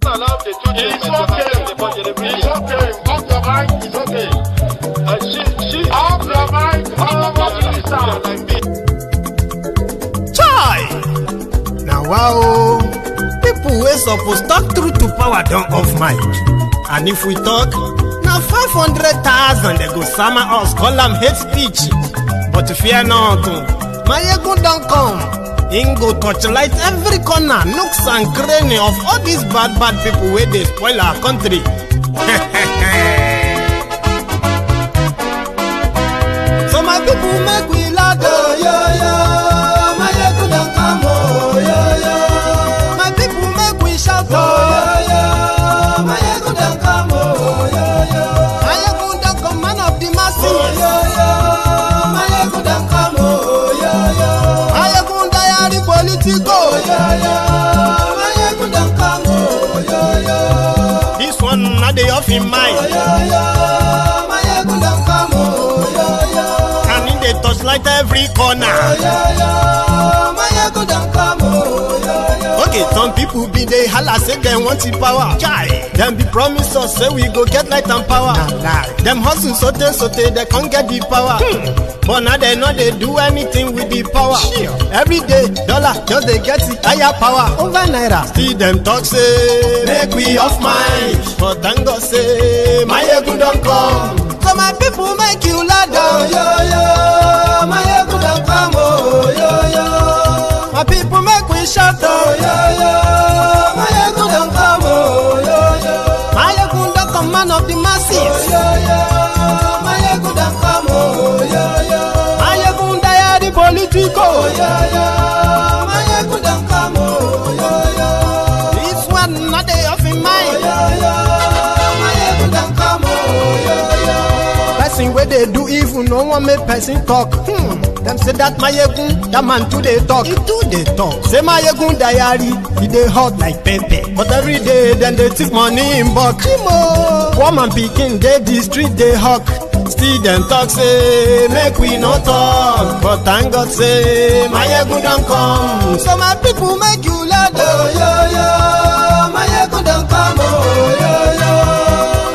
It's okay. Off your mic, it's okay. Off your mic, Chai! Now wow, people wey suppose talk truth to power don off mic. And if we talk, now 500,000 they go sama us, call them hate speech. But fear not, my ego don't come. Him go torchlight every corner, nooks and cranny of all these bad people where they spoil our country. So my people make we laugh, oh, yo, yo. My ego don't come, oh, yo, yo. My people make we shout, oh, yo, yo. My ego don't come, oh, yo, yo. My ego don't come, man of the masses, oh, yo, yo. My ego don't come, oh, yo, yo. My ego diary politico, yo, yo. My ego don't come, oh, yo, yo. This one not the off in mind, oh, yo, yo. My ego don't come, oh, yo, yo. And in the touchlight every corner, oh, yo, yo. My ego don't come, oh, yo, yo. Okay, some people be they holla say they want the power. Chai, them be promise us say we go get light and power. Nah. Them hustle sote they can't get the power. But now they know they do anything with the power. Sure. Every day, dollar just they get the higher power over naira. Still them talk say make we off mind. But thank God say my ego don't come. So my people make you laugh, oh, yo, yo. My ego don't come, oh, yo, yo. My people make we shout, oh, yo, yo. My ego don't come, oh, yo, yo. My ego don't come, man of the masses, oh, yo, yo. My ego don't come, oh, yo, yo. My ego diary politico, oh, yo, yo. My ego don't come, oh, yo, yo. This one not the off in mind, oh, yo, yo. My ego don't come, oh, yo, yo. Person where they do evil, no one make person talk. Them say that my egun, that man too they talk. He too they talk. Say my egun diary, he they hot like pepper. But every day then they take money in bulk. Woman picking they the street they hawk. Still them talk say make we no talk. But thank God say my egun don't come. So my people make you laugh, oh, yo, yo. My egun don't come, oh, yo, yo.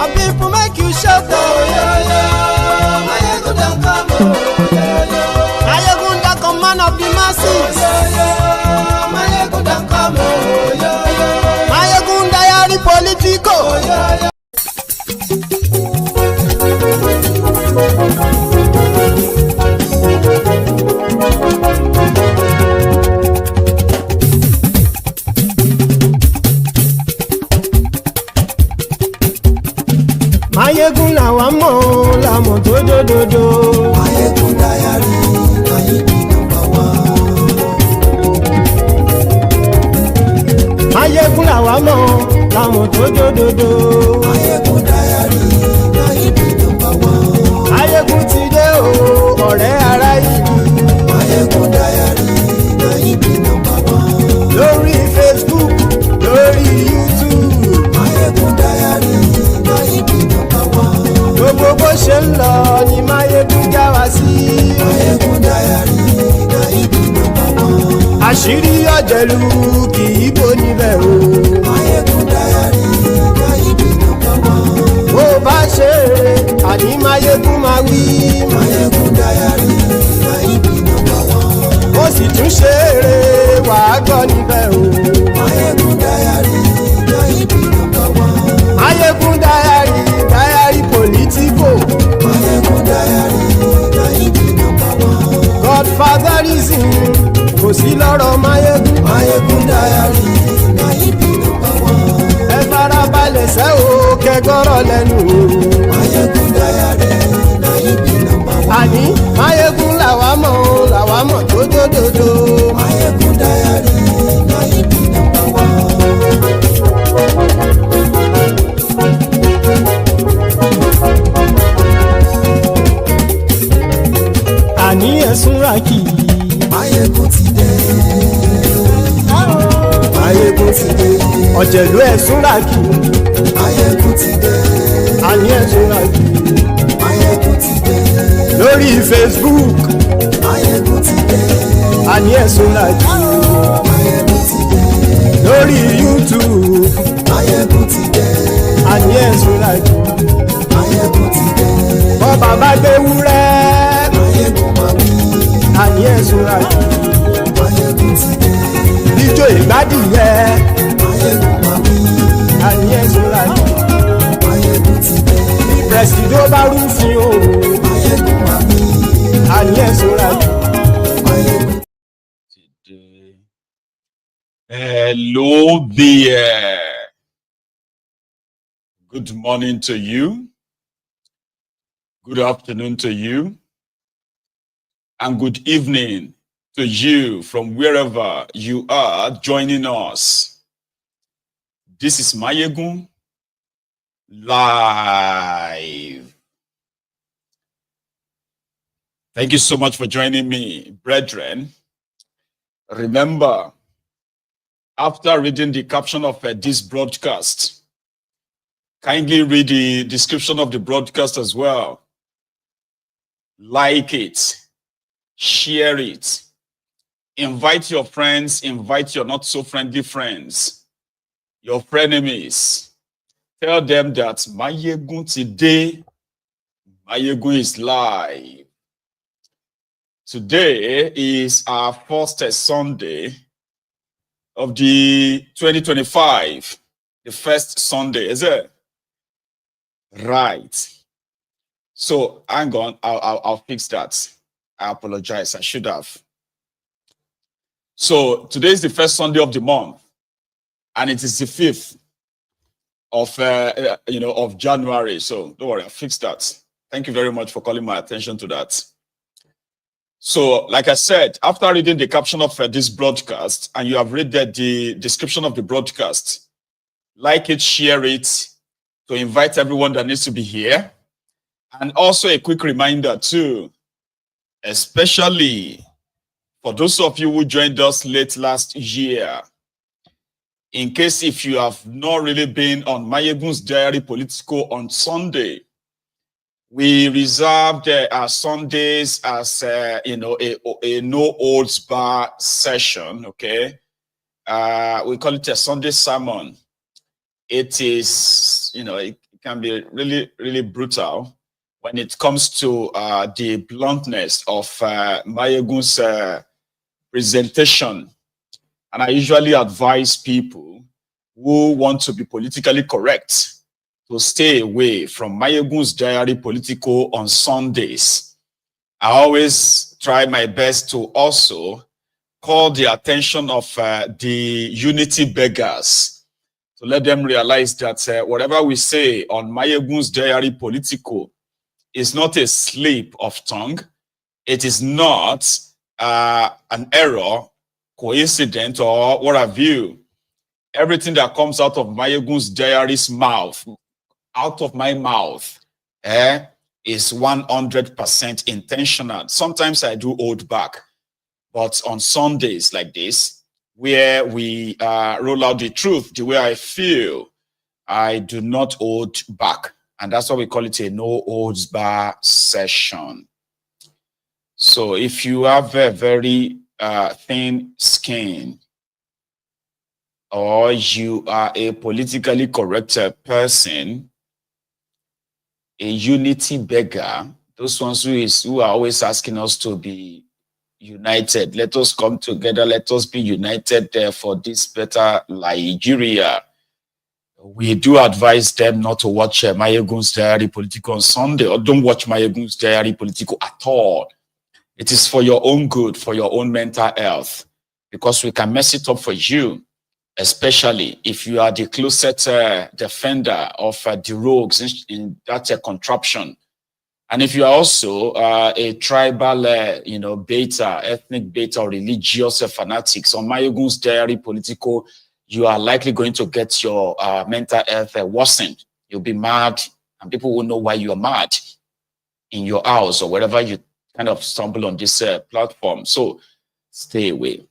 My people make you shout, oh, yo, yo. My egun don't come, oh, yo, yo. Man of the masses, oh, yo, yo. My ego don't come, oh, yo, yo. My ego diary politico, oh, yo, yo. My ego la wamo, la moto do do do. My ego diary. Mayegun làwa mọ̀ làwọn tó dòdòdò. Mayegun diary na ibi nọ́mbà one. Mayegun ti dé o ọ̀rẹ́ ará ìlú. Mayegun diary na ibi nọ́mbà one. Lórí Facebook lórí YouTube. Mayegun diary na ibi nọ́mbà one. Gbogbo bó ṣe ń lọ ni Mayegun já wa sí. Mayegun diary na ibi nọ́mbà one. Àṣírí ọ̀jẹ̀lú kì í bò níbẹ̀ o. Mayegun diary na ibi nọ́mbà one. Bó bá ṣe eré àní Mayegun máa wí. Mayegun diary na ibi nọ́mbà one. Ó sì tún ṣe eré wàá gbọ́ níbẹ̀ o. Mayegun diary na ibi nọ́mbà one. Mayegun diary politico. Mayegun diary na ibi nọ́mbà one. Godfatherism kò sí lọ́rọ̀ Mayegun. Mayegun diary na ibi nọ́mbà one. Ẹ farabalẹ̀ sẹ́ o kẹgọ́rọ̀ lẹ́nu o. Mayegun diary na ibi nọ́mbà one. Àní Mayegun làwa mọ̀ tó dòdòdò. Mayegun diary na ibi nọ́mbà one. Àní ẹ̀sùn rà kì í. Mayegun ti dé. Mayegun ti dé. Ọ̀jẹ̀lú ẹ̀sùn ràkì. Mayegun ti dé. Àní ẹ̀sùn ràkì. Mayegun ti dé. Lórí Facebook. Mayegun ti dé. Àní ẹ̀sùn ràkì. Mayegun ti dé. Lórí YouTube. Mayegun àní ẹ̀sùn lájú. Máyégún ti dé. Bọ́ bàbá gbé wúrẹ́. Máyégún máa wí. Àní ẹ̀sùn lájú. Máyégún ti dé. Ijó ìgbádìyẹ. Máyégún máa wí. Àní ẹ̀sùn lájú. Máyégún ti dé. Pẹ̀sìdó bá rúfin o. Máyégún máa wí. Àní ẹ̀sùn lájú. Máyégún. Hello there. Good morning to you. Good afternoon to you. And good evening to you from wherever you are joining us. This is Máyégún Live. Thank you so much for joining me, brethren. Remember, after reading the caption of this broadcast, kindly read the description of the broadcast as well. Like it, share it, invite your friends, invite your not so friendly friends, your frenemies. Tell them that Máyégún today, Máyégún is live. Today is our first Sunday of the 2025, the first Sunday, is it? Right. So hang on, I'll fix that. I apologize, I should have. So today is the first Sunday of the month, and it is the 5th of of January. So don't worry, I'll fix that. Thank you very much for calling my attention to that. So, like I said, after reading the caption of this broadcast, and you have read the description of the broadcast, like it, share it, to invite everyone that needs to be here. And also a quick reminder too, especially for those of you who joined us late last year, in case if you have not really been on Máyégún's Diary Political on Sunday, we reserved our Sundays as a no holds bar session. Okay, we call it a Sunday sermon. It is, it can be really brutal when it comes to the bluntness of Máyégún's presentation. And I usually advise people who want to be politically correct to stay away from Máyégún's Diary Political on Sundays. I always try my best to also call the attention of the unity beggars, to let them realize that whatever we say on Máyégún's Diary Political is not a slip of tongue. It is not an error, coincidence, or what have you. Everything that comes out of Máyégún's diary's mouth, out of my mouth, is 100% intentional. Sometimes I do hold back, but on Sundays like this, where we roll out the truth the way I feel, I do not hold back. And that's why we call it a no holds bar session. So if you have a very thin skin, or you are a politically correct person, a unity beggar, those ones who are always asking us to be united, let us come together, let us be united there for this better Nigeria. We do advise them not to watch Máyégún's Diary Political on Sunday, or don't watch Máyégún's Diary Political at all. It is for your own good, for your own mental health, because we can mess it up for you, especially if you are the closet defender of the rogues in that contraption. And if you are also a tribal, beta, ethnic beta, or religious fanatics on Máyégún's Diary Political, you are likely going to get your mental health worsened. You'll be mad, and people will know why you are mad in your house or wherever you kind of stumble on this platform. So stay away.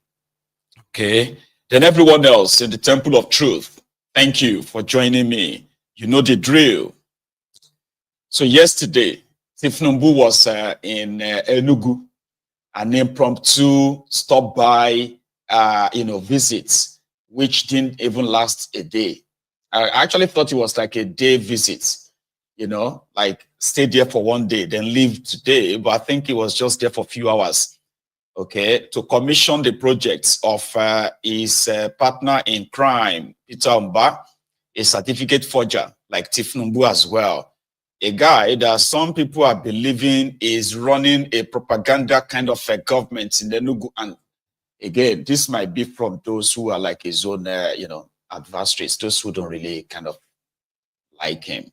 Okay. Then everyone else in the Temple of Truth, thank you for joining me. You know the drill. So yesterday, Thiefnubu was in Enugu, an impromptu stop by, visits, which didn't even last a day. I actually thought it was like a day visit, you know, like stay there for one day, then leave today. But I think he was just there for a few hours, okay, to commission the projects of his partner in crime, Peter Mba, a certificate forger like Thiefnubu as well. A guy that some people are believing is running a propaganda kind of a government in Enugu. And again, this might be from those who are like his own, you know, adversaries, those who don't really kind of like him.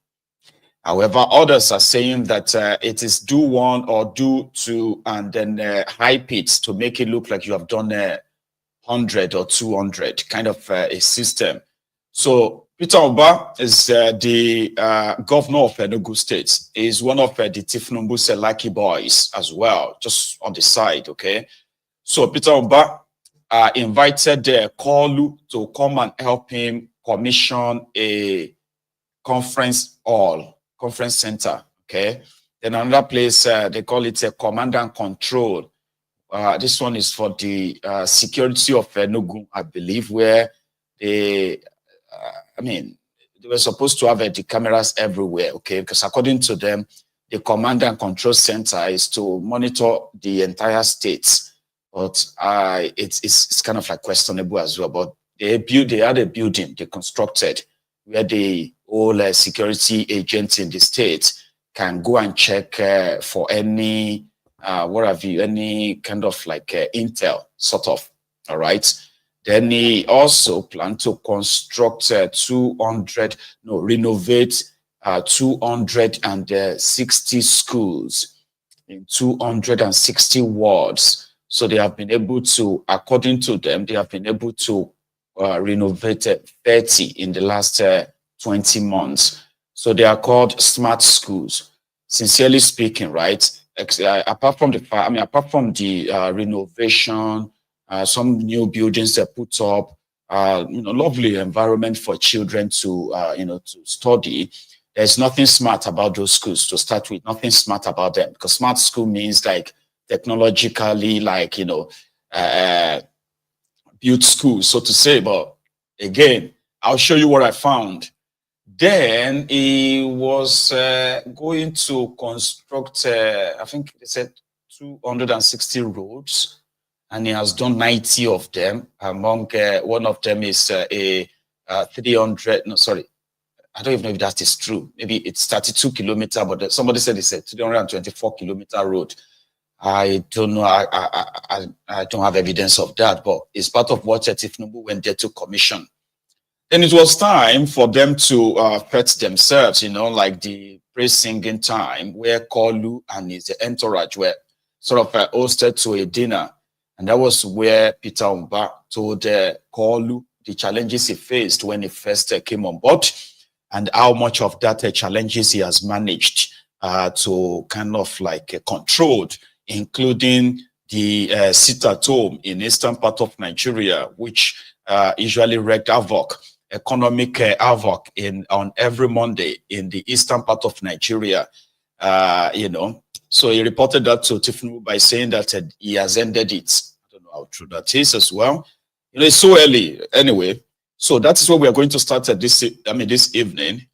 However, others are saying that it is do one or do two and then hype it to make it look like you have done 100 or 200, kind of a system. So Peter Mba is the governor of Enugu State. He is one of the Thiefnubu's lucky boys as well, just on the side, okay? So Peter Mba invited Koolu to come and help him commission a conference center, okay? Then another place, they call it a command and control. This one is for the security of Enugu, I believe, where they, I mean, they were supposed to have the cameras everywhere, okay? Because according to them, the command and control center is to monitor the entire state. But it's kind of like questionable as well. But they had a building they constructed where the all security agents in the state can go and check for any any kind of like intel sort of. All right. Then he also planned to construct renovate 260 schools in 260 wards. So they have been able to, according to them, they have been able to renovate 30 in the last 20 months. So they are called smart schools. Sincerely speaking, right? Apart from the renovation, some new buildings they put up, lovely environment for children to to study. There's nothing smart about those schools to start with. Nothing smart about them, because smart school means like technologically, like built schools, so to say. But again, I'll show you what I found. Then he was going to construct, I think they said 260 roads, and he has done 90 of them. Among one of them is a 300. No, sorry, I don't even know if that is true. Maybe it's 32 kilometers, but somebody said it's a 324 kilometer road. I don't know. I don't have evidence of that, but it's part of what Thiefnubu went there to commission. Then it was time for them to pet themselves, like the praise singing time, where Koolu and his entourage were sort of hosted to a dinner. And that was where Peter Mba told Koolu the challenges he faced when he first came on board, and how much of that challenges he has managed to kind of like controlled, including the sit-at-home in eastern part of Nigeria, which usually wreaked economic havoc on every Monday in the eastern part of Nigeria. So he reported that to Thiefnubu by saying that he has ended it. I don't know how true that is as well. It's so early anyway. So that is what we are going to start at this evening.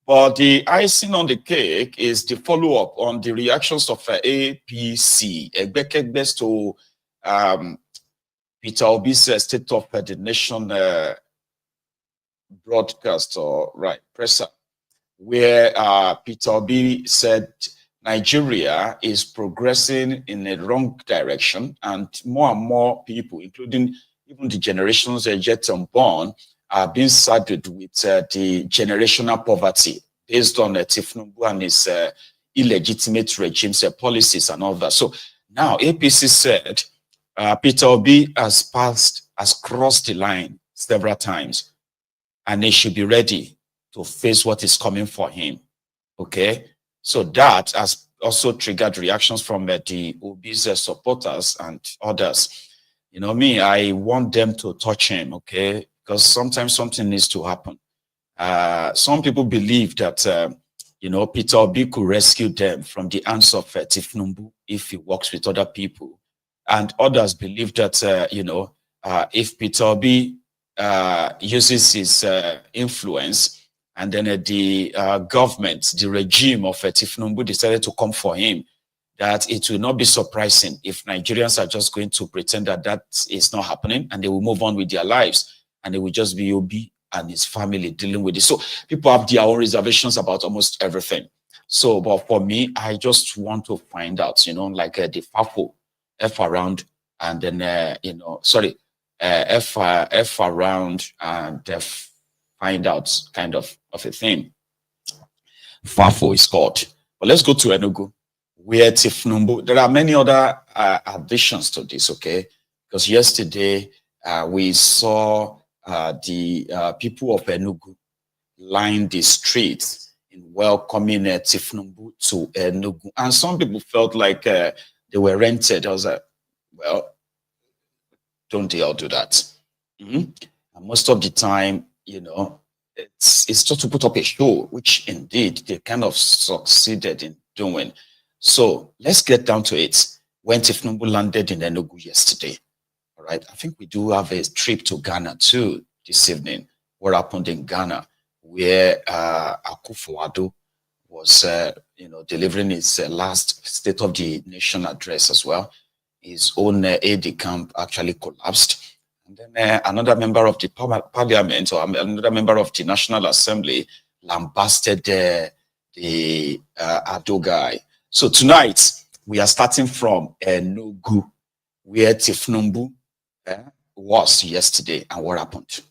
But the icing on the cake is the follow-up on the reactions of APC. Best to Peter Obi's State of the Nation broadcast, or presser, where Peter Obi said Nigeria is progressing in a wrong direction, and more people, including even the generations yet unborn, are being saddled with the generational poverty based on Thiefnubu and his illegitimate regimes, policies and all that. So now APC said Peter Obi has crossed the line several times, and he should be ready to face what is coming for him. Okay, so that has also triggered reactions from the Obi's supporters and others. I want them to touch him, okay? Because sometimes something needs to happen. Some people believe that, Peter Obi could rescue them from the hands of Thiefnubu if he works with other people. And others believe that, if Peter Obi uses his influence, and then the government, the regime of Thiefnubu decided to come for him, that it will not be surprising if Nigerians are just going to pretend that that is not happening and they will move on with their lives and they will just be Obi and his family dealing with it. So people have their own reservations about almost everything. So, but for me, I just want to find out, like the FAFO, F around, and then, F around and find out kind of a thing. FAFO is called. But let's go to Enugu, where Thiefnubu. There are many other additions to this, okay? Because yesterday we saw the people of Enugu line the streets in welcoming Thiefnubu to Enugu. And some people felt like they were rented. I was like, well, don't they all do that? And most of the time, it's just to put up a show, which indeed they kind of succeeded in doing. So let's get down to it. When Thiefnubu landed in Enugu yesterday, all right, I think we do have a trip to Ghana too this evening. What happened in Ghana, where Akufo-Addo was, delivering his last State of the Nation address as well. His own aide-de-camp actually collapsed. And then another member of the parliament, or another member of the National Assembly, lambasted the Addo guy. So tonight, we are starting from Enugu, where Thiefnubu was yesterday, and what happened.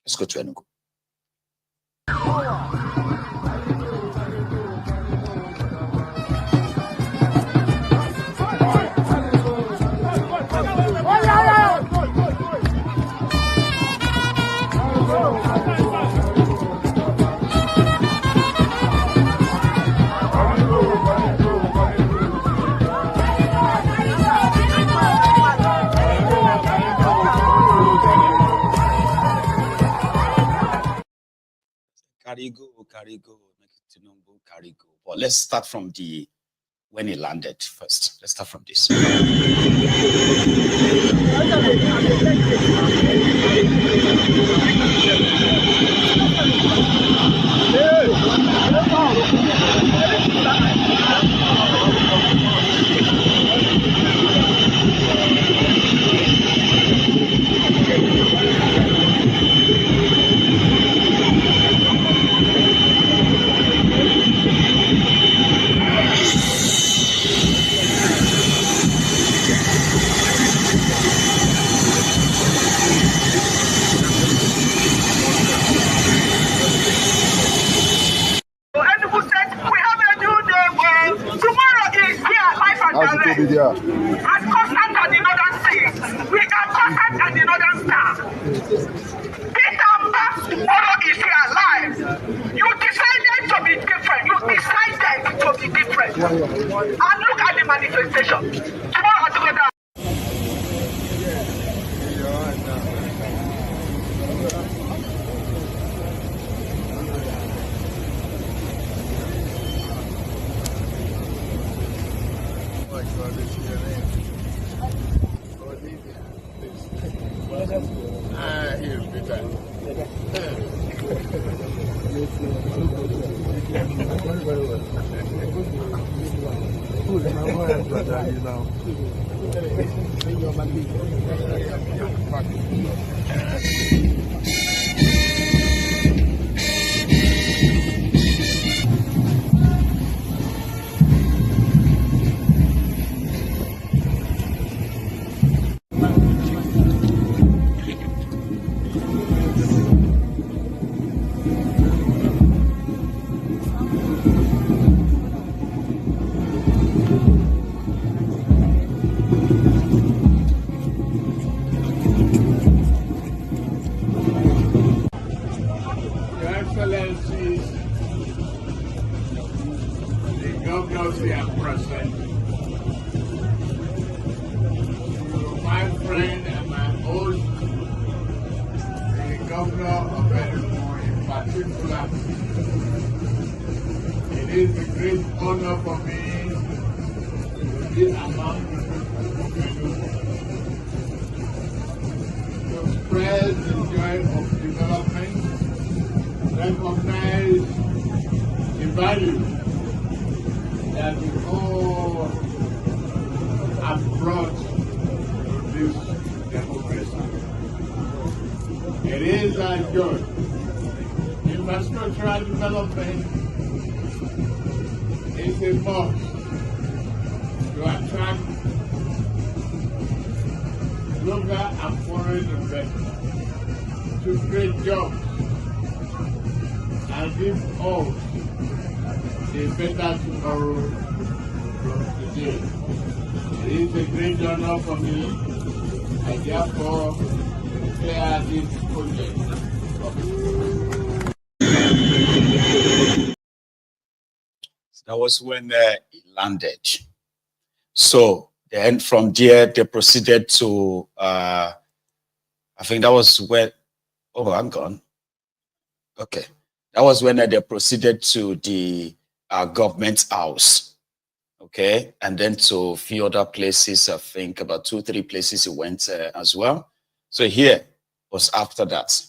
Let's go to Enugu. Carry go, Tinubu, carry go. But let's start from when he landed first. Let's start from this. And constant on the northern sea. We are constant on the northern star. Peter Mba tomorrow is here alive. You decided to be different. You decided to be different. And look at the manifestation. Tomorrow together. Here's Peter. value that the whole approach to this democracy. It is our joy. Infrastructural development is a must to attract local and foreign investment, to create jobs, and give all a better tomorrow from today. It is a great honor for me. I therefore declare this project. That was when he landed. So then from there, they proceeded to, I think that was when, oh, I'm gone. Okay. That was when they proceeded to the government house. Okay. And then to a few other places, I think about 2-3 places he went as well. So here was after that.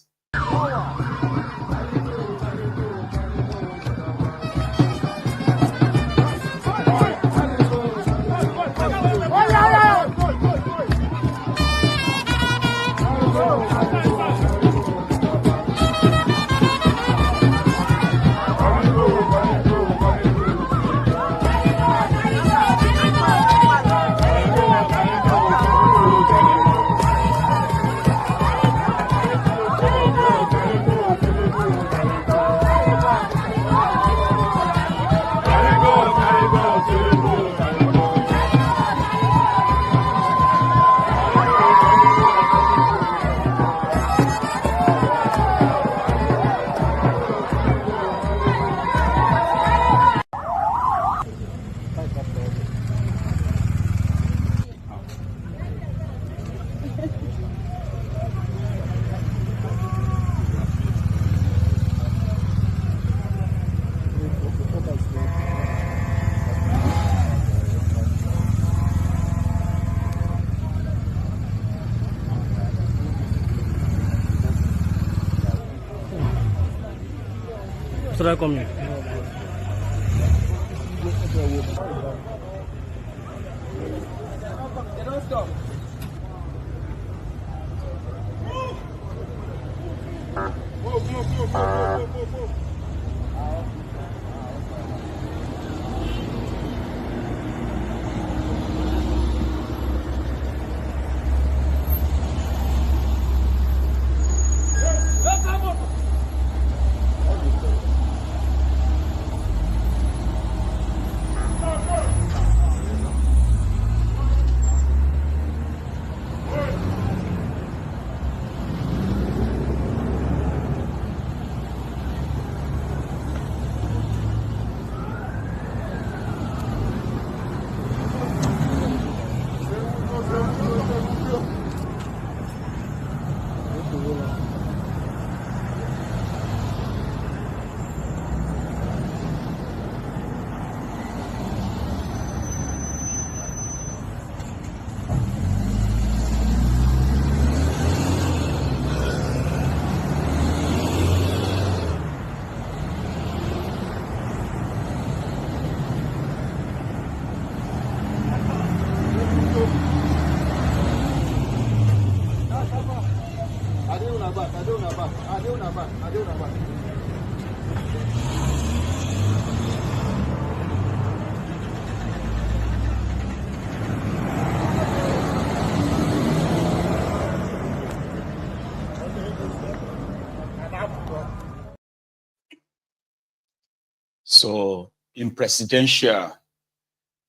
So in presidential,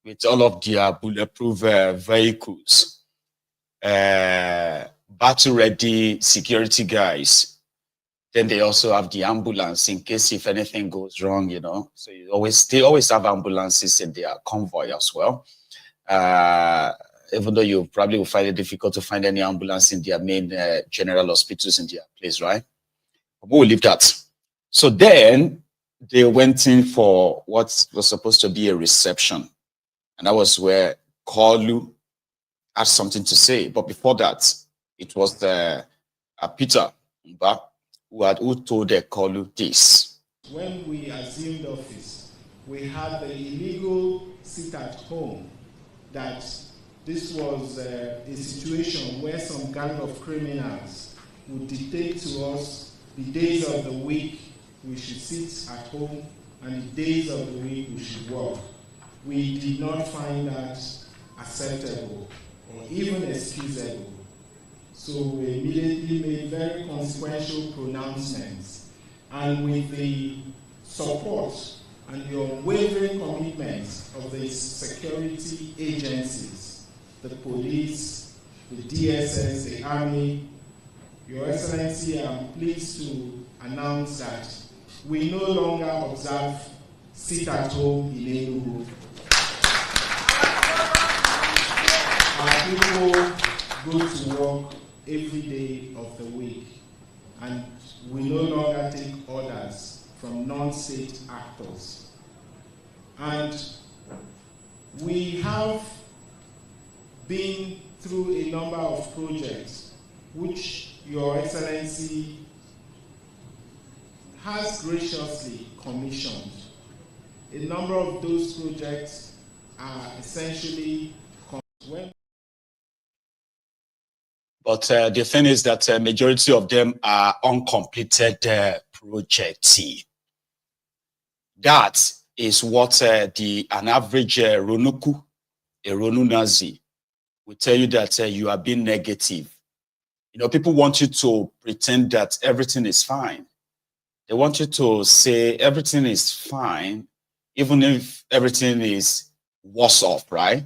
with all of their bulletproof vehicles, battle-ready security guys, then they also have the ambulance in case if anything goes wrong, you know. So they always have ambulances in their convoy as well. Even though you probably will find it difficult to find any ambulance in their main general hospitals in their place, right? But we'll leave that. So then they went in for what was supposed to be a reception. And that was where Koolu had something to say. But before that, it was the Peter Mba who told Koolu this. When we assumed office, we had the illegal sit at home, that this was a situation where some gang of criminals would dictate to us the days of the week we should sit at home and the days of the week we should work. We did not find that acceptable or even excusable. So we immediately made very consequential pronouncements, and with the support and the unwavering commitment of the security agencies, the police, the DSS, the army, Your Excellency, I'm pleased to announce that we no longer observe sit at home in Enugu. Our people go to work every day of the week, and we no longer take orders from non-state actors. And we have been through a number of projects which Your Excellency has graciously commissioned. A number of those projects are essentially But the thing is that majority of them are uncompleted projects. That is what an average Ronuku, a Ronu Nazi, will tell you that you are being negative. You know, people want you to pretend that everything is fine. They want you to say everything is fine, even if everything is worse off, right?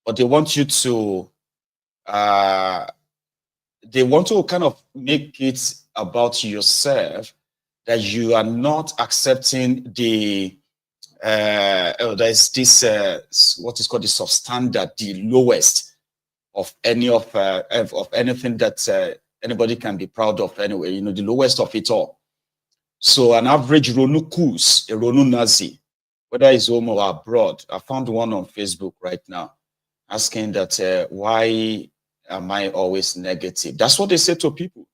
But they want you to kind of make it about yourself, that you are not accepting the there's this what is called the substandard, the lowest of any of anything that anybody can be proud of anyway, you know, the lowest of it all. So an average Ronukus, a Ronu Nazi, whether it's home or abroad, I found one on Facebook right now asking that why am I always negative? That's what they say to people.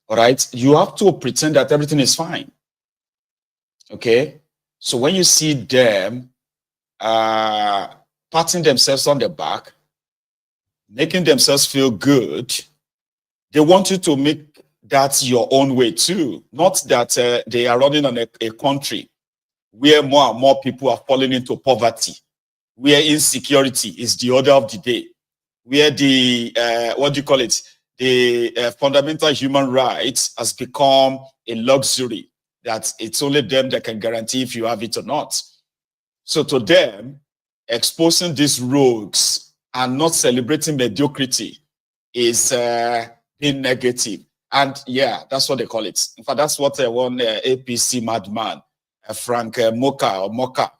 All right, you have to pretend that everything is fine. Okay, so when you see them patting themselves on the back, making themselves feel good, they want you to make that your own way too. Not that they are running on a country where more and more people are falling into poverty, where insecurity is the order of the day, where the what do you call it, the fundamental human rights has become a luxury that it's only them that can guarantee if you have it or not. So to them, exposing these rogues and not celebrating mediocrity is being negative. And yeah, that's what they call it. In fact, that's what one APC madman, Frank Moka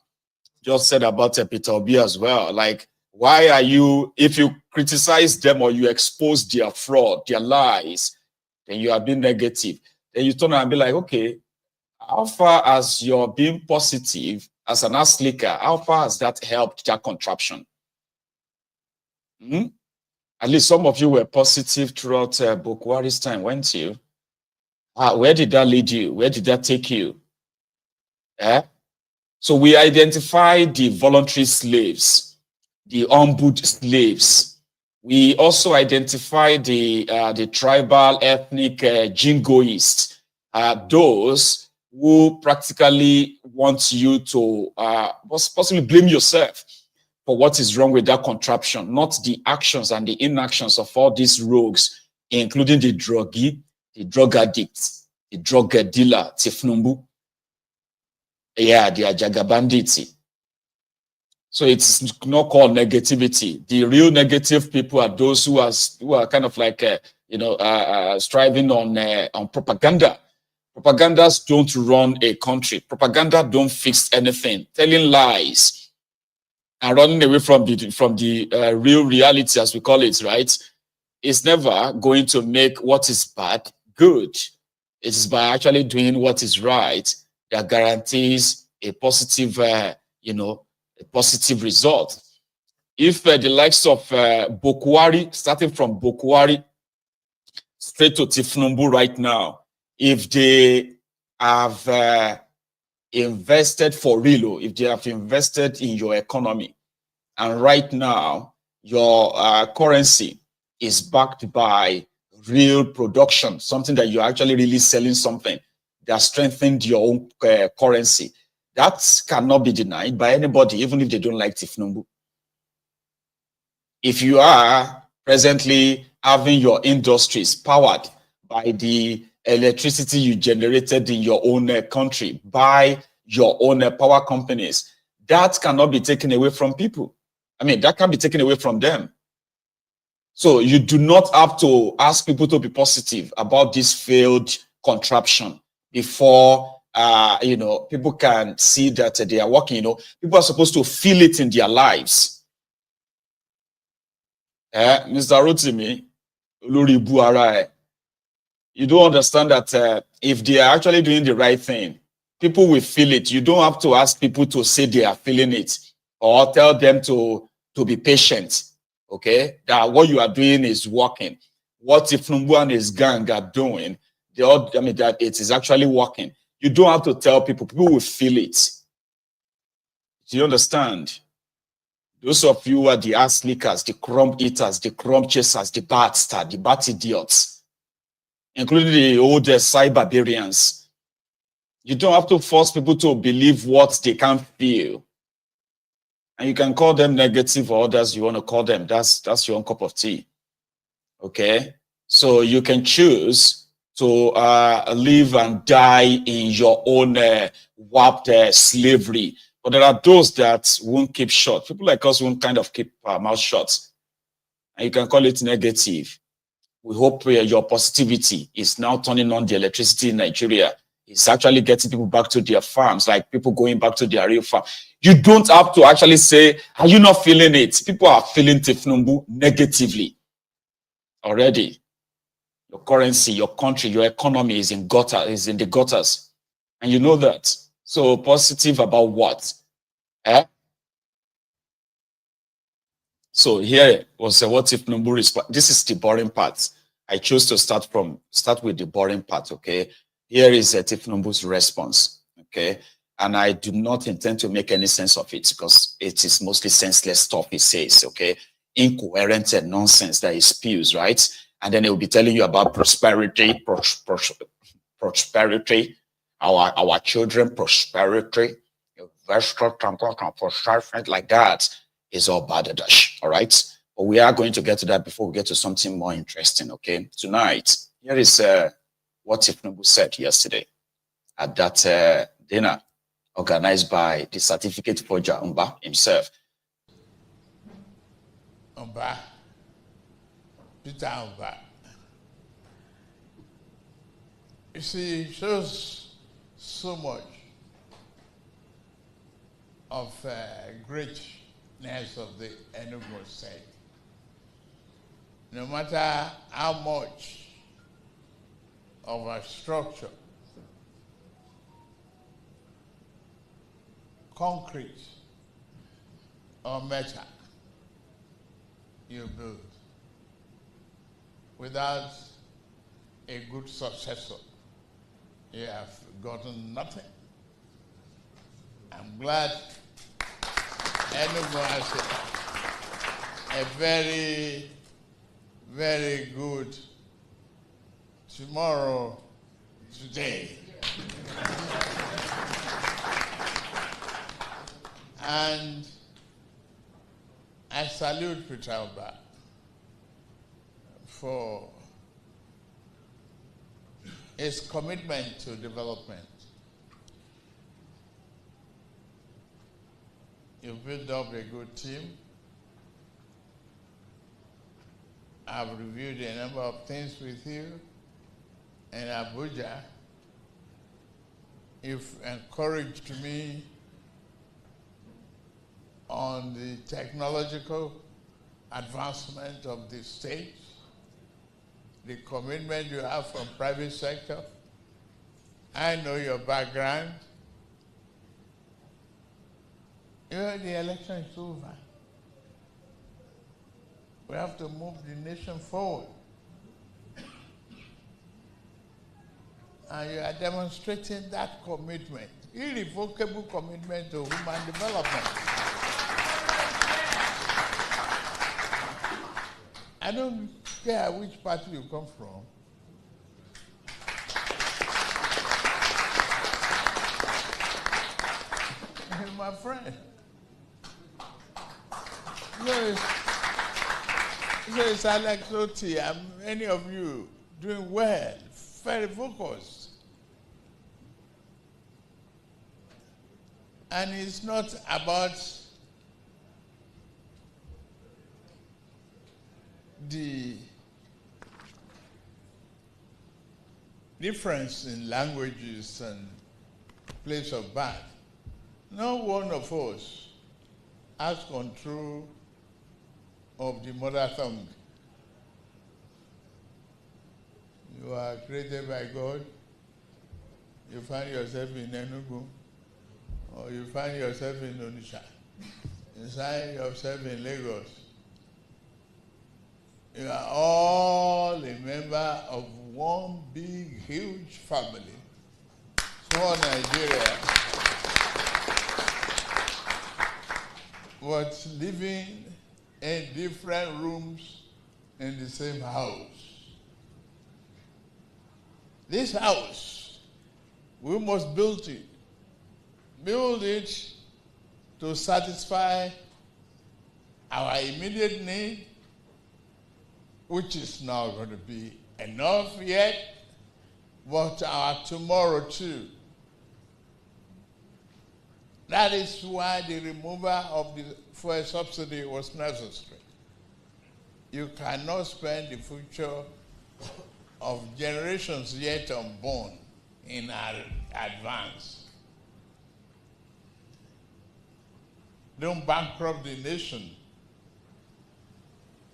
just said about Peter Mba as well. Like, why are you, if you criticize them or you expose their fraud, their lies, then you are being negative. Then you turn around and be like, okay, how far as you're being positive as an ass licker, how far has that helped that contraption? At least some of you were positive throughout Bukwari's time, weren't you? Where did that lead you? Where did that take you? So we identify the voluntary slaves, the ombud slaves. We also identify the tribal, ethnic jingoists, those who practically want you to possibly blame yourself for what is wrong with that contraption, not the actions and the inactions of all these rogues, including the druggie, the drug addicts, the drug dealer, Thiefnubu, yeah, the Ajaga bandits. So it's not called negativity. The real negative people are those who are kind of like striving on propaganda. Propagandas don't run a country. Propaganda don't fix anything. Telling lies and running away from the real reality, as we call it, right? It's never going to make what is bad good. It is by actually doing what is right that guarantees a positive, a positive result. If the likes of Bokwari, starting from Bokwari straight to Thiefnubu right now, if they have invested for real, if they have invested in your economy, and right now your currency is backed by real production, something that you're actually really selling something that strengthened your own currency, that cannot be denied by anybody, even if they don't like Thiefnubu. If you are presently having your industries powered by the electricity you generated in your own country, by your own power companies, that cannot be taken away from people. I mean, that can be taken away from them. So you do not have to ask people to be positive about this failed contraption before people can see that they are working. People are supposed to feel it in their lives. Mr. Rotimi, you don't understand that if they are actually doing the right thing, people will feel it. You don't have to ask people to say they are feeling it or tell them to be patient. Okay, that what you are doing is working. What Thiefnubu and his gang are doing, that it is actually working. You don't have to tell people. People will feel it. Do you understand? Those of you who are the ass lickers, the crumb eaters, the crumb chasers, the bad idiots, including the old cyberbarians. You don't have to force people to believe what they can't feel. And you can call them negative or others you want to call them. That's your own cup of tea. Okay? So you can choose to live and die in your own warped slavery. But there are those that won't keep short. People like us won't kind of keep our mouth shut. And you can call it negative. We hope your positivity is now turning on the electricity in Nigeria. It's actually getting people back to their farms, like people going back to their real farm. You don't have to actually say, are you not feeling it? People are feeling Thiefnubu negatively already. Your currency, your country, your economy is in the gutters. And you know that. So positive about what? So here was what Thiefnubu response. This is the boring part. I chose to start with the boring part, okay? Here is Thiefnubu's response, okay? And I do not intend to make any sense of it because it is mostly senseless stuff he says, okay? Incoherent and nonsense that he spews, right? And then he will be telling you about prosperity, prosperity, our children, prosperity, investor, like that is all bad, all right? But we are going to get to that before we get to something more interesting, okay? Tonight, here is what Thiefnubu said yesterday at that dinner organized by the certificate forger Mba himself. Mba, Peter Mba. You see, it shows so much of greatness of the Enugu state. No matter how much of a structure, concrete or metal, you build, without a good successor, you have gotten nothing. I'm glad Enugu has a very, very good tomorrow, today. And I salute Peter Mba for his commitment to development. You've built up a good team. I've reviewed a number of things with you in Abuja. You've encouraged me on the technological advancement of the state, the commitment you have from private sector. I know your background. You know, the election is over. We have to move the nation forward. And you are demonstrating that commitment irrevocable commitment to human development. I don't care which party you come from. My friend. So it's anecdotal. Many of you doing well, very focused. And it's not about the difference in languages and place of birth. No one of us has control of the mother tongue. You are created by God. You find yourself in Enugu, or you find yourself in Onitsha. You find yourself in Lagos. You are all a member of one big, huge family. For Nigeria. But living in different rooms in the same house. This house, we must build it. Build it to satisfy our immediate need, which is not going to be enough yet, but our tomorrow too. That is why the removal of the fuel subsidy was necessary. You cannot spend the future of generations yet unborn in advance. Don't bankrupt the nation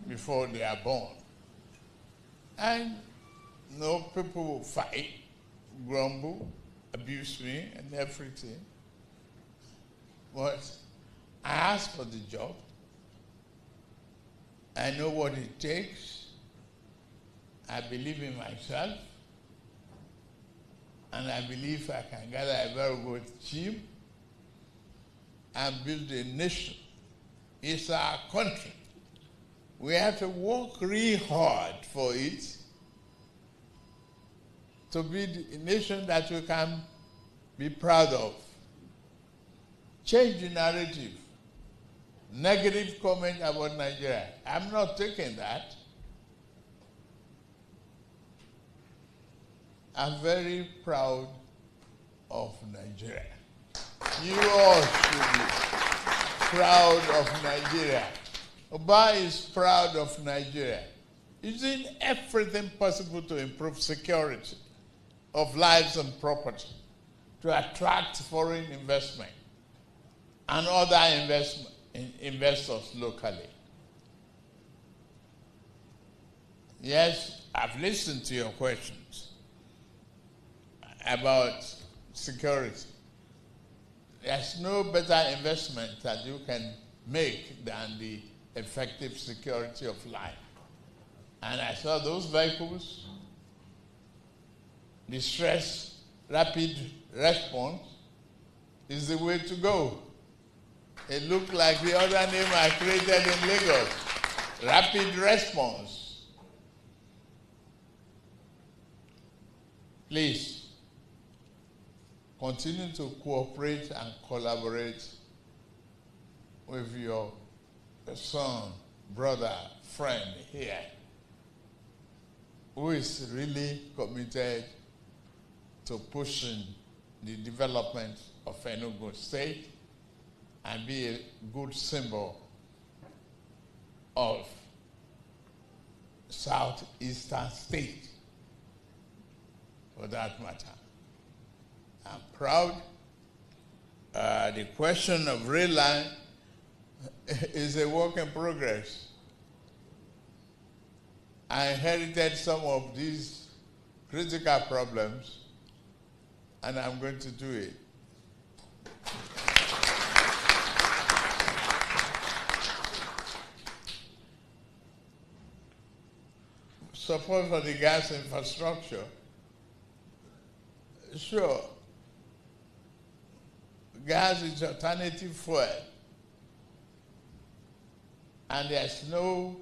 before they are born. And no, people will fight, grumble, abuse me and everything. But I asked for the job. I know what it takes. I believe in myself. And I believe I can gather a very good team and build a nation. It's our country. We have to work really hard for it to be a nation that we can be proud of. Change the narrative. Negative comment about Nigeria. I'm not taking that. I'm very proud of Nigeria. You all should be proud of Nigeria. Oba is proud of Nigeria. He's doing everything possible to improve security of lives and property, to attract foreign investment and other investors locally. Yes, I've listened to your questions about security. There's no better investment that you can make than the effective security of life. And I saw those vehicles, the stress, rapid response is the way to go. It looked like the other name I created in Lagos, rapid response. Please, continue to cooperate and collaborate with your son, brother, friend here, who is really committed to pushing the development of Enugu State and be a good symbol of southeastern state, for that matter. I'm proud. The question of rail line is a work in progress. I inherited some of these critical problems, and I'm going to do it. Support for the gas infrastructure. Sure. gas is alternative fuel. And there's no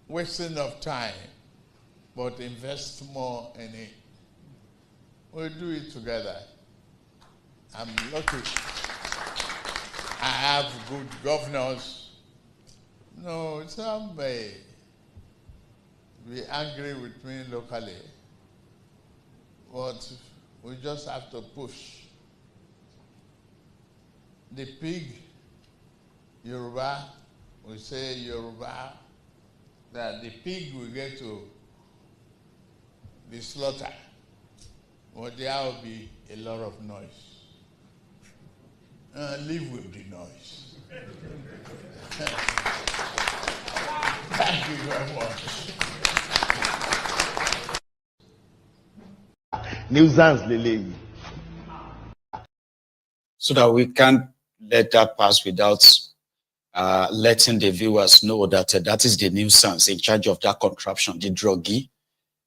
wasting of time, but invest more in it. We'll do it together. I'm lucky. I have good governors. No, some may be angry with me locally, but we just have to push. The pig, Yoruba, we say Yoruba, that the pig will get to be slaughtered, but there will be a lot of noise. Live with the noise. Thank you very much. Nuisance lele. So that we can't let that pass without letting the viewers know that that is the nuisance in charge of that contraption, the druggie,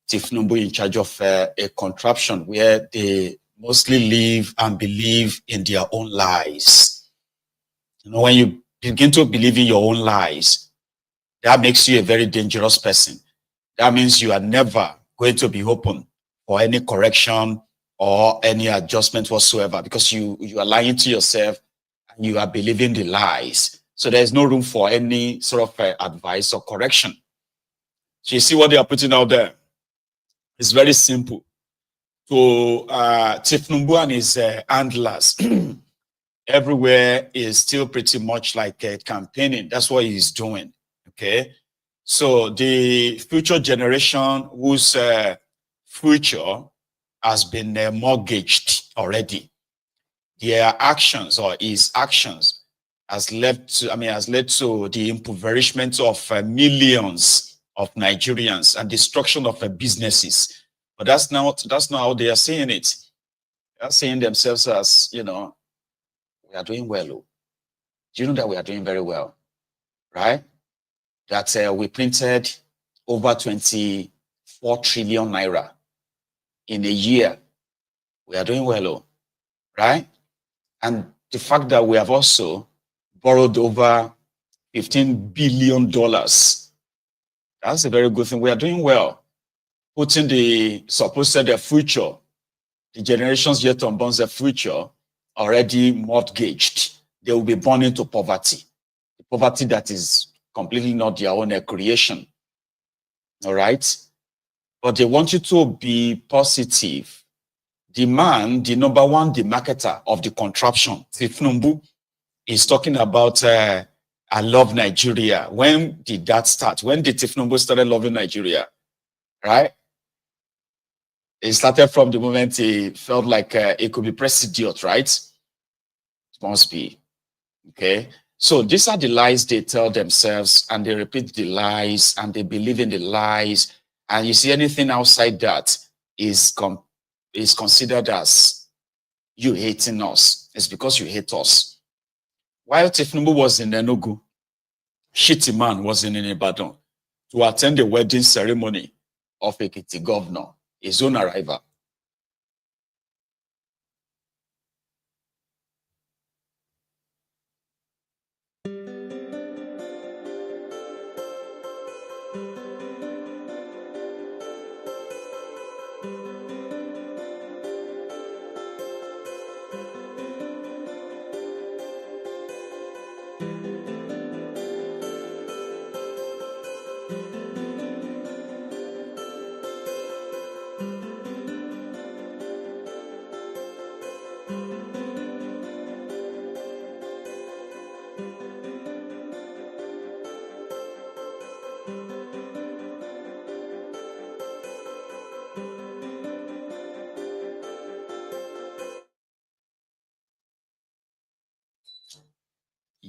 Thiefnubu in charge of a contraption where they mostly live and believe in their own lies. You know, when you begin to believe in your own lies, that makes you a very dangerous person. That means you are never going to be open for any correction or any adjustment whatsoever, because you are lying to yourself and you are believing the lies. So there's no room for any sort of advice or correction. So you see what they are putting out there? It's very simple. So Thiefnubu and his handlers everywhere is still pretty much like campaigning. That's what he's doing. Okay. So the future generation whose future has been mortgaged already, their actions or his actions has led to the impoverishment of millions of Nigerians and destruction of businesses. But that's not how they are seeing it. They are seeing themselves as, you know, we are doing well. Do you know that we are doing very well, right? That we printed over 24 trillion naira in a year. We are doing well, right? And the fact that we have also borrowed over $15 billion, that's a very good thing. We are doing well. Putting the supposed future, the generations yet unborn, the future already mortgaged. They will be born into poverty. The poverty that is completely not their own creation. All right? But they want you to be positive. The man, the number one, the marketer of the contraption, Thiefnubu, is talking about, I love Nigeria. When did that start? When did Thiefnubu started loving Nigeria? Right? It started from the moment he felt like it could be president, right? It must be. Okay? So these are the lies they tell themselves, and they repeat the lies, and they believe in the lies. And you see, anything outside that is considered as you hating us. It's because you hate us. While Thiefnubu was in Enugu, Shettima was in Ibadan to attend the wedding ceremony of Ekiti governor, his own arrival.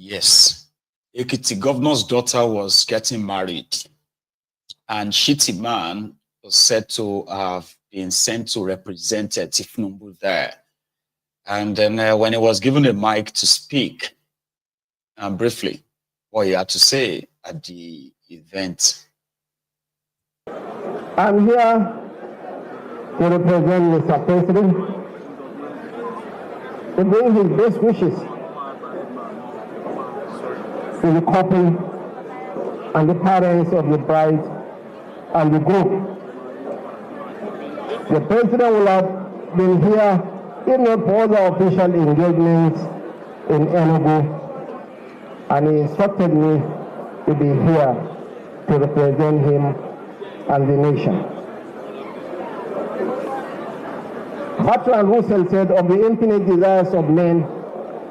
Yes. Ekiti governor's daughter was getting married, and Shettima was said to have been sent to represent Thiefnubu there. And then when he was given a mic to speak, briefly, what he had to say at the event. I'm here to represent Mr. President to bring his best wishes to the couple and the parents of the bride and the groom. The president will have been here if not for other official engagements in Enugu, and he instructed me to be here to represent him and the nation. Bertrand Russell said, of the infinite desires of men,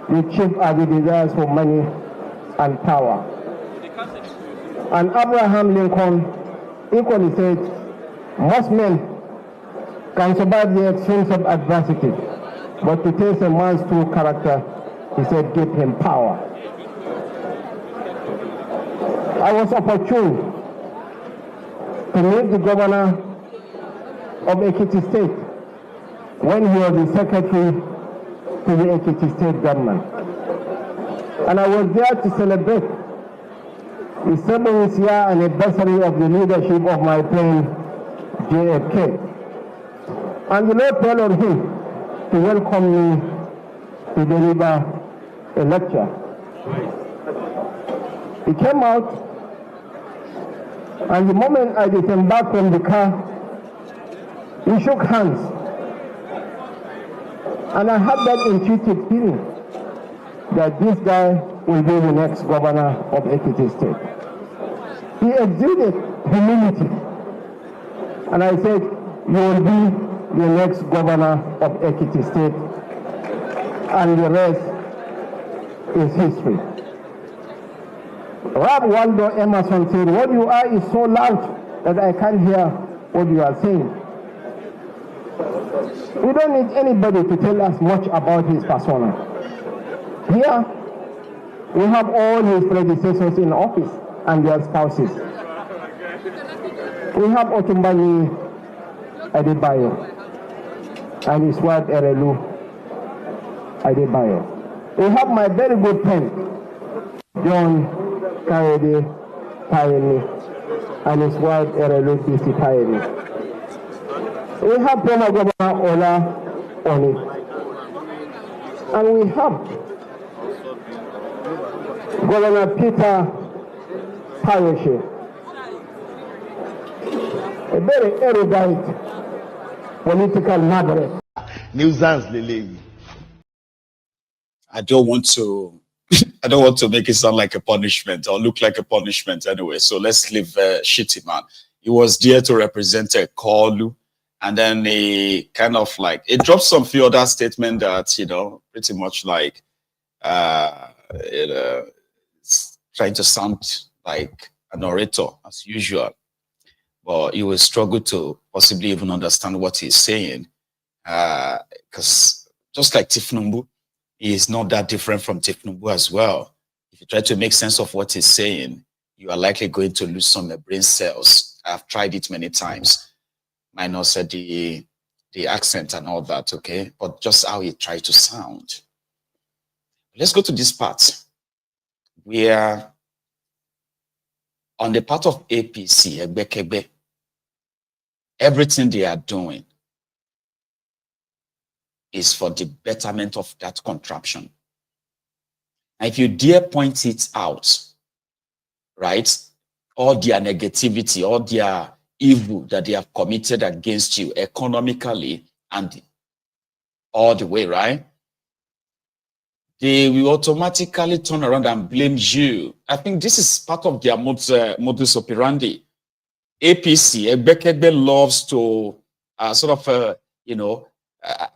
the chief are the desires for money and power. And Abraham Lincoln equally said, most men can survive the extremes of adversity, but to test a man's true character, he said, give him power. I was opportune to meet the governor of Ekiti State when he was the secretary to the Ekiti State government. And I was there to celebrate the 7th year anniversary of the leadership of my friend JFK. And the Lord fell on him to welcome me to deliver a lecture. He came out, and the moment I disembarked from the car, we shook hands. And I had that intuitive feeling that this guy will be the next governor of Ekiti State. He exuded humility. And I said, you will be the next governor of Ekiti State, and the rest is history. Rab Waldo Emerson said, what you are is so loud that I can't hear what you are saying. We don't need anybody to tell us much about his persona. Here, we have all his predecessors in office and their spouses. We have Otumbani Adebayo and his wife Erelu Adebayo. We have my very good friend, John Kayode Payeni, and his wife Erelu DC Payeni. We have former Governor Ola Oni. And we have Governor Peter Payoshe, a very erudite political maverick. Nuisance lele. I don't want to make it sound like a punishment or look like a punishment anyway. So let's leave Shettima. He was there to represent a Koolu, and then he kind of like it dropped some few other statements that, you know, pretty much like trying to sound like an orator as usual, but you will struggle to possibly even understand what he's saying, because just like Thiefnubu, he is not that different from Thiefnubu as well. If you try to make sense of what he's saying, you are likely going to lose some brain cells. I've tried it many times, minus the accent and all that, okay? But just how he tried to sound. Let's go to this part. We are on the part of APC, Egbekebe. Everything they are doing is for the betterment of that contraption. And if you dare point it out, right, all their negativity, all their evil that they have committed against you economically and all the way, right, they will automatically turn around and blame you. I think this is part of their modus operandi. APC, Egbekebe, loves to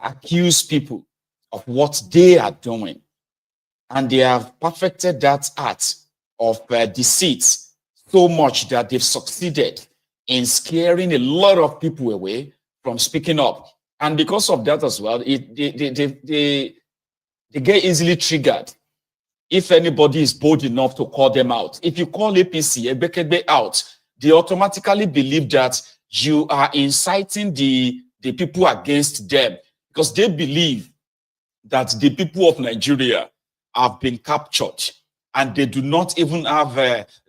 accuse people of what they are doing. And they have perfected that art of deceit so much that they've succeeded in scaring a lot of people away from speaking up. And because of that as well, they get easily triggered if anybody is bold enough to call them out. If you call APC, Egbekebe out, they automatically believe that you are inciting the people against them, because they believe that the people of Nigeria have been captured and they do not even have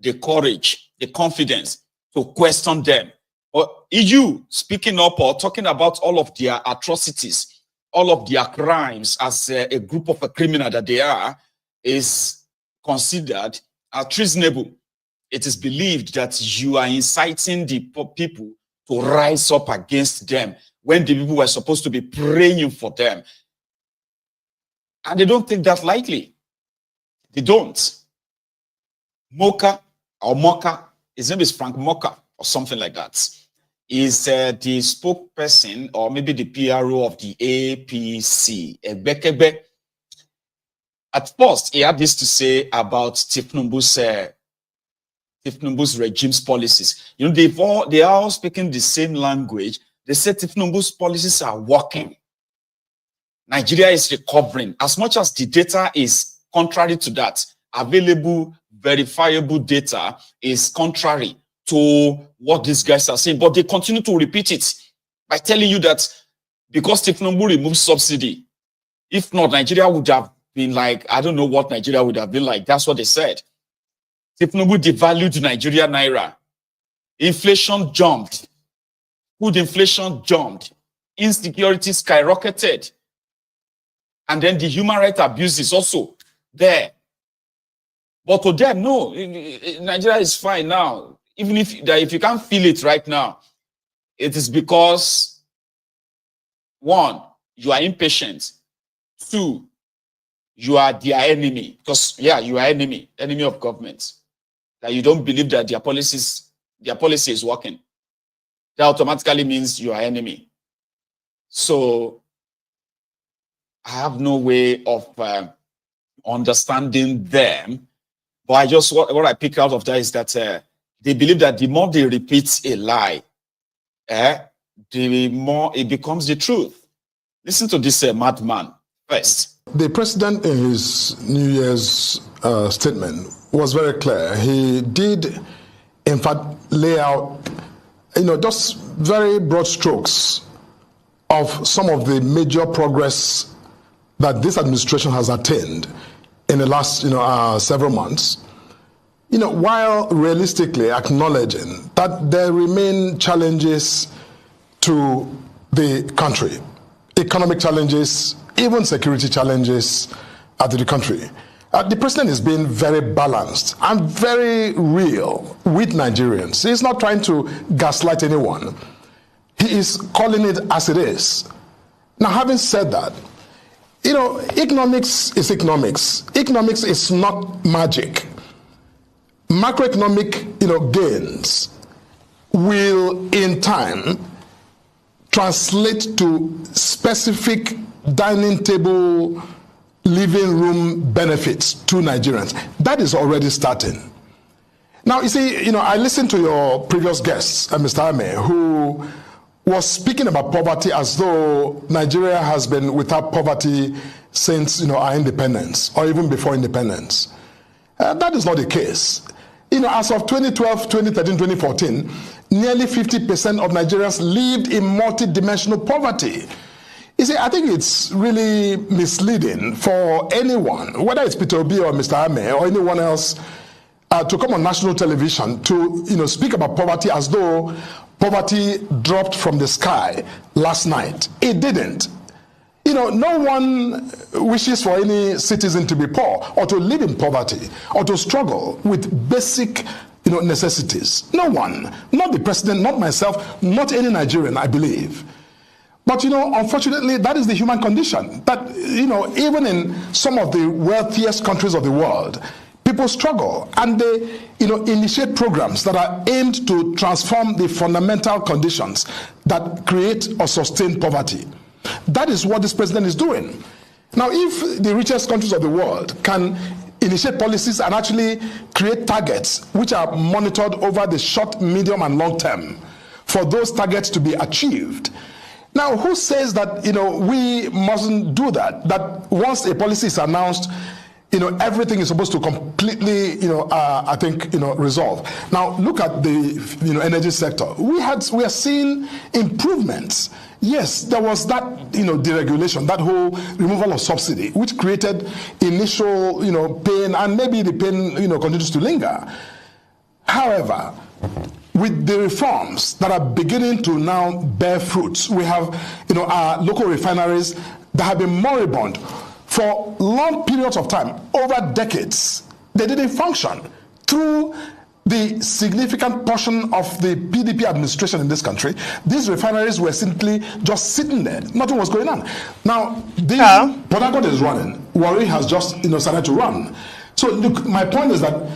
the courage, the confidence to question them. Or you speaking up or talking about all of their atrocities, all of their crimes as a group of a criminal that they are is considered as treasonable. It is believed that you are inciting the people to rise up against them when the people were supposed to be praying for them. And they don't take that lightly. They don't. Moka, his name is Frank Moka, or something like that, is the spokesperson or maybe the PRO of the APC. At first, he had this to say about Thiefnubu's regime's policies. You know, they are all speaking the same language. They said Thiefnubu's policies are working. Nigeria is recovering. As much as the data is contrary to that, available, verifiable data is contrary to what these guys are saying. But they continue to repeat it by telling you that because Thiefnubu removed subsidy, if not, Nigeria would have been like, I don't know what Nigeria would have been like. That's what they said. Thiefnubu devalued Nigeria naira. Inflation jumped. Food inflation jumped. Insecurity skyrocketed. And then the human rights abuse is also there. But to them, no, Nigeria is fine now. Even if you can't feel it right now, it is because, one, you are impatient. Two, you are their enemy. Because, yeah, you are enemy of government. That you don't believe that their policy is working. That automatically means you are enemy. So I have no way of understanding them. But what I pick out of that is that they believe that the more they repeat a lie, the more it becomes the truth. Listen to this madman first. The president in his New Year's statement was very clear. He did, in fact, lay out, just very broad strokes of some of the major progress that this administration has attained in the last, several months. While realistically acknowledging that there remain challenges to the country, economic challenges, even security challenges to the country. The president is being very balanced and very real with Nigerians. He's not trying to gaslight anyone. He is calling it as it is. Now, having said that, economics is economics. Economics is not magic. Macroeconomic, gains will, in time, translate to specific dining table, living room benefits to Nigerians. That is already starting. Now, you see, I listened to your previous guest, Mr. Ame, who was speaking about poverty as though Nigeria has been without poverty since, our independence, or even before independence. That is not the case. As of 2012, 2013, 2014, nearly 50% of Nigerians lived in multidimensional poverty. You see, I think it's really misleading for anyone, whether it's Peter Mba or Mr. Ame or anyone else, to come on national television to, speak about poverty as though poverty dropped from the sky last night. It didn't. No one wishes for any citizen to be poor or to live in poverty or to struggle with basic, necessities. No one, not the president, not myself, not any Nigerian, I believe. But, unfortunately, that is the human condition. That, even in some of the wealthiest countries of the world, people struggle and they, initiate programs that are aimed to transform the fundamental conditions that create or sustain poverty. That is what this president is doing. Now, if the richest countries of the world can initiate policies and actually create targets which are monitored over the short, medium, and long term for those targets to be achieved. Now, who says that, we mustn't do that? That once a policy is announced, everything is supposed to completely, resolve. Now, look at the, energy sector. We are seeing improvements. Yes, there was that, deregulation, that whole removal of subsidy, which created initial, pain, and maybe the pain, continues to linger. However, with the reforms that are beginning to now bear fruits, we have, our local refineries that have been moribund for long periods of time, over decades. They didn't function through the significant portion of the PDP administration in this country. These refineries were simply just sitting there. Nothing was going on. Now, Portharcourt is running. Warri has just started to run. So look, my point is that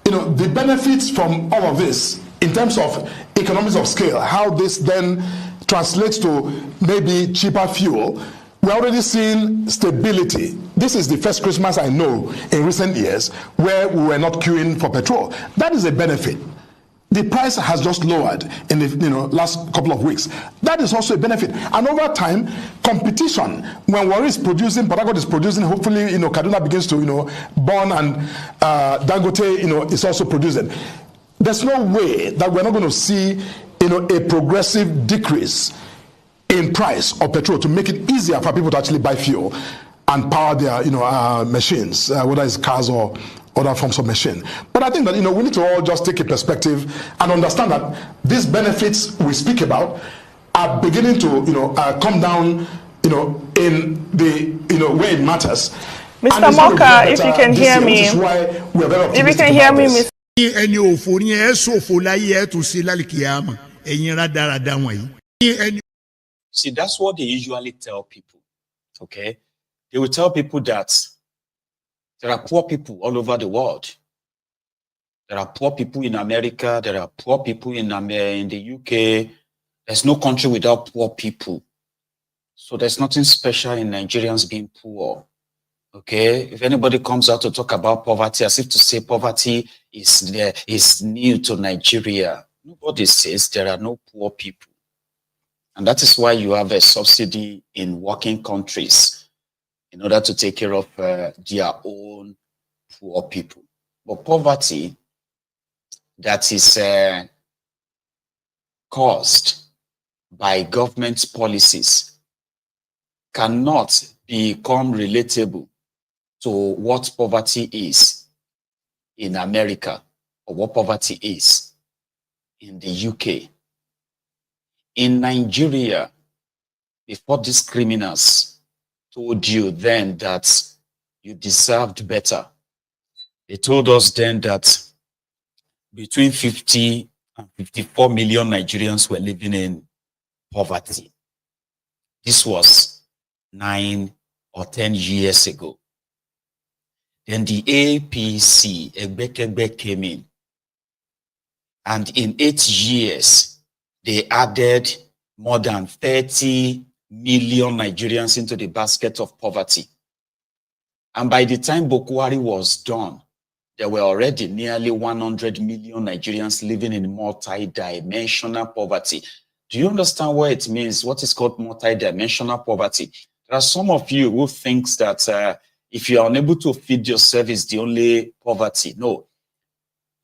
the benefits from all of this in terms of economies of scale, how this then translates to maybe cheaper fuel. We're already seeing stability. This is the first Christmas I know in recent years where we were not queuing for petrol. That is a benefit. The price has just lowered in the last couple of weeks. That is also a benefit. And over time, competition. When Warri is producing, Portharcourt is producing, hopefully Kaduna begins to burn, and Dangote is also producing. There's no way that we're not going to see a progressive decrease in price of petrol to make it easier for people to actually buy fuel and power their machines, whether it's cars or other forms of machine. But I think that we need to all just take a perspective and understand that these benefits we speak about are beginning to come down in the way it matters. Mr. Moka, if you can hear me, if you can hear me, Mr. See, that's what they usually tell people, okay? They will tell people that there are poor people all over the world. There are poor people in America. There are poor people in the UK. There's no country without poor people. So there's nothing special in Nigerians being poor, okay? If anybody comes out to talk about poverty, as if to say poverty is new to Nigeria, nobody says there are no poor people. And that is why you have a subsidy in working countries in order to take care of their own poor people. But poverty that is caused by government policies cannot become relatable to what poverty is in America or what poverty is in the UK. In Nigeria, before these criminals told you then that you deserved better, they told us then that between 50 and 54 million Nigerians were living in poverty. This was 9 or 10 years ago. Then the APC, Egbekegbe, came in. And in 8 years, they added more than 30 million Nigerians into the basket of poverty. And by the time Boko Haram was done, there were already nearly 100 million Nigerians living in multi-dimensional poverty. Do you understand what it means? What is called multi-dimensional poverty? There are some of you who think that if you are unable to feed yourself is the only poverty. No.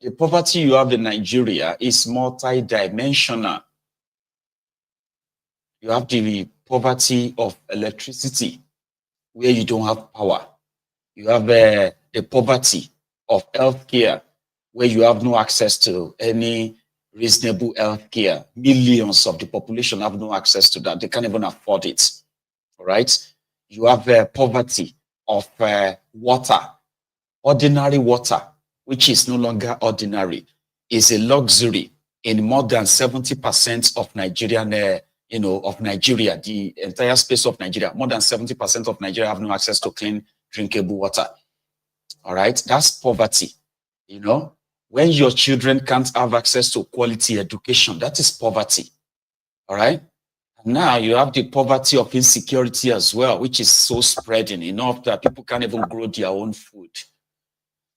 The poverty you have in Nigeria is multi-dimensional. You have the poverty of electricity, where you don't have power. You have the poverty of healthcare, where you have no access to any reasonable healthcare. Millions of the population have no access to that. They can't even afford it. All right? You have poverty of water, ordinary water, which is no longer ordinary, is a luxury in more than 70% of Nigerian of Nigeria, the entire space of Nigeria. More than 70% of Nigeria have no access to clean, drinkable water. All right, that's poverty. When your children can't have access to quality education, that is poverty. All right. Now you have the poverty of insecurity as well, which is so spreading enough that people can't even grow their own food.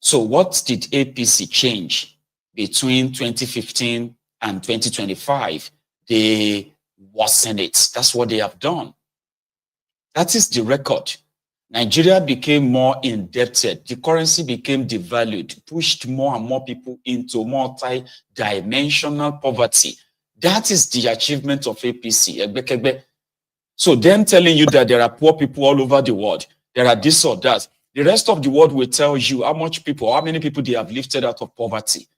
So what did APC change between 2015 and 2025? They worsen it. That's what they have done. That is the record. Nigeria became more indebted. The currency became devalued, pushed more and more people into multi-dimensional poverty. That is the achievement of APC. So them telling you that there are poor people all over the world, there are this or that, the rest of the world will tell you how many people they have lifted out of poverty.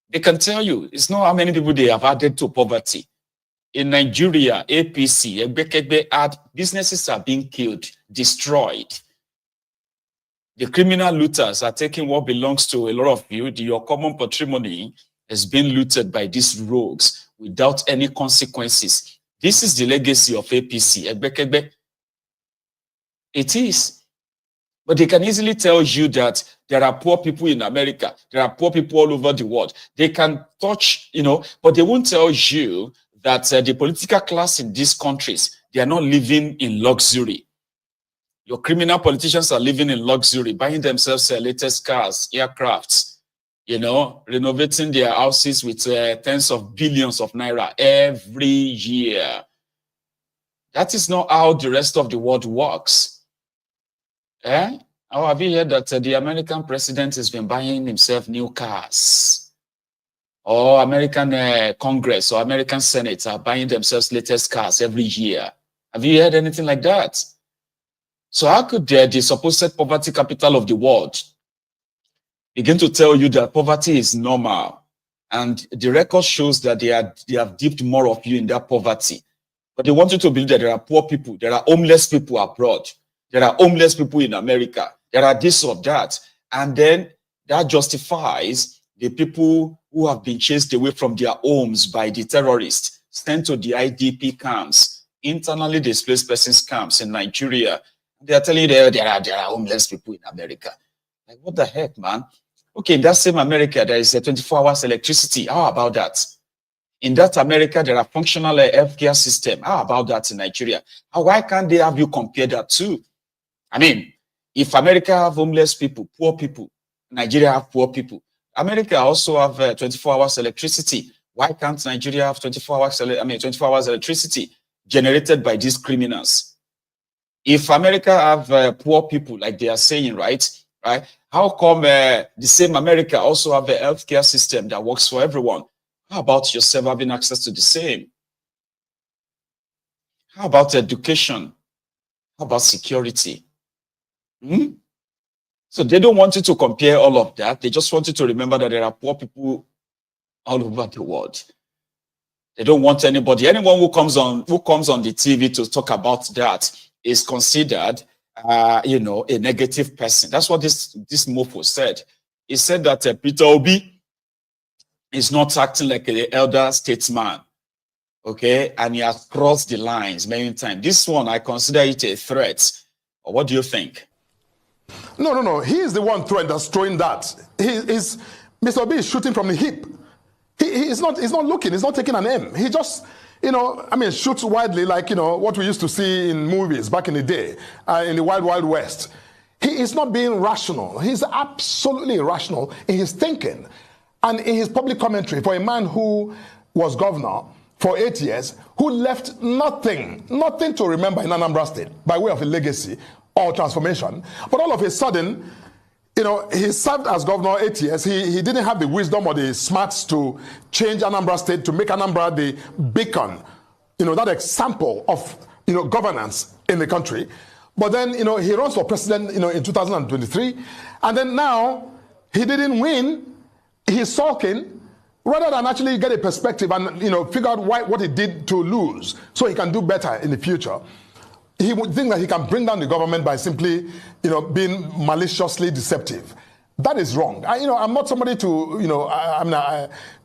They can tell you, it's not how many people they have added to poverty. In Nigeria, APC, businesses are being killed, destroyed. The criminal looters are taking what belongs to a lot of you. Your common patrimony has been looted by these rogues without any consequences. This is the legacy of APC. It is. But they can easily tell you that there are poor people in America. There are poor people all over the world. They can touch, but they won't tell you that the political class in these countries, they are not living in luxury. Your criminal politicians are living in luxury, buying themselves latest cars, aircrafts, renovating their houses with tens of billions of naira every year. That is not how the rest of the world works. How have you heard that the American president has been buying himself new cars? Or American Congress or American Senate are buying themselves latest cars every year. Have you heard anything like that? So how could the supposed poverty capital of the world begin to tell you that poverty is normal? And the record shows that they have dipped more of you in that poverty. But they want you to believe that there are poor people, there are homeless people abroad, there are homeless people in America, there are this or that. And then that justifies the people who have been chased away from their homes by the terrorists, sent to the IDP camps, internally displaced persons camps in Nigeria. They are telling you there are homeless people in America. Like, what the heck, man? Okay, in that same America, there is a 24 hours electricity. How about that? In that America, there are functional healthcare system. How about that in Nigeria? Why can't they have you compare that too? I mean, if America have homeless people, poor people, Nigeria have poor people. America also have 24 hours electricity. Why can't Nigeria have 24 hours electricity generated by these criminals? If America have poor people, like they are saying, right? How come the same America also have a healthcare system that works for everyone? How about yourself having access to the same? How about education? How about security? So they don't want you to compare all of that. They just want you to remember that there are poor people all over the world. They don't want anybody. Anyone who comes on the TV to talk about that is considered, a negative person. That's what this mofo said. He said that Peter Obi is not acting like an elder statesman, okay, and he has crossed the lines many times. This one, I consider it a threat. Or what do you think? No. He is the one that's throwing that. Mr. Obi is shooting from the hip. He's not looking. He's not taking an aim. He just, shoots widely like, what we used to see in movies back in the day, in the Wild Wild West. He is not being rational. He's absolutely irrational in his thinking and in his public commentary for a man who was governor for 8 years, who left nothing to remember in Anambra State by way of a legacy or transformation. But all of a sudden, he served as governor 8 years. He didn't have the wisdom or the smarts to change Anambra State, to make Anambra the beacon, that example of, governance in the country. But then, he runs for president, in 2023. And then now, he didn't win. He's sulking rather than actually get a perspective and, figure out what he did to lose so he can do better in the future. He would think that he can bring down the government by simply, being maliciously deceptive. That is wrong. I'm not somebody to,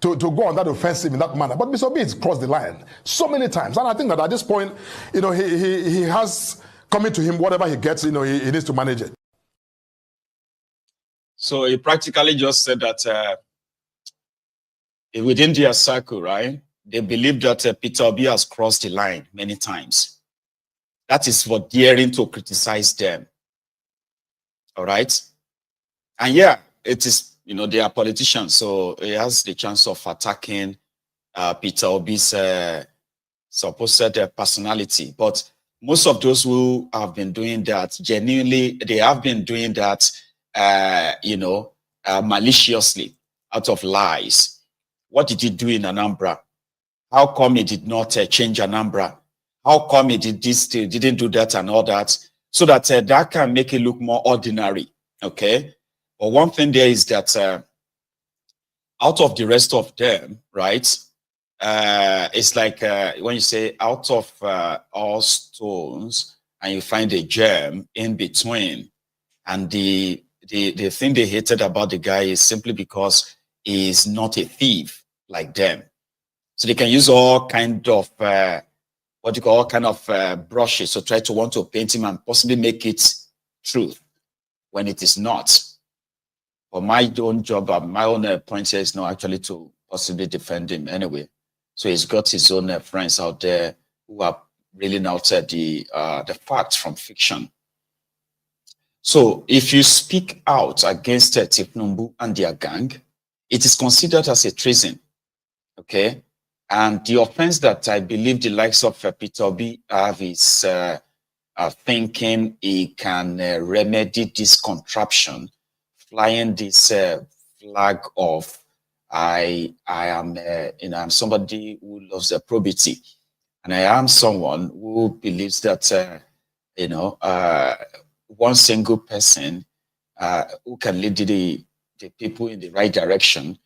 to go on that offensive in that manner. But Mr. Obi has crossed the line so many times, and I think that at this point, he has coming to him whatever he gets. He needs to manage it. So he practically just said that within their circle, right? They believe that Peter Obi has crossed the line many times. That is for daring to criticize them. All right. And yeah, it is, they are politicians. So he has the chance of attacking Peter Obi's supposed personality. But most of those who have been doing that, genuinely, they have been doing that, maliciously, out of lies. What did he do in Anambra? How come he did not change Anambra? How come he did this, didn't do that and all that? So that that can make it look more ordinary, okay? But one thing there is that out of the rest of them, right, it's like when you say out of all stones and you find a gem in between. And the thing they hated about the guy is simply because he's not a thief like them. So they can use all kind of what you call all kind of brushes to try to want to paint him and possibly make it truth when it is not. But my own job, my own point here is not actually to possibly defend him anyway. So he's got his own friends out there who are reeling out the facts from fiction. So if you speak out against Thiefnubu and their gang, it is considered as a treason, okay? And the offense that I believe the likes of Peter Mba have is thinking he can remedy this contraption, flying this flag of I am I'm somebody who loves probity, and I am someone who believes that one single person who can lead the people in the right direction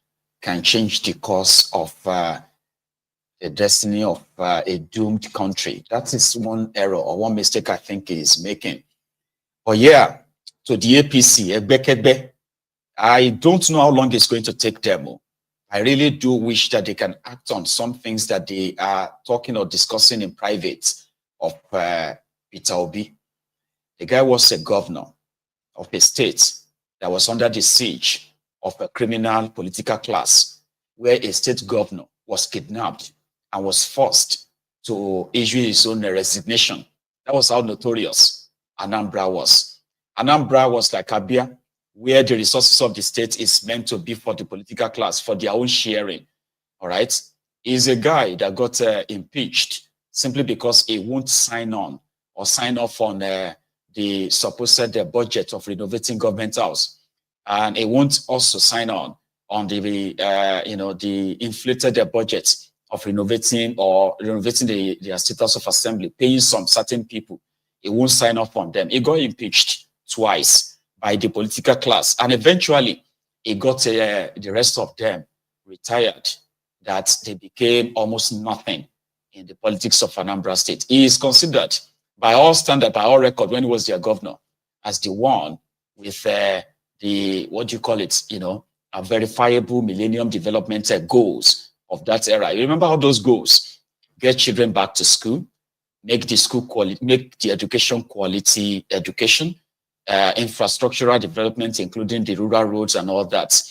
can change the course of the destiny of a doomed country. That is one error or one mistake I think he is making. But yeah, to the APC, I don't know how long it's going to take them. I really do wish that they can act on some things that they are talking or discussing in private of Peter Obi. The guy was a governor of a state that was under the siege of a criminal political class, where a state governor was kidnapped and was forced to issue his own resignation. That was how notorious Anambra was. Anambra was like Abia, where the resources of the state is meant to be for the political class, for their own sharing, all right? He's a guy that got impeached simply because he won't sign on or sign off on the supposed budget of renovating government house. And he won't also sign on the, the inflated budget of renovating the status of assembly, paying some certain people. He won't sign off on them. He got impeached twice by the political class. And eventually, he got the rest of them retired, that they became almost nothing in the politics of Anambra State. He is considered, by all standard, by all record, when he was their governor, as the one with a verifiable Millennium Development goals of that era. You remember all those goals? Get children back to school, make the school quality, make the education quality education, infrastructural development, including the rural roads and all that,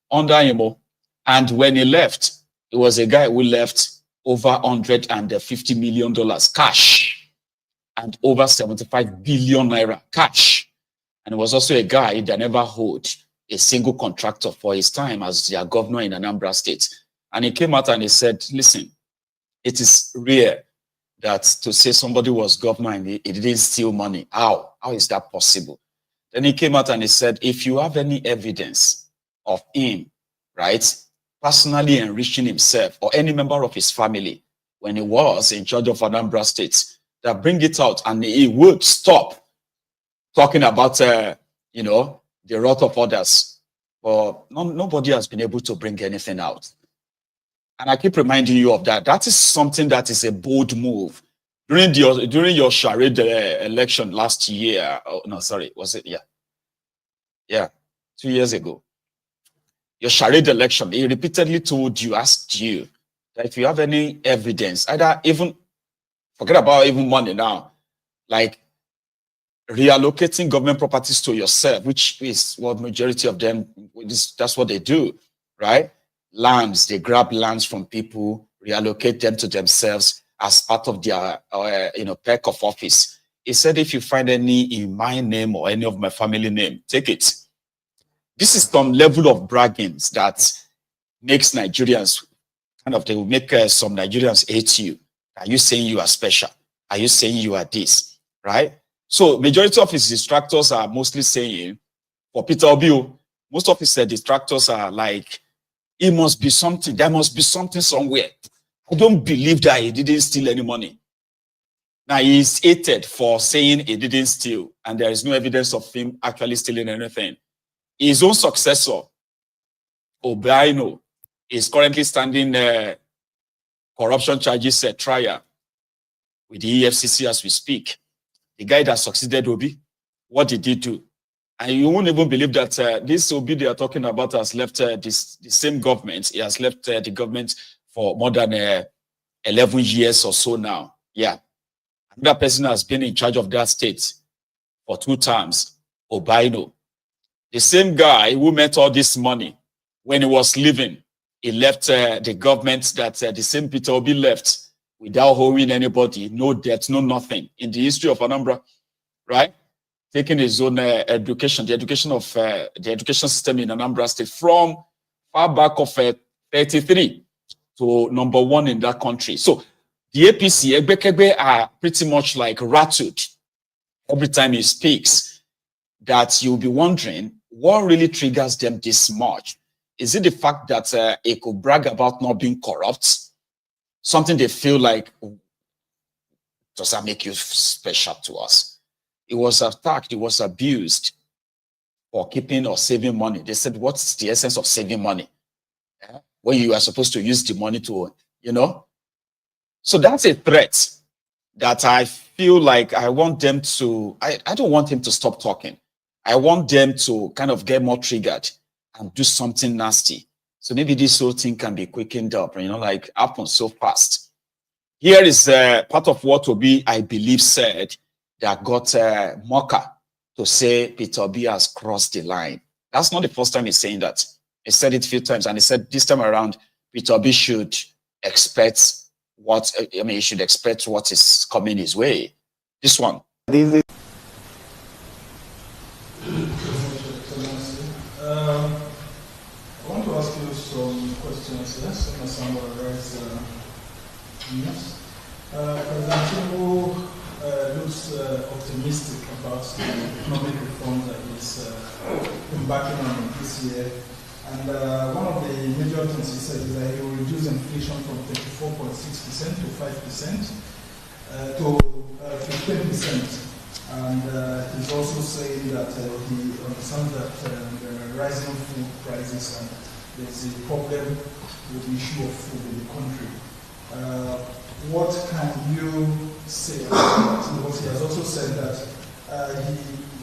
under him. And when he left, it was a guy who left over $150 million cash and over 75 billion naira cash. And it was also a guy that never held a single contractor for his time as their governor in Anambra State. And he came out and he said, listen, it is rare that to say somebody was governor and he didn't steal money. How is that possible? Then he came out and he said, if you have any evidence of him, right, personally enriching himself or any member of his family when he was in charge of Anambra State, that bring it out, and he would stop talking about, the wrath of others. But nobody has been able to bring anything out. And I keep reminding you of that. That is something that is a bold move. During your charade election last year, was it? Yeah, 2 years ago. Your charade election, he repeatedly asked you that if you have any evidence, either even, forget about even money now, like reallocating government properties to yourself, which is what majority of them, that's what they do, right? Lands, they grab lands from people, reallocate them to themselves as part of their, perk of office. He said, if you find any in my name or any of my family name, take it. This is some level of bragging that makes Nigerians, they will make some Nigerians hate you. Are you saying you are special? Are you saying you are this, right? So majority of his distractors are mostly saying, for Peter Obi, most of his distractors are like, it must be something, there must be something somewhere. I don't believe that he didn't steal any money. Now he's hated for saying he didn't steal, and there is no evidence of him actually stealing anything. His own successor, Obasanjo, is currently standing corruption charges trial with the EFCC as we speak. The guy that succeeded Obi, what did he do? And you won't even believe that this Obi they are talking about has left the same government. He has left the government for more than 11 years or so now. Yeah. Another person has been in charge of that state for 2 terms, Obaino. The same guy who made all this money when he was leaving, he left the government that the same Peter Obi left without owing anybody, no debt, no nothing in the history of Anambra, right? Taking his own education, the education system in Anambra State from far back of 33 to number 1 in that country. So the APC, Egbekegbe are pretty much like rattled every time he speaks, that you'll be wondering what really triggers them this much. Is it the fact that he could brag about not being corrupt? Something they feel like, does that make you special to us? He was attacked, he was abused for keeping or saving money. They said, what's the essence of saving money? Yeah? When you are supposed to use the money to, you know? So that's a threat that I feel like I want them to, I don't want him to stop talking. I want them to kind of get more triggered and do something nasty. So maybe this whole thing can be quickened up, you know, like happen so fast. Here is part of what Obi, I believe, said that got Moka to say Peter Obi has crossed the line. That's not the first time he's saying that. He said it a few times, and he said this time around, Peter Obi should expect what, I mean, he should expect what is coming his way. This one. I want to ask you some questions, yes, on some of the news. President Tinubu looks optimistic about the economic reforms that he's embarking on this year. And one of the major things he said is that he will reduce inflation from 34.6% to 5% to 15%. And he's also saying that he understands that the rising food prices and there's a problem with the issue of food in the country. What can you say about that? Because he has also said that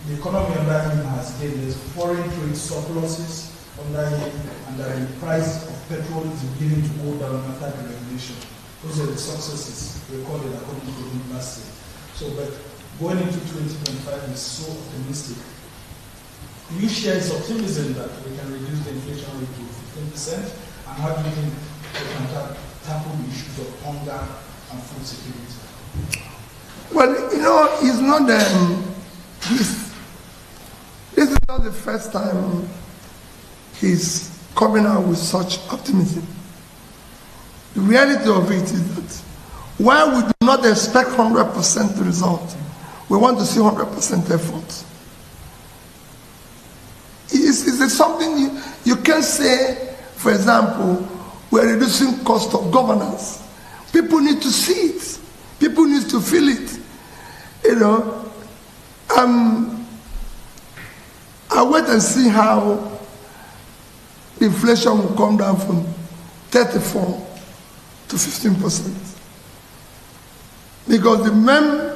the economy under him has gained. There's foreign trade surpluses under him, and that the price of petrol is beginning to go down after the regulation. Those are the successes recorded according to him last year. So, but going into 2025 is so optimistic. Do you share his optimism that we can reduce the inflation rate to 15%? And how do you think we can tackle the issues of hunger and food security? Well, you know, it's not this is not the first time he's coming out with such optimism. The reality of it is that while we do not expect 100% result, we want to see 100% effort. It's something you can say, for example, we're reducing cost of governance. People need to see it. People need to feel it. You know, I'll wait and see how the inflation will come down from 34 to 15%. Because the main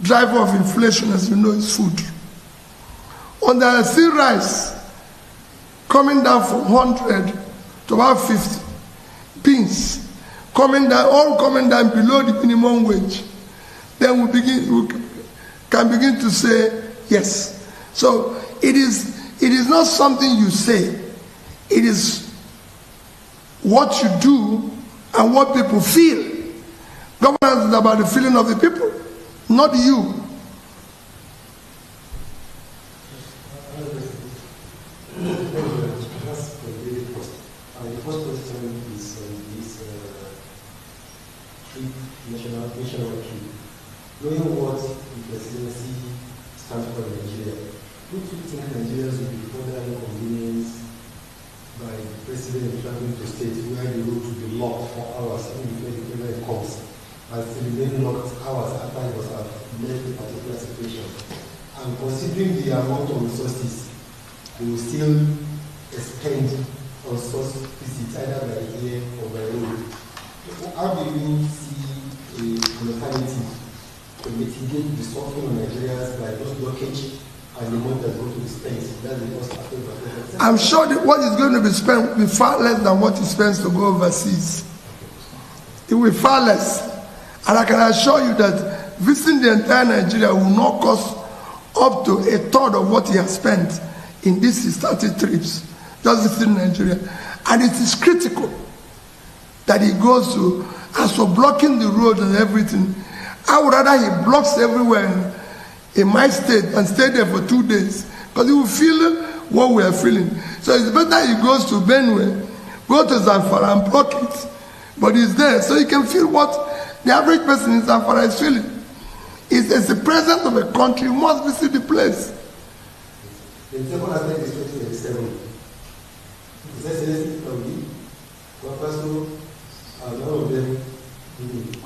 driver of inflation, as you know, is food. On the sea rice, coming down from 100 to about 50, beans, coming down, all coming down below the minimum wage, then we can begin to say yes. So it is not something you say, it is what you do and what people feel. Governance is about the feeling of the people, not you. Knowing what the presidency stands for Nigeria, don't you think Nigerians will be further inconvenienced by the president traveling to states where the road will be locked for hours even before the president comes, and still remain locked hours after he was met a particular situation? And considering the amount of resources they will still expend on such visits, either by air or by road, how do you see an alternative to mitigate the suffering of Nigerians by just blockage and the money that's going to be spent? That's the first aspect. I'm sure that what is going to be spent will be far less than what is spent to go overseas. It will be far less. And I can assure you that visiting the entire Nigeria will not cost up to a third of what he has spent in these 30 trips, just visiting Nigeria. And it is critical that he goes to, as for blocking the road and everything, I would rather he blocks everywhere in my state and stay there for 2 days, because he will feel what we are feeling. So it's better he goes to Benue, go to Zamfara and block it, but he's there so he can feel what the average person in Zamfara is feeling. It's the president of a country who must visit the place. The second aspect is 2027. Is that anything from me? None of them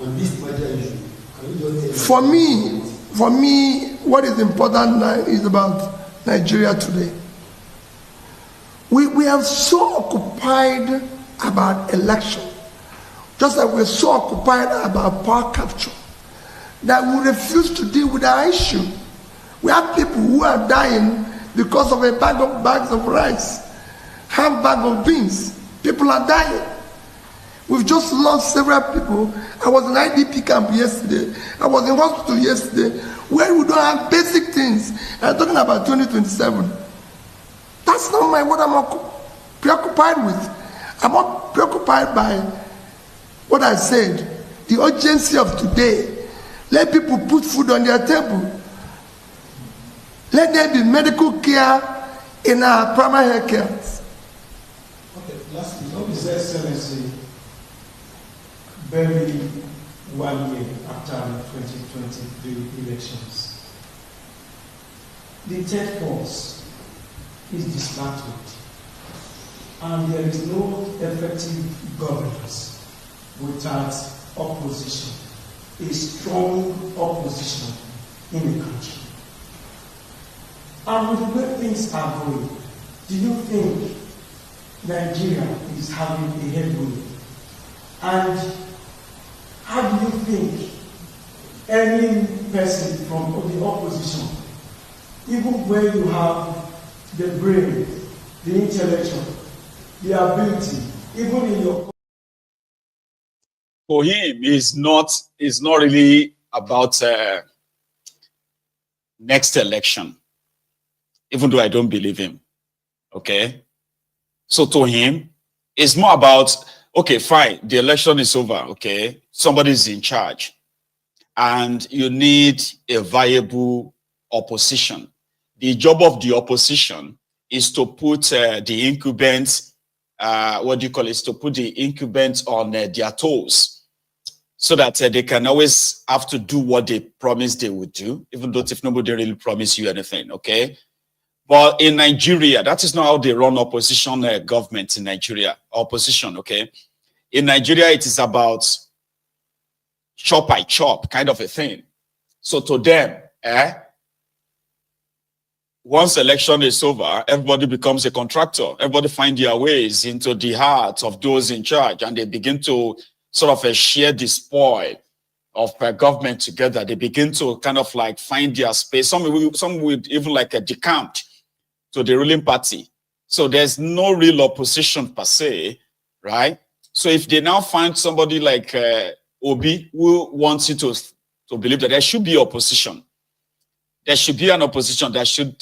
on this major issue. Can you just tell me? For me, what is important now is about Nigeria today. We are so occupied about election, just like we're so occupied about power capture, that we refuse to deal with our issue. We have people who are dying because of a bags of rice, half bag of beans. People are dying. We've just lost several people. I was in IDP camp yesterday. I was in hospital yesterday, where we don't have basic things. I'm talking about 2027. That's not what I'm preoccupied with. I'm not preoccupied by what I said, the urgency of today. Let people put food on their table. Let there be medical care in our primary health care. Okay, lastly, what is His Excellency, barely 1 year after the 2023 elections, the third force is dismantled, and there is no effective governance without opposition, a strong opposition in the country. And with the way things are going, do you think Nigeria is having a headwind? And how do you think any person from the opposition, even when you have the brain, the intellectual, the ability, even in your... For him, it's not really about next election, even though I don't believe him. Okay? So to him, it's more about, okay, fine, the election is over, okay? Somebody's in charge. And you need a viable opposition. The job of the opposition is to put the incumbents, to put the incumbents on their toes, so that they can always have to do what they promised they would do, even though Thiefnubu didn't really promise you anything, okay? But in Nigeria, that is not how they run opposition government in Nigeria, opposition, okay? In Nigeria, it is about chop by chop kind of a thing. So to them, once election is over, everybody becomes a contractor. Everybody finds their ways into the heart of those in charge, and they begin to sort of share the spoil of government together. They begin to kind of like find their space. Some would even like decamp to the ruling party. So there's no real opposition per se, right? So if they now find somebody like Obi who wants you to believe that there should be opposition, there should be an opposition that should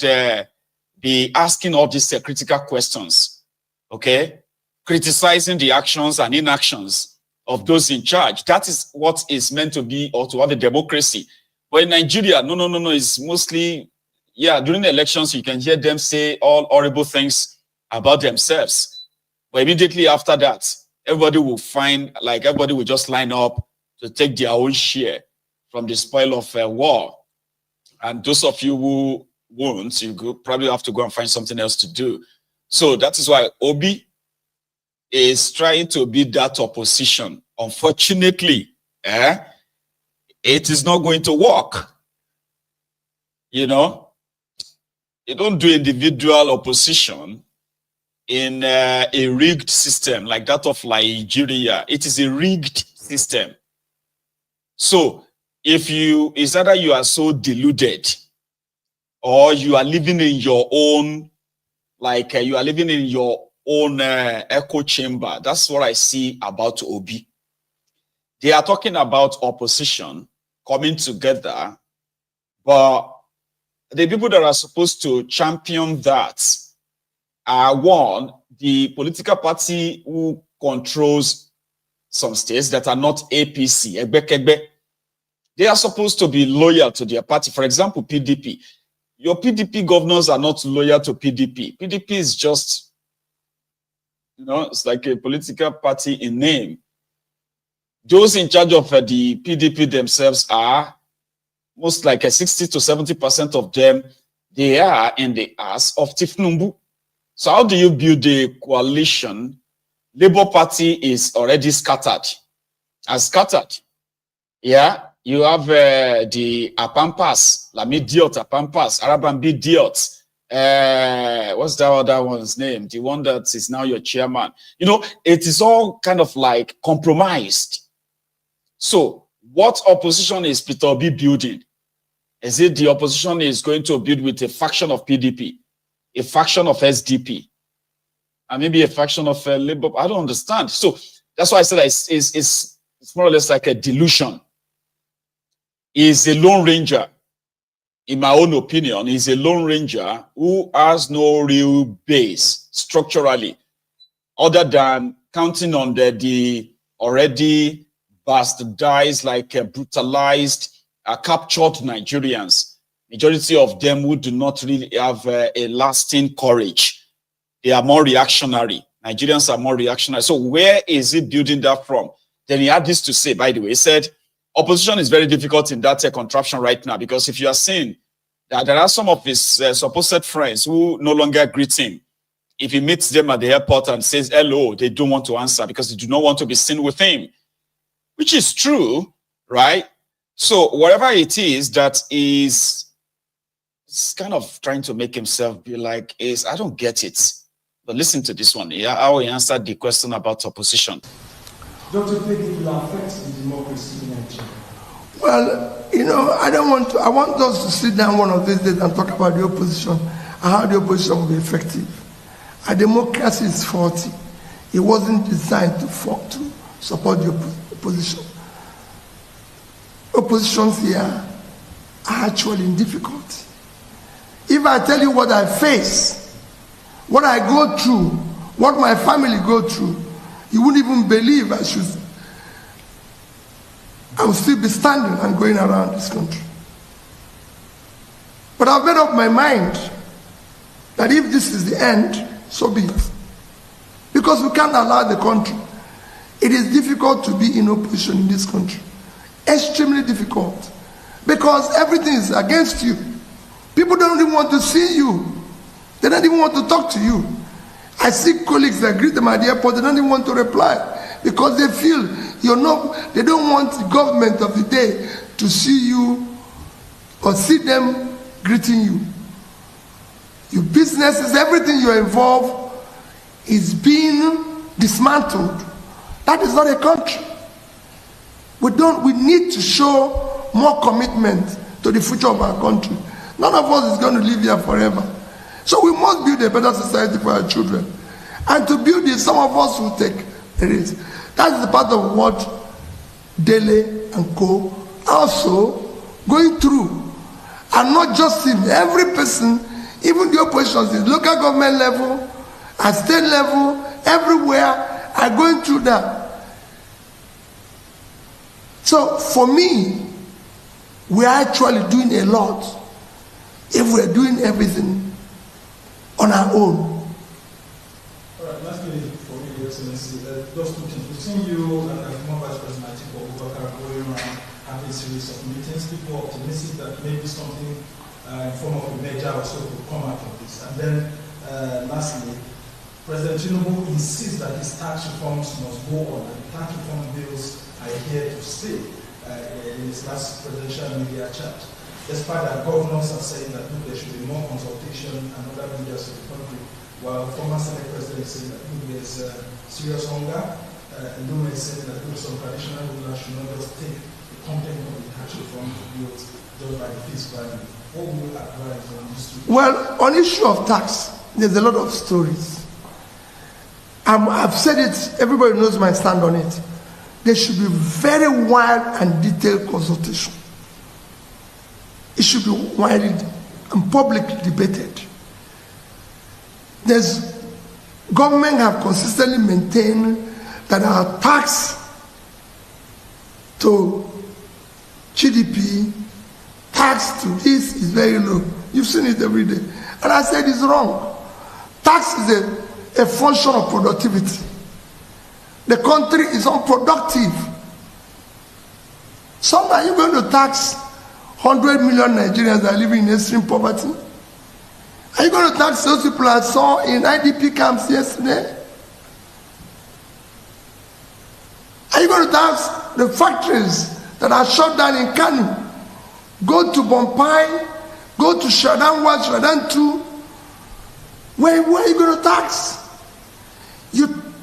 be asking all these critical questions, okay? Criticizing the actions and inactions of those in charge. That is what is meant to be, or to have a democracy. But in Nigeria, no, it's mostly, yeah, during the elections, you can hear them say all horrible things about themselves. But immediately after that, everybody will just line up to take their own share from the spoil of war. And those of you who won't, probably have to go and find something else to do. So that is why Obi is trying to be that opposition. Unfortunately, it is not going to work. You know, you don't do individual opposition in a rigged system like that of Nigeria. It is a rigged system. So if it's either you are so deluded or you are living in your own, like you are living in your own echo chamber. That's what I see about Obi. They are talking about opposition coming together, but the people that are supposed to champion that are one, the political party who controls some states that are not APC, they are supposed to be loyal to their party. For example, PDP. Your PDP governors are not loyal to PDP. PDP is just, it's like a political party in name. Those in charge of the PDP themselves are most like 60 to 70% of them, they are in the ass of Thiefnubu. So how do you build a coalition? Labour Party is already scattered. Yeah. You have the Apampas, Lami Diot, Apampas, Arabambi Diot. What's that other one's name? The one that is now your chairman. It is all kind of like compromised. So what opposition is Peter Obi building? Is it the opposition is going to build with a faction of PDP, a faction of SDP, and maybe a faction of Labour? I don't understand. So that's why I said it's more or less like a delusion. Is a lone ranger, in my own opinion, is a lone ranger who has no real base structurally, other than counting on the already bastardized, like brutalized, captured Nigerians. Majority of them who do not really have a lasting courage. They are more reactionary. Nigerians are more reactionary. So where is he building that from? Then he had this to say, by the way. He said, opposition is very difficult in that contraption right now, because if you are seeing that there are some of his supposed friends who no longer greet him, if he meets them at the airport and says hello, they don't want to answer because they do not want to be seen with him, which is true, right? So whatever it is that is kind of trying to make himself be like, I don't get it. But listen to this one. Yeah, how he answered the question about opposition. Don't you think it will affect the democracy in Nigeria? Well, I want us to sit down one of these days and talk about the opposition and how the opposition will be effective. A democracy is faulty. It wasn't designed to support the opposition. Oppositions here are actually in difficulty. If I tell you what I face, what I go through, what my family go through, you wouldn't even believe I will still be standing and going around this country. But I've made up my mind that if this is the end, so be it. Because we can't allow the country. It is difficult to be in opposition in this country. Extremely difficult. Because everything is against you. People don't even want to see you. They don't even want to talk to you. I see colleagues that greet them at the airport, they don't even want to reply because they feel they don't want the government of the day to see you or see them greeting you. Your businesses, everything you're involved is being dismantled. That is not a country. We need to show more commitment to the future of our country. None of us is going to live here forever. So we must build a better society for our children. And to build it, some of us will take the risk. That's the part of what Dele and Co. also going through. And not just him, every person, even the oppositions, at local government level, at state level, everywhere, are going through that. So for me, we are actually doing a lot if we're doing everything on our own. All right, lastly, for me, Your Excellency, those two things. Between you and the former Vice President Akufo-Addo going around having a series of meetings, people are optimistic that maybe something in form of a measure or so will come out of this. And then, lastly, President Tinubu insists that his tax reforms must go on, and tax reform bills are here to stay in his last presidential media chat. Despite that, governors are saying that there should be more consultation and other leaders of the country, while former Senate President is saying that there's serious hunger Numa is saying that some traditional rulers should not just take the content of the tax reform to build just by the face value. What would you advise on this? Well, on issue of tax, there's a lot of stories. I've said it, everybody knows my stand on it. There should be very wide and detailed consultation. It should be widely and publicly debated. Government have consistently maintained that our tax to GDP, tax to this is very low. You've seen it every day. And I said it's wrong. Tax is a function of productivity. The country is unproductive. So are you going to tax 100 million Nigerians that are living in extreme poverty? Are you going to tax those people I saw in IDP camps yesterday? Are you going to tax the factories that are shut down in Kanu? Go to Bompai, go to Shadan 1, Shadan 2. Where are you going to tax?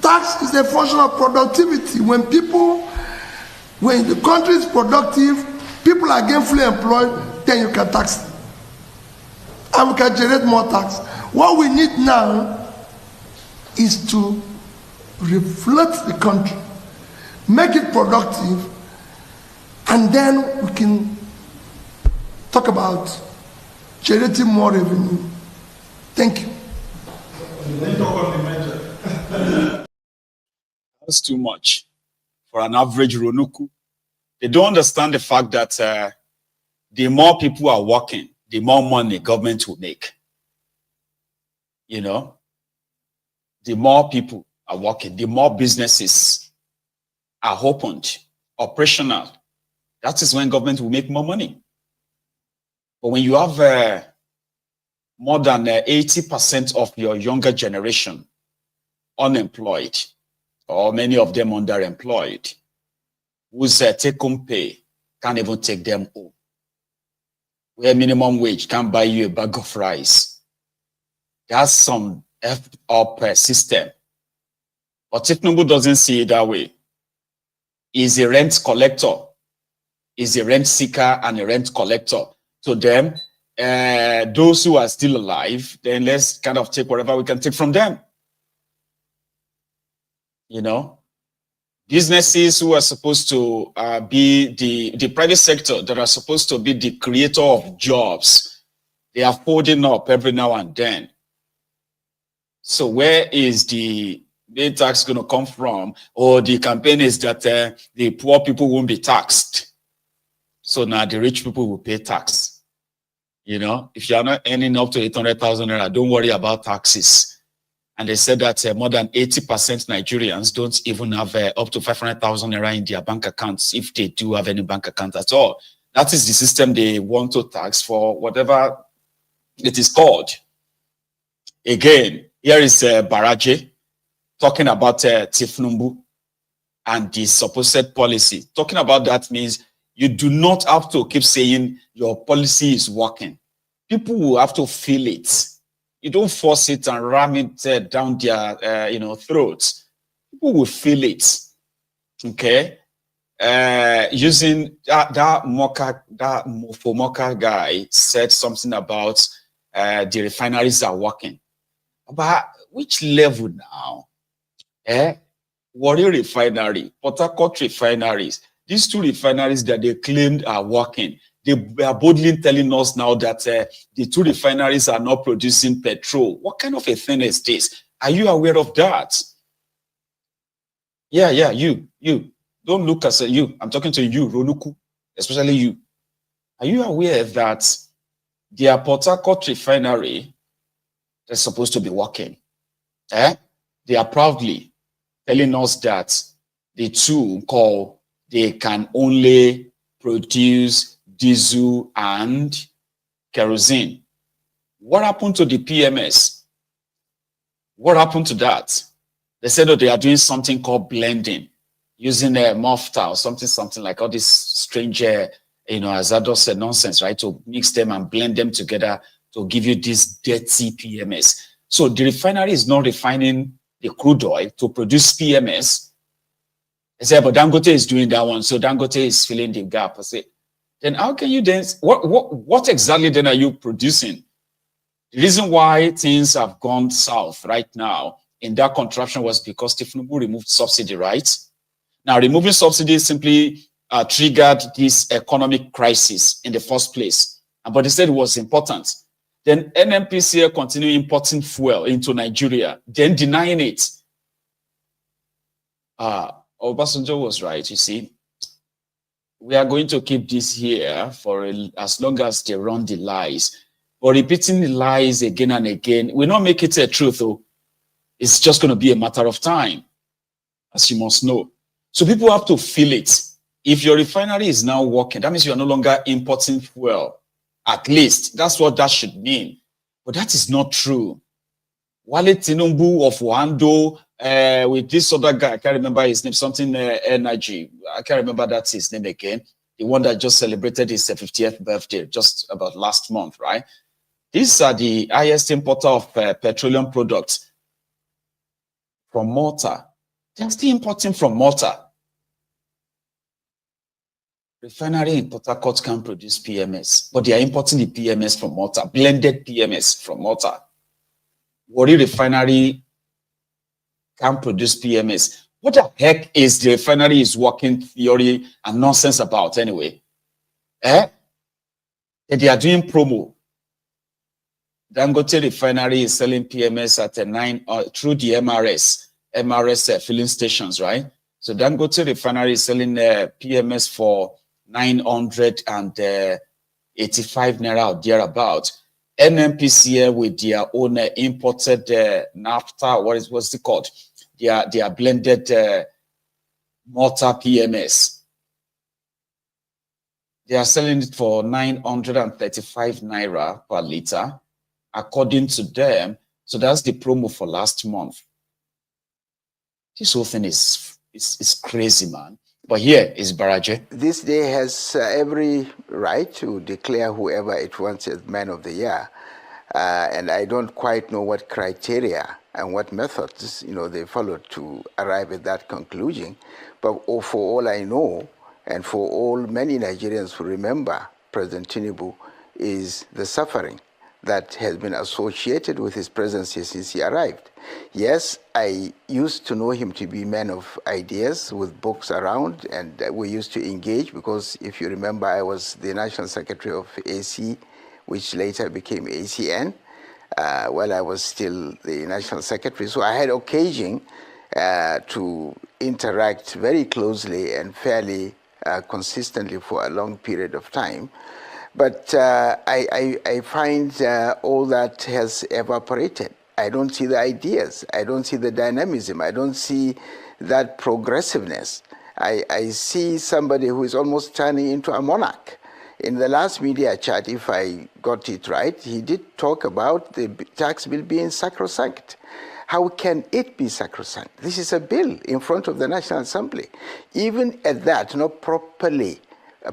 Tax is a function of productivity. When the country is productive, people are gainfully employed, then you can tax them. And we can generate more tax. What we need now is to reflect the country, make it productive, and then we can talk about generating more revenue. Thank you. That's too much for an average Ronuku. They don't understand the fact that the more people are working, the more money government will make. You know, the more people are working, the more businesses are opened, operational. That is when government will make more money. But when you have more than 80% of your younger generation unemployed, or many of them underemployed, whose take-home pay can't even take them home, where minimum wage can't buy you a bag of rice. That's some up system. But Thiefnubu doesn't see it that way. He's a rent collector. He's a rent seeker and a rent collector. To them, those who are still alive, then let's kind of take whatever we can take from them. You know, businesses who are supposed to be the private sector that are supposed to be the creator of jobs, they are folding up every now and then. So where is the tax going to come from? Or the campaign is that the poor people won't be taxed. So now the rich people will pay tax. You know, if you're not earning up to 800,000 naira, don't worry about taxes. And they said that more than 80% Nigerians don't even have up to 500,000 naira in their bank accounts, if they do have any bank account at all. That is the system they want to tax for whatever it is called. Again, here is Baraje talking about Thiefnubu and the supposed policy. Talking about that means you do not have to keep saying your policy is working. People will have to feel it. You don't force it and ram it down their throats. People will feel it. Okay? Using that Mofomoka guy said something about the refineries are working. But which level now? Warri Refinery, Portharcourt refineries, these two refineries that they claimed are working, they are boldly telling us now that the two refineries are not producing petrol. What kind of a thing is this? Are you aware of that? Yeah, you. Don't look as you. I'm talking to you, Ronuku, especially you. Are you aware that their Portharcourt refinery is supposed to be working? They are proudly telling us that the two they can only produce diesel and kerosene. What happened to the PMS? What happened to that? They said that they are doing something called blending, using a mofta or something like all this strange, hazardous nonsense, right? To mix them and blend them together to give you this dirty PMS. So the refinery is not refining the crude oil to produce PMS. They say, but Dangote is doing that one, so Dangote is filling the gap. I say, then how can you then, what exactly then are you producing? The reason why things have gone south right now in that contraption was because Thiefnubu removed subsidy, right? Now, removing subsidy simply triggered this economic crisis in the first place. But they said it was important. Then NNPCL continued importing fuel into Nigeria, then denying it. Obasanjo was right, you see. We are going to keep this here for as long as they run the lies. But repeating the lies again and again will not make it a truth, though. It's just going to be a matter of time, as you must know. So people have to feel it. If your refinery is now working, that means you are no longer importing fuel. At least, that's what that should mean. But that is not true. Wale Tinubu of Wando, with this other guy, I can't remember his name, something Energy. I can't remember that's his name again. The one that just celebrated his 50th birthday just about last month, right? These are the highest importer of petroleum products from Malta. They're still importing from Malta. Refinery in Portharcourt can produce PMS, but they are importing the PMS from Malta, blended PMS from Malta. Warri Refinery can produce PMS. What the heck is the refinery is working theory and nonsense about anyway? That they are doing promo. Dangote Refinery is selling PMS at a 9 through the MRS filling stations, right? So Dangote Refinery is selling PMS for 985 naira or thereabout. NNPCL with their own imported naphtha, what's it called? Their blended Malta PMS. They are selling it for 935 naira per liter, according to them. So that's the promo for last month. This whole thing is crazy, man. But here is Baraje. This day has every right to declare whoever it wants as Man of the Year. And I don't quite know what criteria and what methods, they followed to arrive at that conclusion. But for all I know, and for all many Nigerians who remember President Tinubu, is the suffering that has been associated with his presidency since he arrived. Yes, I used to know him to be a man of ideas with books around, and we used to engage because, if you remember, I was the National Secretary of AC, which later became ACN, while I was still the National Secretary. So I had occasion to interact very closely and fairly consistently for a long period of time. But I find all that has evaporated. I don't see the ideas. I don't see the dynamism. I don't see that progressiveness. I see somebody who is almost turning into a monarch. In the last media chat, if I got it right, he did talk about the tax bill being sacrosanct. How can it be sacrosanct? This is a bill in front of the National Assembly. Even at that, not properly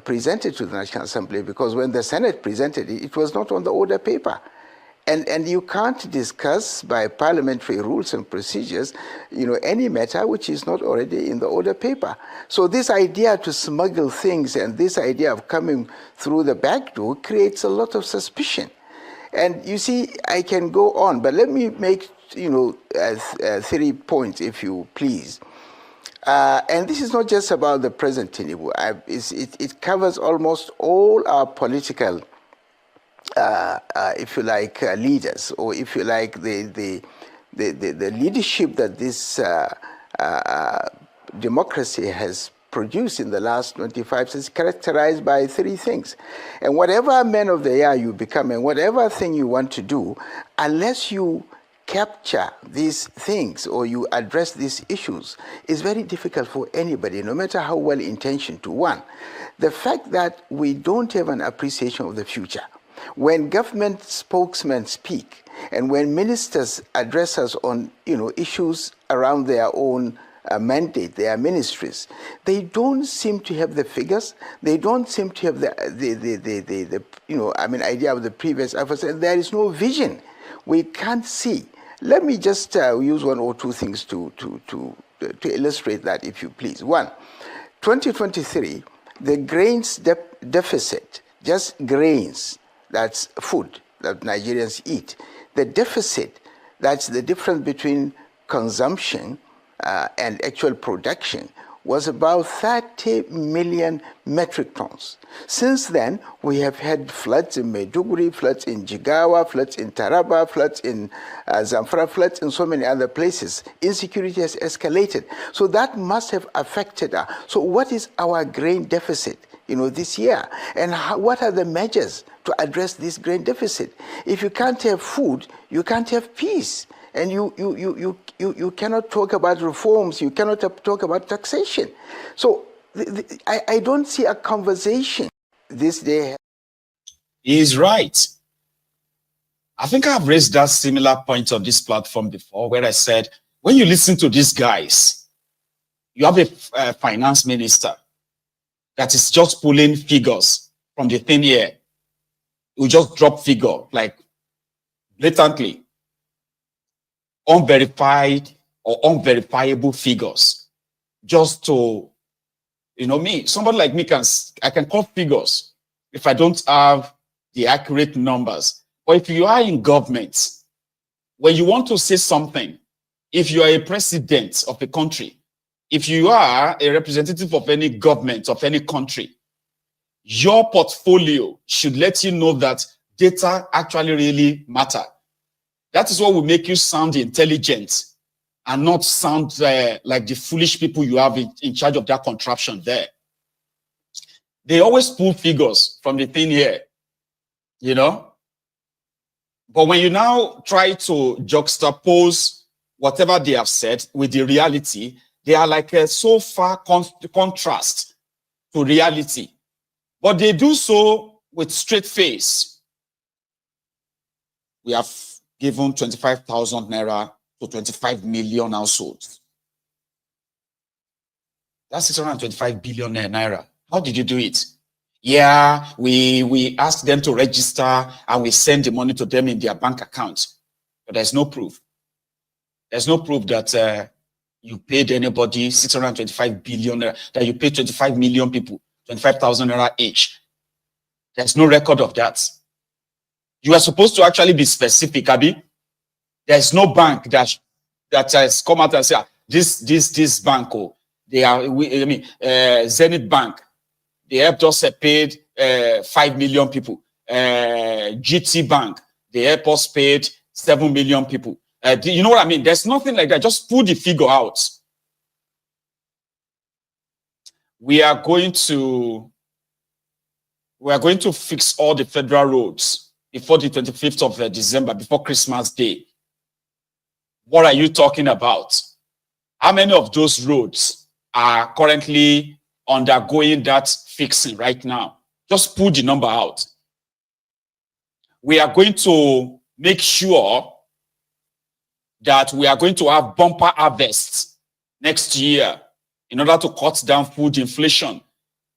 presented to the National Assembly, because when the Senate presented it, it was not on the order paper. And you can't discuss by parliamentary rules and procedures, any matter which is not already in the order paper. So this idea to smuggle things and this idea of coming through the back door creates a lot of suspicion. And you see, I can go on, but let me make 3 points, if you please. And this is not just about the present Tinubu. It covers almost all our political, if you like, leaders, or if you like, the leadership that this democracy has produced in the last 25 years is characterized by 3 things. And whatever Man of the Year you become, and whatever thing you want to do, unless you capture these things or you address these issues, is very difficult for anybody, no matter how well intentioned. To one, the fact that we don't have an appreciation of the future. When government spokesmen speak and when ministers address us on issues around their own mandate, their ministries, they don't seem to have the figures. They don't seem to have the idea of the previous efforts, and there is no vision. We can't see. Let me just use 1 or 2 things to to illustrate that, if you please. 1, 2023, the grains deficit, just grains, that's food that Nigerians eat, the deficit, that's the difference between consumption and actual production, was about 30 million metric tons. Since then, we have had floods in Maiduguri, floods in Jigawa, floods in Taraba, floods in Zamfara, floods in so many other places. Insecurity has escalated. So that must have affected us. So what is our grain deficit, this year? And what are the measures to address this grain deficit? If you can't have food, you can't have peace. And you cannot talk about reforms, you cannot talk about taxation. So I don't see a conversation this day. He's right. I think I've raised that similar point on this platform before, where I said, when you listen to these guys, you have a finance minister that is just pulling figures from the thin air. You just drop figure, like blatantly. Unverified or unverifiable figures, just to, somebody like me I can call figures if I don't have the accurate numbers. But if you are in government, when you want to say something, if you are a president of a country, if you are a representative of any government of any country, your portfolio should let you know that data actually really matter. That is what will make you sound intelligent and not sound like the foolish people you have in charge of that contraption there. They always pull figures from the thin air, But when you now try to juxtapose whatever they have said with the reality, they are like a so far contrast to reality. But they do so with straight face. We have given 25,000 naira to 25 million households. That's 625 billion naira. How did you do it? Yeah, we asked them to register and we send the money to them in their bank account. But there's no proof. There's no proof that you paid anybody 625 billion naira, that you paid 25 million people 25,000 naira each. There's no record of that. You are supposed to actually be specific, Abi. There's no bank that has come out and said, this bank, Zenith Bank, they helped us paid 5 million people. GT Bank, they helped us paid 7 million people. You know what I mean? There's nothing like that. Just pull the figure out. We are going to fix all the federal roads before the 25th of December, before Christmas Day. What are you talking about? How many of those roads are currently undergoing that fixing right now? Just pull the number out. We are going to make sure that we are going to have bumper harvests next year in order to cut down food inflation,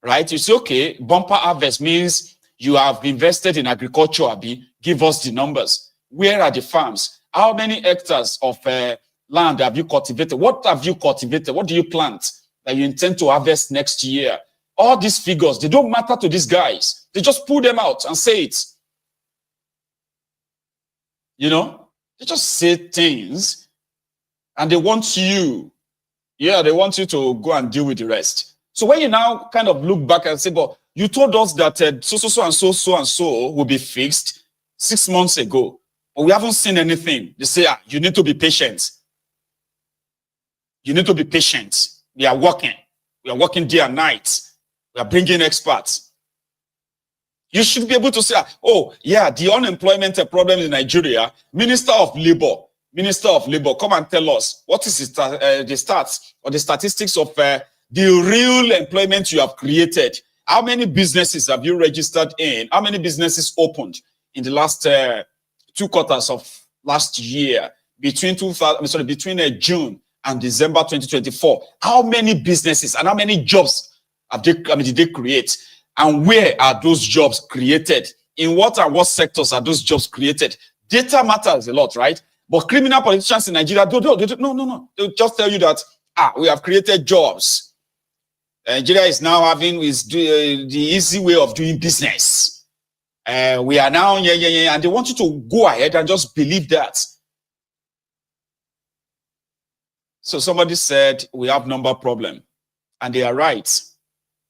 right? You say, okay, bumper harvest means you have invested in agriculture, Abi. Give us the numbers. Where are the farms? How many hectares of land have you cultivated? What have you cultivated? What do you plant that you intend to harvest next year? All these figures, they don't matter to these guys. They just pull them out and say it. They just say things and they want you. Yeah, they want you to go and deal with the rest. So when you now kind of look back and say, but you told us that so and so will be fixed 6 months ago, but we haven't seen anything. They say, you need to be patient. You need to be patient. We are working. We are working day and night. We are bringing experts. You should be able to say, oh, yeah, the unemployment problem in Nigeria, Minister of Labor, come and tell us what is the stats or the statistics of the real employment you have created. How many businesses have you registered in? How many businesses opened in the last 2 quarters of last year between June and December 2024? How many businesses and how many jobs did they create? And where are those jobs created? In what and what sectors are those jobs created? Data matters a lot, right? But criminal politicians in Nigeria, no. They'll just tell you that We have created jobs. Nigeria is now having the easy way of doing business. We are now, and they want you to go ahead and just believe that. So somebody said we have number problem, and they are right.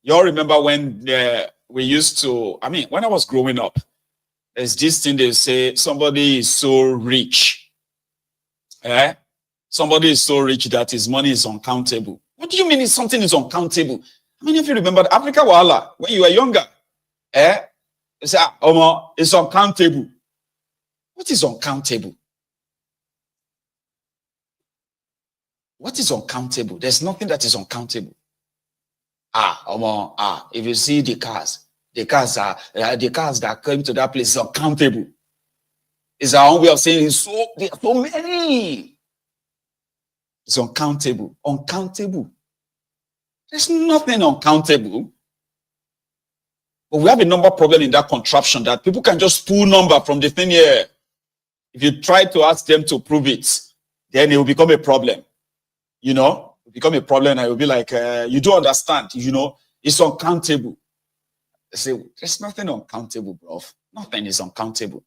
You all remember when we used to, when I was growing up, there's this thing they say, somebody is so rich. Somebody is so rich that his money is uncountable. What do you mean something is uncountable? How many of you remember the Africa Wahala when you were younger? They say, it's uncountable. What is uncountable? What is uncountable? There's nothing that is uncountable. If you see the cars that came to that place is uncountable. It's our own way of saying there are so many. It's uncountable. Uncountable. There's nothing uncountable. But we have a number problem in that contraption that people can just pull number from the thing here. If you try to ask them to prove it, then it will become a problem. It will become a problem, and it will be like, you don't understand, it's uncountable. I say, there's nothing uncountable, bro. Nothing is uncountable.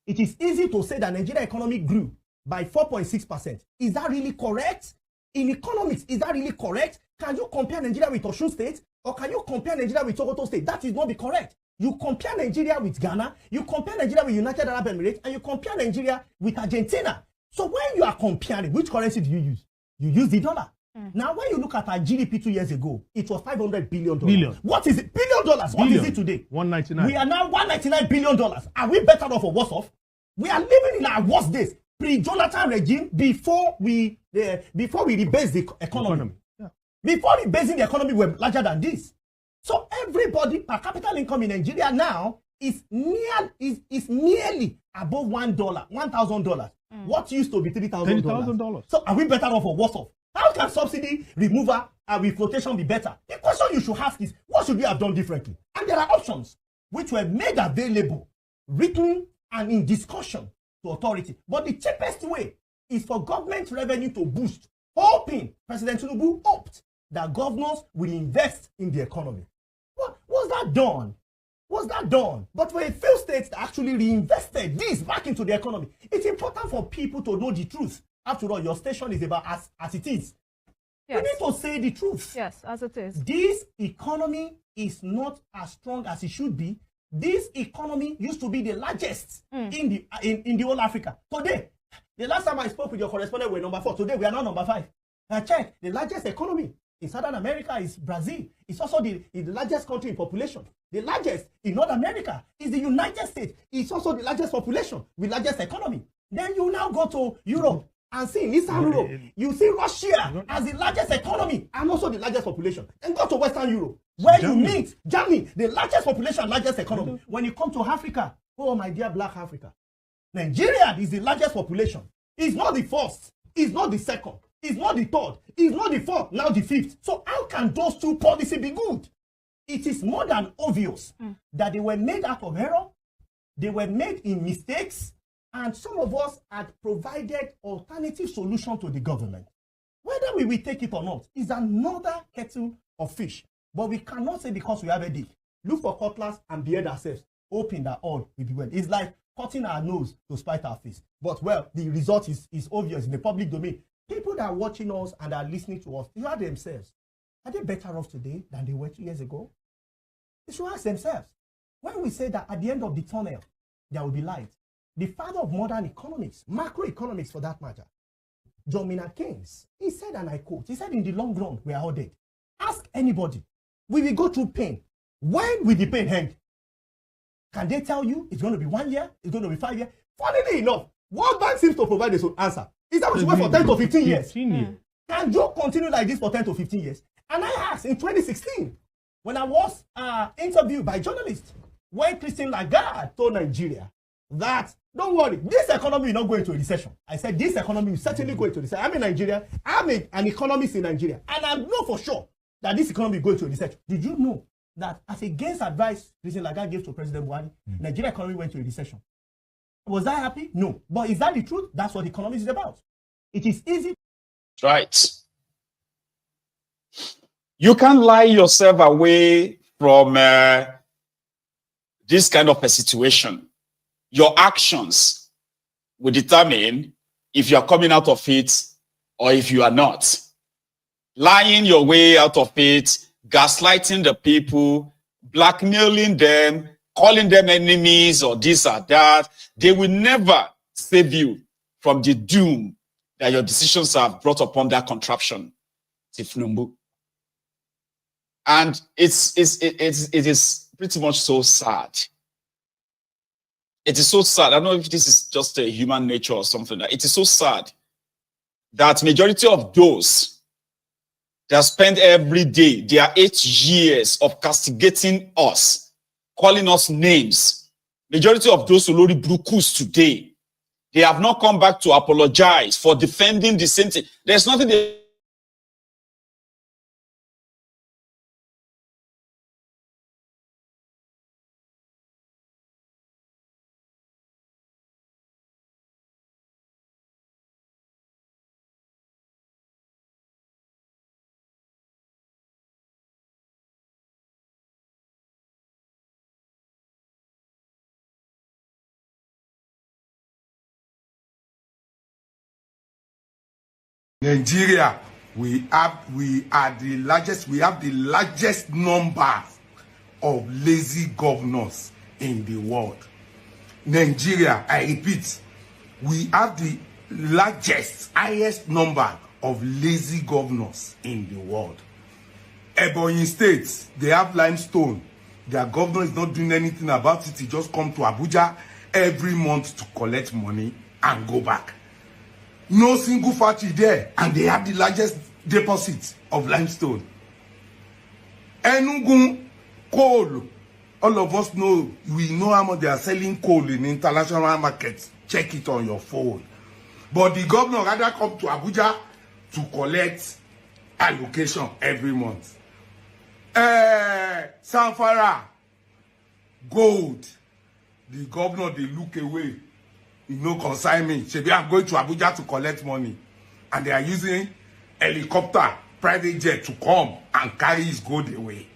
It is easy to say that Nigeria economy grew by 4.6%. Is that really correct? In economics, is that really correct? Can you compare Nigeria with Osun State? Or can you compare Nigeria with Sokoto State? That is not be correct. You compare Nigeria with Ghana, you compare Nigeria with United Arab Emirates, and you compare Nigeria with Argentina. So when you are comparing, which currency do you use? You use the dollar. Now, when you look at our GDP 2 years ago, it was $500 billion. What is it? $1 billion. What is it today? 199. We are now $199 billion. Are we better off or worse off? We are living in our worst days. Pre-Jonathan regime, before we rebase the economy. Yeah. Before rebasing the economy, we're larger than this. So everybody, per capita income in Nigeria now is nearly above $1,000. What used to be $3,000? So are we better off or worse off? How can subsidy removal with flotation be better? The question you should ask is, what should we have done differently? And there are options which were made available, written and in discussion to authority. But the cheapest way is for government revenue to boost, hoping President Tinubu hoped that governors will invest in the economy. Was that done? Was that done? But for a few states that actually reinvested this back into the economy, it's important for people to know the truth. After all, your station is about as it is. Yes. We need to say the truth. Yes, as it is. This economy is not as strong as it should be. This economy used to be the largest in the whole Africa. Today, the last time I spoke with your correspondent, we were number 4. Today, we are now number 5. I checked, the largest economy in Southern America is Brazil. It's also the largest country in population. The largest in North America is the United States. It's also the largest population with largest economy. Then you now go to Europe and see in Eastern Europe, you see Russia as the largest economy and also the largest population. Then go to Western Europe, where you meet Germany, the largest population, largest economy. When you come to Africa, oh my dear black Africa, Nigeria is the largest population. It's not the first, it's not the second, it's not the third, it's not the fourth, now the fifth. So how can those two policies be good? It is more than obvious that they were made out of error, they were made in mistakes, and some of us had provided alternative solution to the government. Whether we will take it or not is another kettle of fish. But we cannot say because we have a dick, look for cutlass and beard ourselves, hoping that all will be well. It's like cutting our nose to spite our face. But well, the result is obvious in the public domain. People that are watching us and are listening to us, they are themselves. Are they better off today than they were 2 years ago? They should ask themselves. When we say that at the end of the tunnel, there will be light, the father of modern economics, macroeconomics for that matter, John Maynard Keynes, he said, and I quote, he said, in the long run, we are all dead. Ask anybody, we will go through pain. When will the pain end? Can they tell you it's going to be 1 year? It's going to be 5 years? Funnily enough, World Bank seems to provide its own answer. Is that we should wait for 10 to 15 years? Can you continue like this for 10 to 15 years? And I asked in 2016, when I was interviewed by journalists, when Christine Lagarde told Nigeria that, don't worry, this economy will not go into a recession. I said, this economy will certainly go into a recession. I'm in Nigeria. I'm an economist in Nigeria. And I know for sure that this economy will go into a recession. Did you know that as against advice Christine Lagarde gave to President Buhari, Nigeria economy went into a recession? Was I happy? No. But is that the truth? That's what economics is about. It is easy. Right. You can't lie yourself away from this kind of a situation. Your actions will determine if you are coming out of it or if you are not. Lying your way out of it, gaslighting the people, blackmailing them, calling them enemies or this or that, they will never save you from the doom that your decisions have brought upon that contraption, Thiefnubu. And it is pretty much so sad. It is so sad. I don't know if this is just a human nature or something. It is so sad that majority of those that spend every day their 8 years of castigating us, calling us names, majority of those who already brukus today, they have not come back to apologize for defending the same thing. There's nothing they Nigeria, we have the largest number of lazy governors in the world. Nigeria, I repeat, we have the highest number of lazy governors in the world. Ebonyi State, they have limestone. Their governor is not doing anything about it. He just come to Abuja every month to collect money and go back. No single factory there, and they have the largest deposit of limestone. Enugu, Koolu. All of us know, we know how much they are selling coal in international markets. Check it on your phone. But the governor rather come to Abuja to collect allocation every month. Sanfara, gold. The governor, they look away. No consignment. Shebi, I'm going to Abuja to collect money. And they are using helicopter, private jet to come and carry his gold away.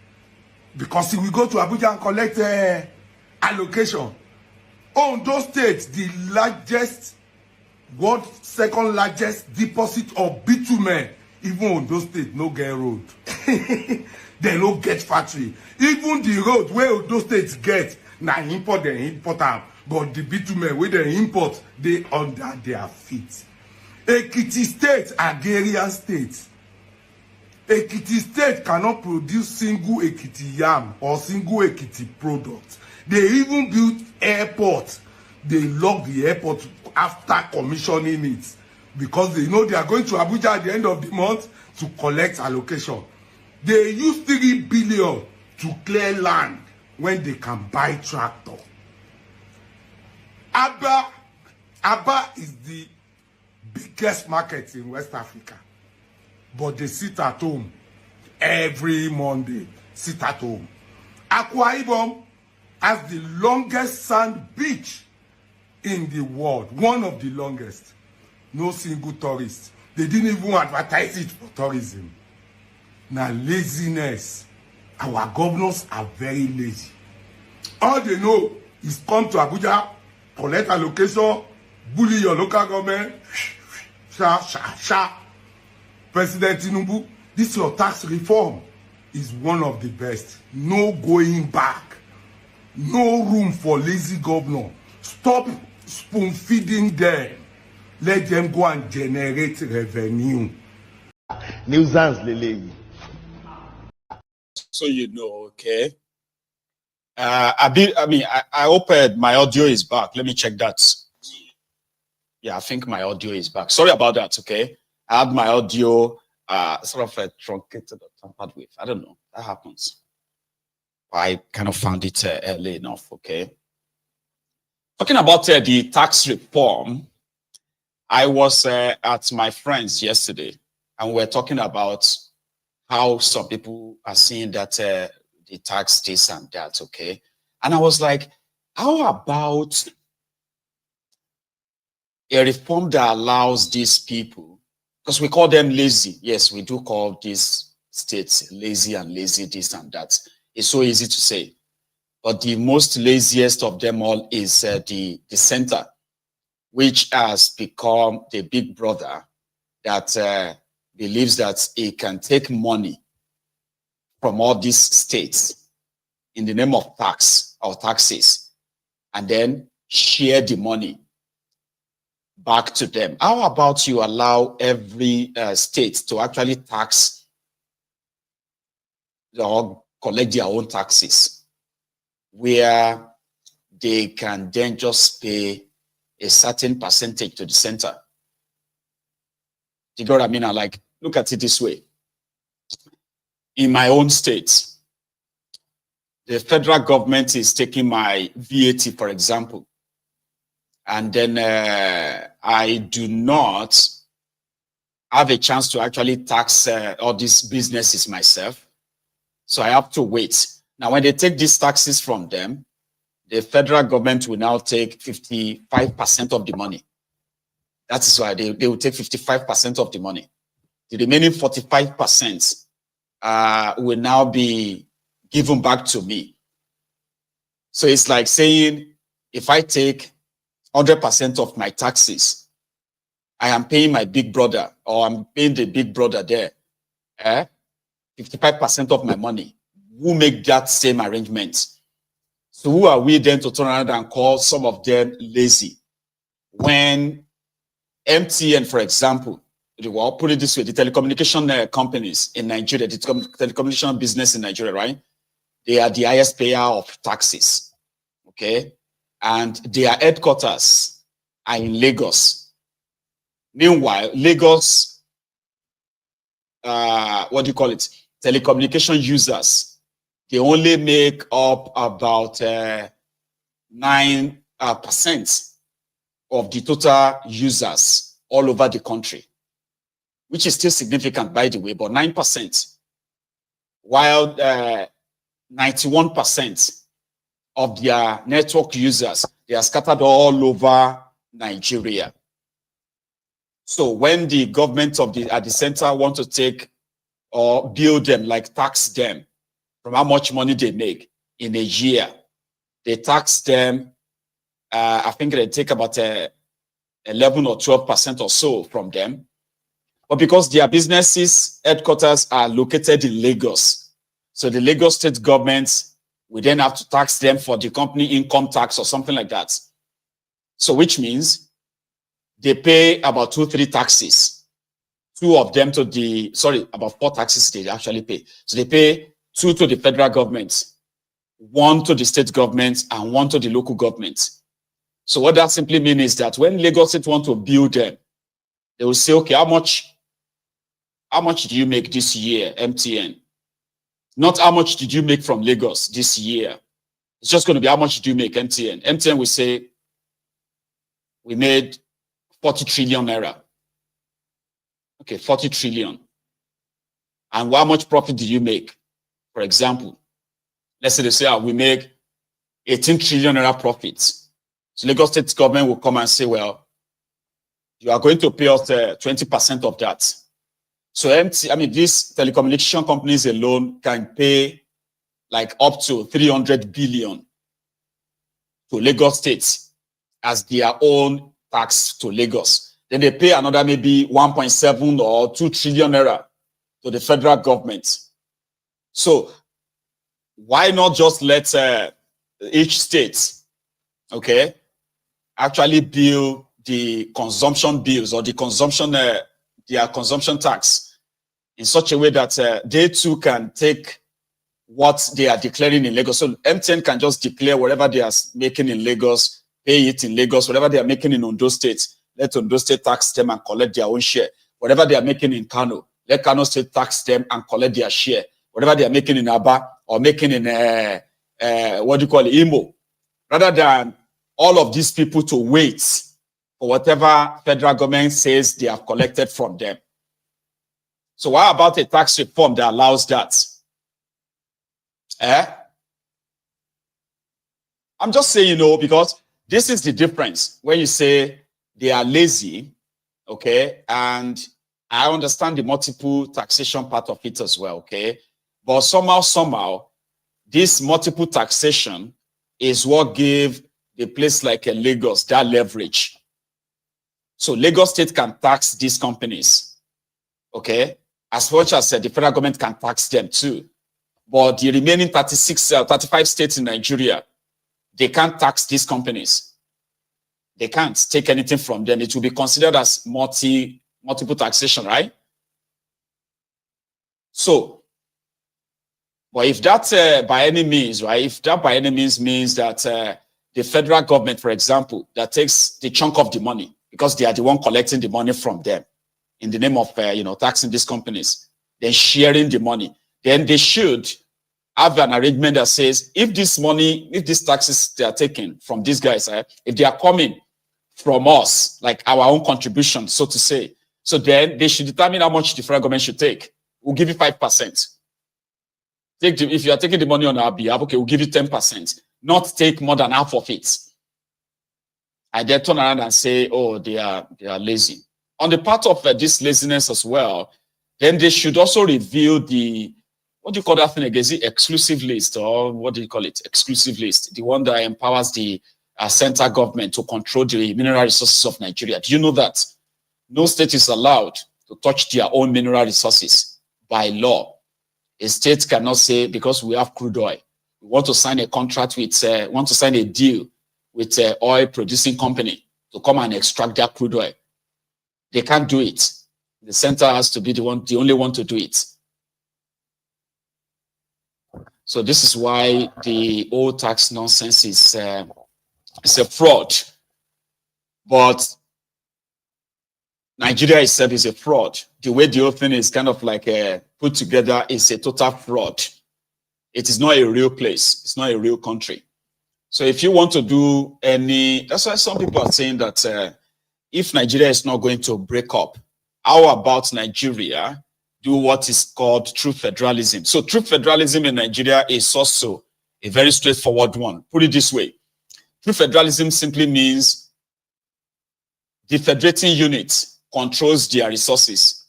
Because if we go to Abuja and collect allocation, Ondo State, the largest, world second largest deposit of bitumen, even Ondo State no get road. They no get factory. Even the road where Ondo State get, na import they import am. But the bitumen where they import, they under their feet. Ekiti State, agrarian state. Ekiti State cannot produce single Ekiti yam or single Ekiti product. They even built airport. They lock the airport after commissioning it because they know they are going to Abuja at the end of the month to collect allocation. They use 3 billion to clear land when they can buy tractor. Aba is the biggest market in West Africa. But they sit at home every Monday. Sit at home. Akwa Ibom has the longest sand beach in the world. One of the longest. No single tourist. They didn't even advertise it for tourism. Now laziness. Our governors are very lazy. All they know is come to Abuja, collect allocation, bully your local government, President Tinubu, this your tax reform is one of the best. No going back. No room for lazy governor. Stop spoon feeding them. Let them go and generate revenue. Nuisance, Lele. So you know, okay. I hope my audio is back. Let me check that. Yeah, I think my audio is back. Sorry about that, okay? I had my audio sort of truncated or tampered with. I don't know. That happens. I kind of found it early enough, okay? Talking about the tax reform, I was at my friend's yesterday, and we're talking about how some people are seeing that the tax this and that, okay? And I was like, how about a reform that allows these people, because we call them lazy. Yes, we do call these states lazy and lazy this and that. It's so easy to say. But the most laziest of them all is the center, which has become the big brother that believes that it can take money from all these states in the name of tax or taxes and then share the money back to them. How about you allow every state to actually tax or collect their own taxes, where they can then just pay a certain percentage to the center? You know what I mean? I like, look at it this way. In my own state, the federal government is taking my VAT, for example, and then I do not have a chance to actually tax all these businesses myself. So I have to wait. Now, when they take these taxes from them, the federal government will now take 55% of the money. That is why they will take 55% of the money. The remaining 45% will now be given back to me. So it's like saying, if I take 100% of my taxes, I am paying my big brother, or I'm paying the big brother there, 55% of my money. Who make that same arrangement? So who are we then to turn around and call some of them lazy? When MTN, for example, I'll put it this way, the telecommunication companies in Nigeria, the telecommunication business in Nigeria, right? They are the highest payer of taxes, okay? And their headquarters are in Lagos. Meanwhile, Lagos, what do you call it? Telecommunication users, they only make up about 9% of the total users all over the country, which is still significant, by the way, but 9%, while 91% of their network users, they are scattered all over Nigeria. So when the government of at the center want to take or build them, like tax them from how much money they make in a year, they tax them, I think they take about 11 or 12% or so from them. But because their businesses headquarters are located in Lagos, so the Lagos state government will then have to tax them for the company income tax or something like that. So which means they pay about 2-3 taxes. 2 of them to the, sorry, about 4 taxes they actually pay. So they pay 2 to the federal government, 1 to the state government, and 1 to the local government. So what that simply means is that when Lagos State want to build them, they will say, okay, how much do you make this year, MTN? Not how much did you make from Lagos this year. It's just going to be how much did you make, MTN? MTN will say, we made 40 trillion naira. Okay, 40 trillion. And how much profit did you make? For example, let's say they say, we make 18 trillion naira profits. So Lagos State government will come and say, well, you are going to pay us 20% of that. So these telecommunication companies alone can pay like up to 300 billion to Lagos State as their own tax to Lagos. Then they pay another maybe 1.7 or 2 trillion naira to the federal government. So why not just let each state, okay, actually bill the consumption bills or the consumption, their consumption tax in such a way that they too can take what they are declaring in Lagos. So MTN can just declare whatever they are making in Lagos, pay it in Lagos, whatever they are making in Ondo State, let Ondo State tax them and collect their own share. Whatever they are making in Kano, let Kano State tax them and collect their share. Whatever they are making in Aba or making in, what do you call it, Imo, rather than all of these people to wait for whatever federal government says they have collected from them. So what about a tax reform that allows that? I'm just saying, because this is the difference when you say they are lazy, okay, and I understand the multiple taxation part of it as well, okay? But somehow, this multiple taxation is what gave a place like Lagos that leverage. So Lagos State can tax these companies, okay? As much as the federal government can tax them too. But the remaining 35 states in Nigeria, they can't tax these companies. They can't take anything from them. It will be considered as multiple taxation, right? So, but if that by any means, right? If that by any means means that the federal government, for example, that takes the chunk of the money because they are the one collecting the money from them in the name of, taxing these companies, then sharing the money, then they should have an arrangement that says, if this money, if these taxes they are taking from these guys, if they are coming from us, like our own contribution, so to say, so then they should determine how much the federal government should take. We'll give you 5%. If you are taking the money on our behalf, okay, we'll give you 10%, not take more than half of it. And then turn around and say, oh, they are lazy. On the part of this laziness as well, then they should also reveal the, what do you call that thing again? Is it exclusive list, or what do you call it? Exclusive list, the one that empowers the central government to control the mineral resources of Nigeria. Do you know that no state is allowed to touch their own mineral resources by law? A state cannot say, because we have crude oil, we want to sign a contract with, want to sign a deal with an oil producing company to come and extract their crude oil. They can't do it. The center has to be the only one to do it. So this is why the old tax nonsense is a fraud. But Nigeria itself is a fraud. The way the whole thing is kind of like put together is a total fraud. It is not a real place. It's not a real country. So if you want to do any, that's why some people are saying that if Nigeria is not going to break up, how about Nigeria do what is called true federalism? So true federalism in Nigeria is also a very straightforward one. Put it this way. True federalism simply means the federating unit controls their resources.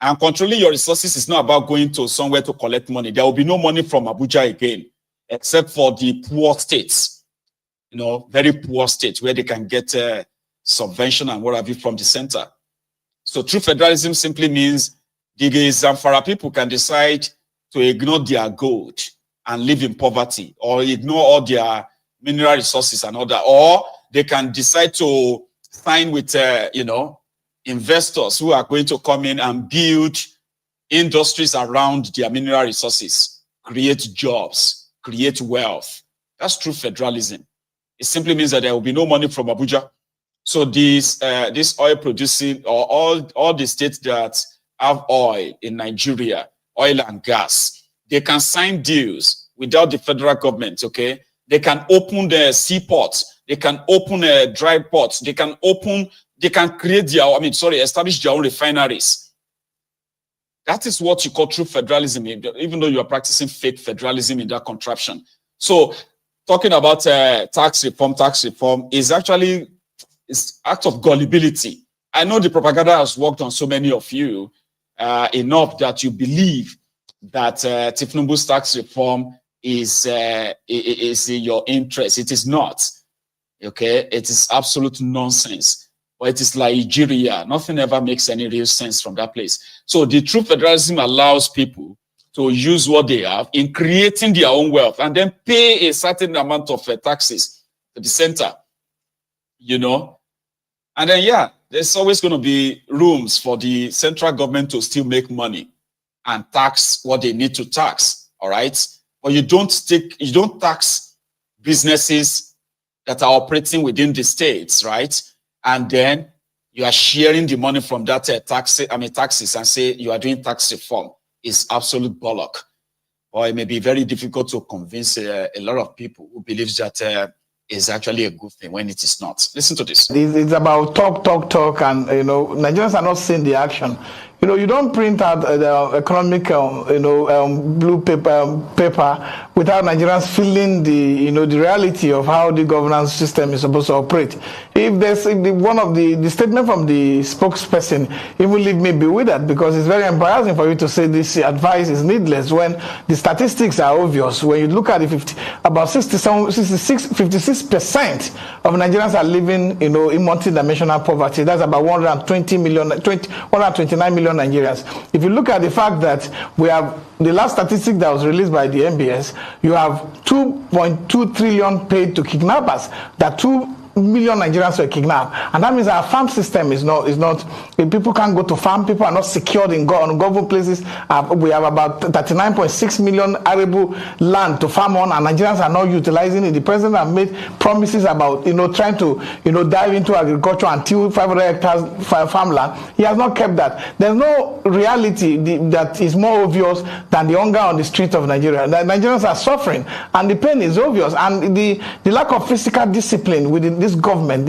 And controlling your resources is not about going to somewhere to collect money. There will be no money from Abuja again, except for the poor states, very poor states where they can get subvention and what have you from the center. So true federalism simply means the Zamfara people can decide to ignore their gold and live in poverty, or ignore all their mineral resources and all that, or they can decide to sign with, investors who are going to come in and build industries around their mineral resources, create jobs, create wealth. That's true federalism. It simply means that there will be no money from Abuja. So this oil producing, or all the states that have oil in Nigeria, oil and gas, they can sign deals without the federal government, okay? They can open the seaports, they can open dry ports, they can create establish their own refineries. That is what you call true federalism, even though you are practicing fake federalism in that contraption. So talking about tax reform is actually act of gullibility. I know the propaganda has worked on so many of you enough that you believe that Thiefnubu's tax reform is in your interest. It is not. Okay, it is absolute nonsense. But it is Nigeria. Nothing ever makes any real sense from that place. So the true federalism allows people to use what they have in creating their own wealth and then pay a certain amount of taxes to the center, And then, there's always going to be rooms for the central government to still make money and tax what they need to tax, all right? But you don't tax businesses that are operating within the states, right? And then you are sharing the money from that taxes and say you are doing tax reform. It's absolute bollock. Or it may be very difficult to convince a lot of people who believe that is actually a good thing when it is not. Listen to this. It's about talk, and Nigerians are not seeing the action. You know, you don't print out the economic, blue paper without Nigerians feeling the reality of how the governance system is supposed to operate. If there's one of the statement from the spokesperson, it will leave me bewildered, because it's very embarrassing for you to say this advice is needless when the statistics are obvious. When you look at it, about 56% of Nigerians are living, in multidimensional poverty. That's about 129 million Nigerians. If you look at the fact that we have the last statistic that was released by the MBS, you have 2.2 trillion paid to kidnappers. That 2 million Nigerians were kidnapped, and that means our farm system is not. People can't go to farm. People are not secured in government places. We have about 39.6 million arable land to farm on, and Nigerians are not utilizing it. The president has made promises about trying to dive into agriculture and till 500 hectares farmland. He has not kept that. There's no reality that is more obvious than the hunger on the streets of Nigeria. The Nigerians are suffering, and the pain is obvious, and the lack of physical discipline within this government,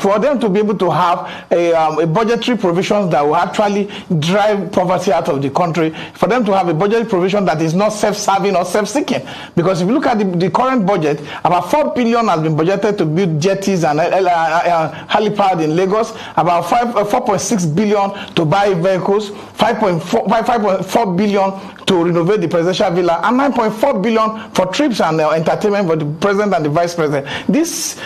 for them to be able to have a budgetary provisions that will actually drive poverty out of the country, for them to have a budgetary provision that is not self-serving or self-seeking. Because if you look at the current budget, about 4 billion has been budgeted to build jetties and helipad in Lagos, about 4.6 billion to buy vehicles, 5.4 billion to renovate the presidential villa, and 9.4 billion for trips and entertainment for the president and the vice president. This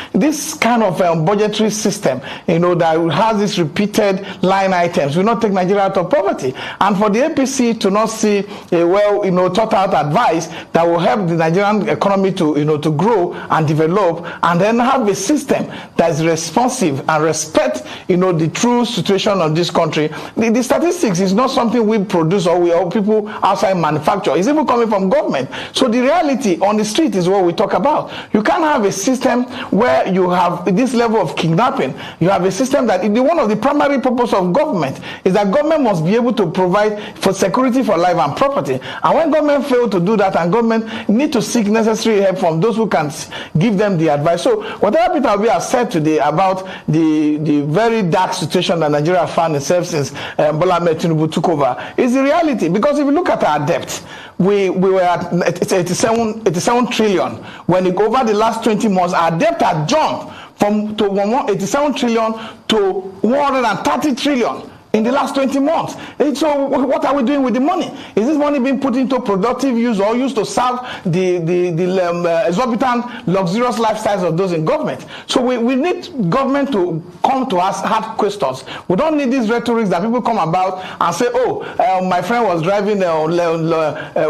kind of budgetary system, that has these repeated line items, will not take Nigeria out of poverty. And for the APC to not see a thought out advice that will help the Nigerian economy to grow and develop, and then have a system that is responsive and respect the true situation of this country. The statistics is not something we produce or people outside manufacture. It's even coming from government. So the reality on the street is what we talk about. You can't have a system where you have this level of kidnapping. You have a system that one of the primary purpose of government is that government must be able to provide for security for life and property. And when government fail to do that, and government need to seek necessary help from those who can give them the advice. So whatever Peter Mba has said today about the very dark situation that Nigeria found itself since Bola Ahmed Tinubu took over is the reality. Because if you look at our debt, we were at 87 trillion. When over the last 20 months, our debt had jumped from 87 trillion to 130 trillion in the last 20 months. And so what are we doing with the money? Is this money being put into productive use or used to serve the exorbitant, luxurious lifestyles of those in government? So we need government to come to us hard questions. We don't need these rhetorics that people come about and say, my friend was driving a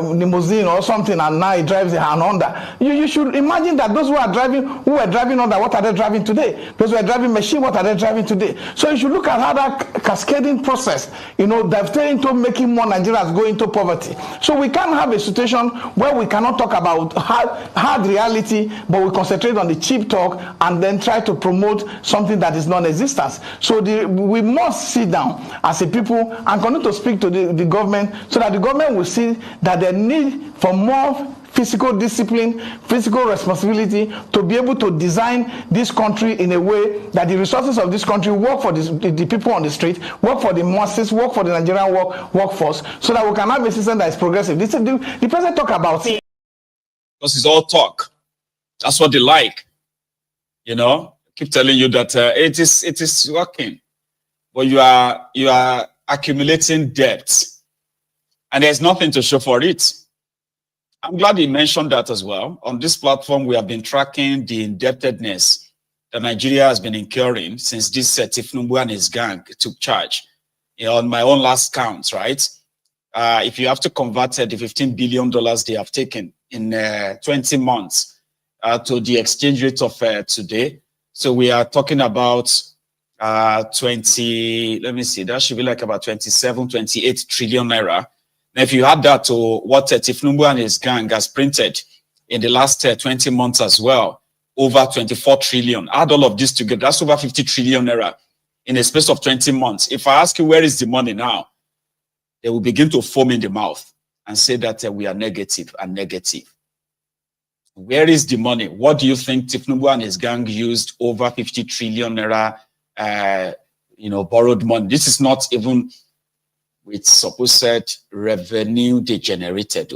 limousine or something, and now he drives a Honda. You should imagine that those who were driving Honda, what are they driving today? Those who are driving machine, what are they driving today? So you should look at how that cascading process, they've into making more Nigerians go into poverty. So we can't have a situation where we cannot talk about hard reality, but we concentrate on the cheap talk and then try to promote something that is non-existent. So we must sit down as a people and continue to speak to the government, so that the government will see that the need for more physical discipline, physical responsibility to be able to design this country in a way that the resources of this country work for the people on the street, work for the masses, work for the Nigerian workforce, so that we can have a system that is progressive. The president talk about it. Because it's all talk. That's what they like. Keep telling you that it is working. But you are accumulating debt, and there's nothing to show for it. I'm glad you mentioned that as well. On this platform, we have been tracking the indebtedness that Nigeria has been incurring since this Thiefnubu and his gang took charge. On my own last count, right? If you have to convert the $15 billion they have taken in 20 months to the exchange rate of today, so we are talking about 20, let me see, that should be like about 27, 28 trillion naira. Now, if you add that to what Thiefnubu and his gang has printed in the last 20 months as well, over 24 trillion, add all of this together, that's over 50 trillion naira in a space of 20 months. If I ask you where is the money now, they will begin to foam in the mouth and say that we are negative and negative. Where is the money? What do you think Thiefnubu and his gang used over 50 trillion naira, borrowed money? This is not even with supposed revenue they generated.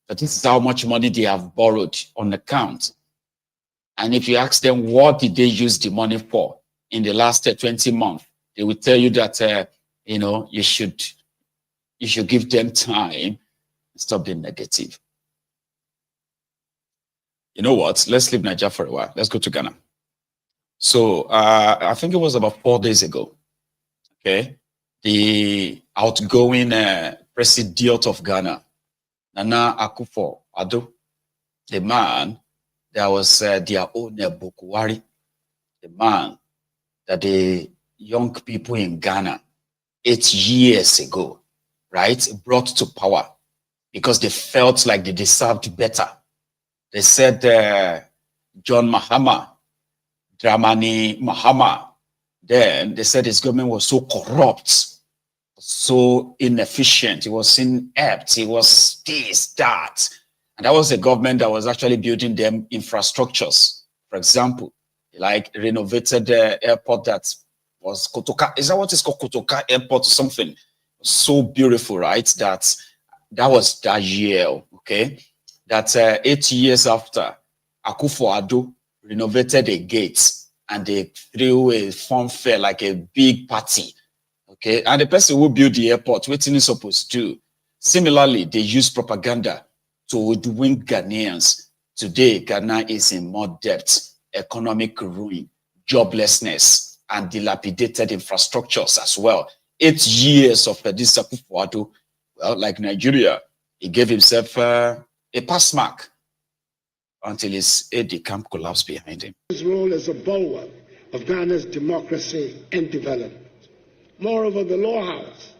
But this is how much money they have borrowed on account. And if you ask them what did they use the money for in the last 20 months, they will tell you that you should give them time and stop being negative. You know what? Let's leave Niger for a while. Let's go to Ghana. So I think it was about 4 days ago. Okay, the outgoing president of Ghana, Nana Akufo-Addo, the man that was their owner, Bokuwari, the man that the young people in Ghana 8 years ago, right, brought to power because they felt like they deserved better. They said John Mahama, Dramani Mahama, then they said his government was so corrupt, so inefficient, it was inept, it was this, that. And that was the government that was actually building them infrastructures. For example, like renovated the airport that was Kotoka. Is that what it's called? Kotoka Airport or something? So beautiful, right? That was that year, okay? That 8 years after, Akufo-Addo renovated the gates and they threw a funfair, like a big party, okay? And the person who built the airport, what is supposed to do? Similarly, they used propaganda to win Ghanaians. Today, Ghana is in more debt, economic ruin, joblessness, and dilapidated infrastructures as well. 8 years of this Akufo-Addo, well, like Nigeria, he gave himself a pass mark until his aide camp collapsed behind him. His role as a bulwark of Ghana's democracy and development. Moreover, the Law House,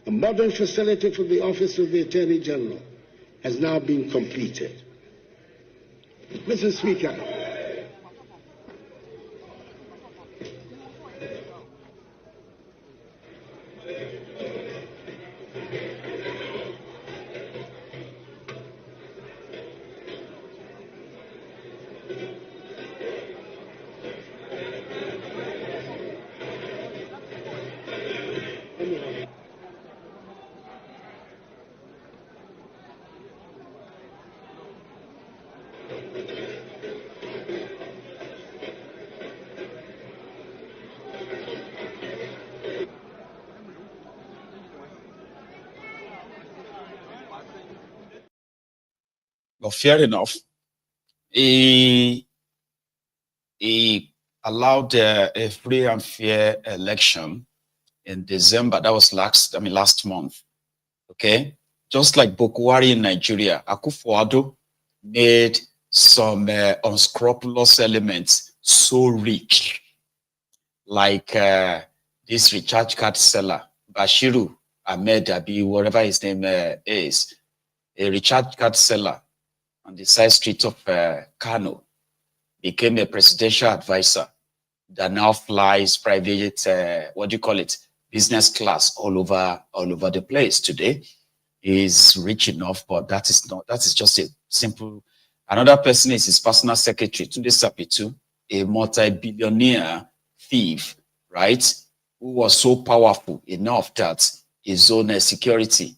a modern facility for the Office of the Attorney General, has now been completed. Mr. Speaker, But fair enough, he allowed a free and fair election in December. That was last month. Okay, just like Bokuwari in Nigeria, Akufo-Addo made some unscrupulous elements so rich, like this recharge card seller, Bashiru Ahmed Abi, whatever his name is, a recharge card seller on the side street of Kano, became a presidential advisor that now flies private, business class all over the place today. He's rich enough, but that is just a simple. Another person is his personal secretary, Tunde Sapitu, a multi-billionaire thief, right? Who was so powerful enough that his own security,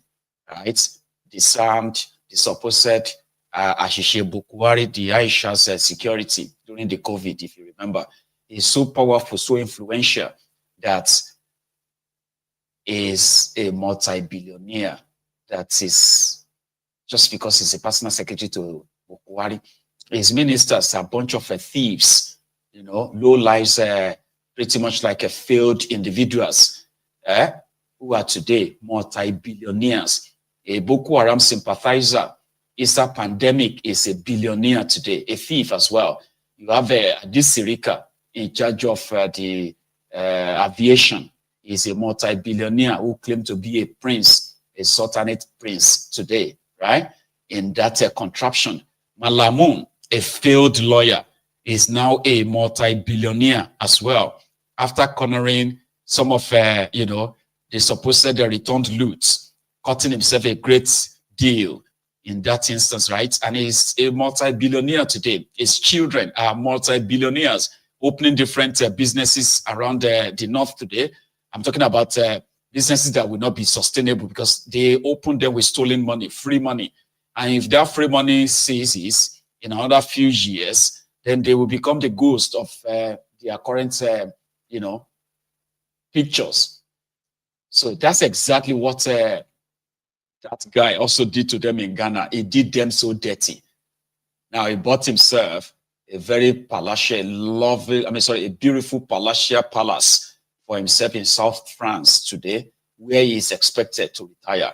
right, disarmed the supposed Ashishe Bokuwari, the Aisha's security during the COVID, if you remember. He's so powerful, so influential that is a multi-billionaire. That is just because he's a personal secretary to Bokuwari. His ministers are a bunch of thieves, low lives, pretty much like failed individuals, who are today multi-billionaires. A Boko Haram sympathizer, Issa Pandemic is a billionaire today, a thief as well. You have this Sirika in charge of the aviation. He's a multi-billionaire who claimed to be a prince, a sultanate prince today, right? In that contraption. Malamun, a failed lawyer, is now a multi-billionaire as well. After cornering some of, the supposed returned loot, cutting himself a great deal in that instance, right? And he's a multi-billionaire today. His children are multi-billionaires, opening different businesses around the north today. I'm talking about businesses that will not be sustainable because they open them with stolen money, free money. And if that free money ceases in another few years, then they will become the ghost of their current, pictures. So that's exactly what that guy also did to them in Ghana. He did them so dirty. Now he bought himself a very palatial, a beautiful palatial palace for himself in South France today, where he is expected to retire.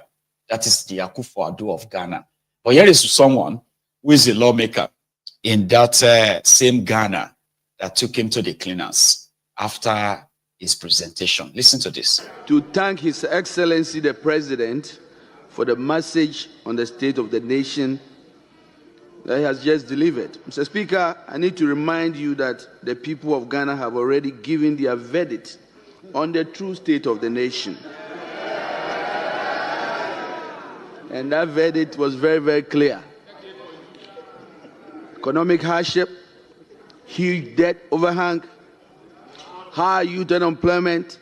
That is the Akufo-Addo of Ghana. But here is someone who is a lawmaker in that same Ghana that took him to the cleaners after his presentation. Listen to this. To thank His Excellency the President for the message on the state of the nation that he has just delivered. Mr. Speaker, I need to remind you that the people of Ghana have already given their verdict on the true state of the nation. And that verdict was very, very clear. Economic hardship, huge debt overhang, high youth unemployment,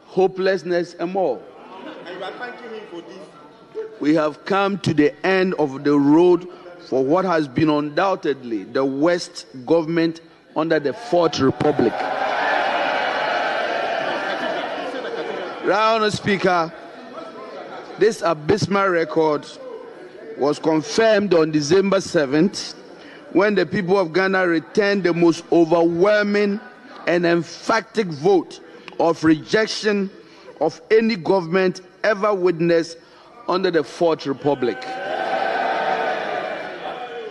hopelessness, and more. We have come to the end of the road for what has been undoubtedly the worst government under the Fourth Republic. Round Speaker, this abysmal record was confirmed on December 7th when the people of Ghana returned the most overwhelming and emphatic vote of rejection of any government ever witnessed under the Fourth Republic.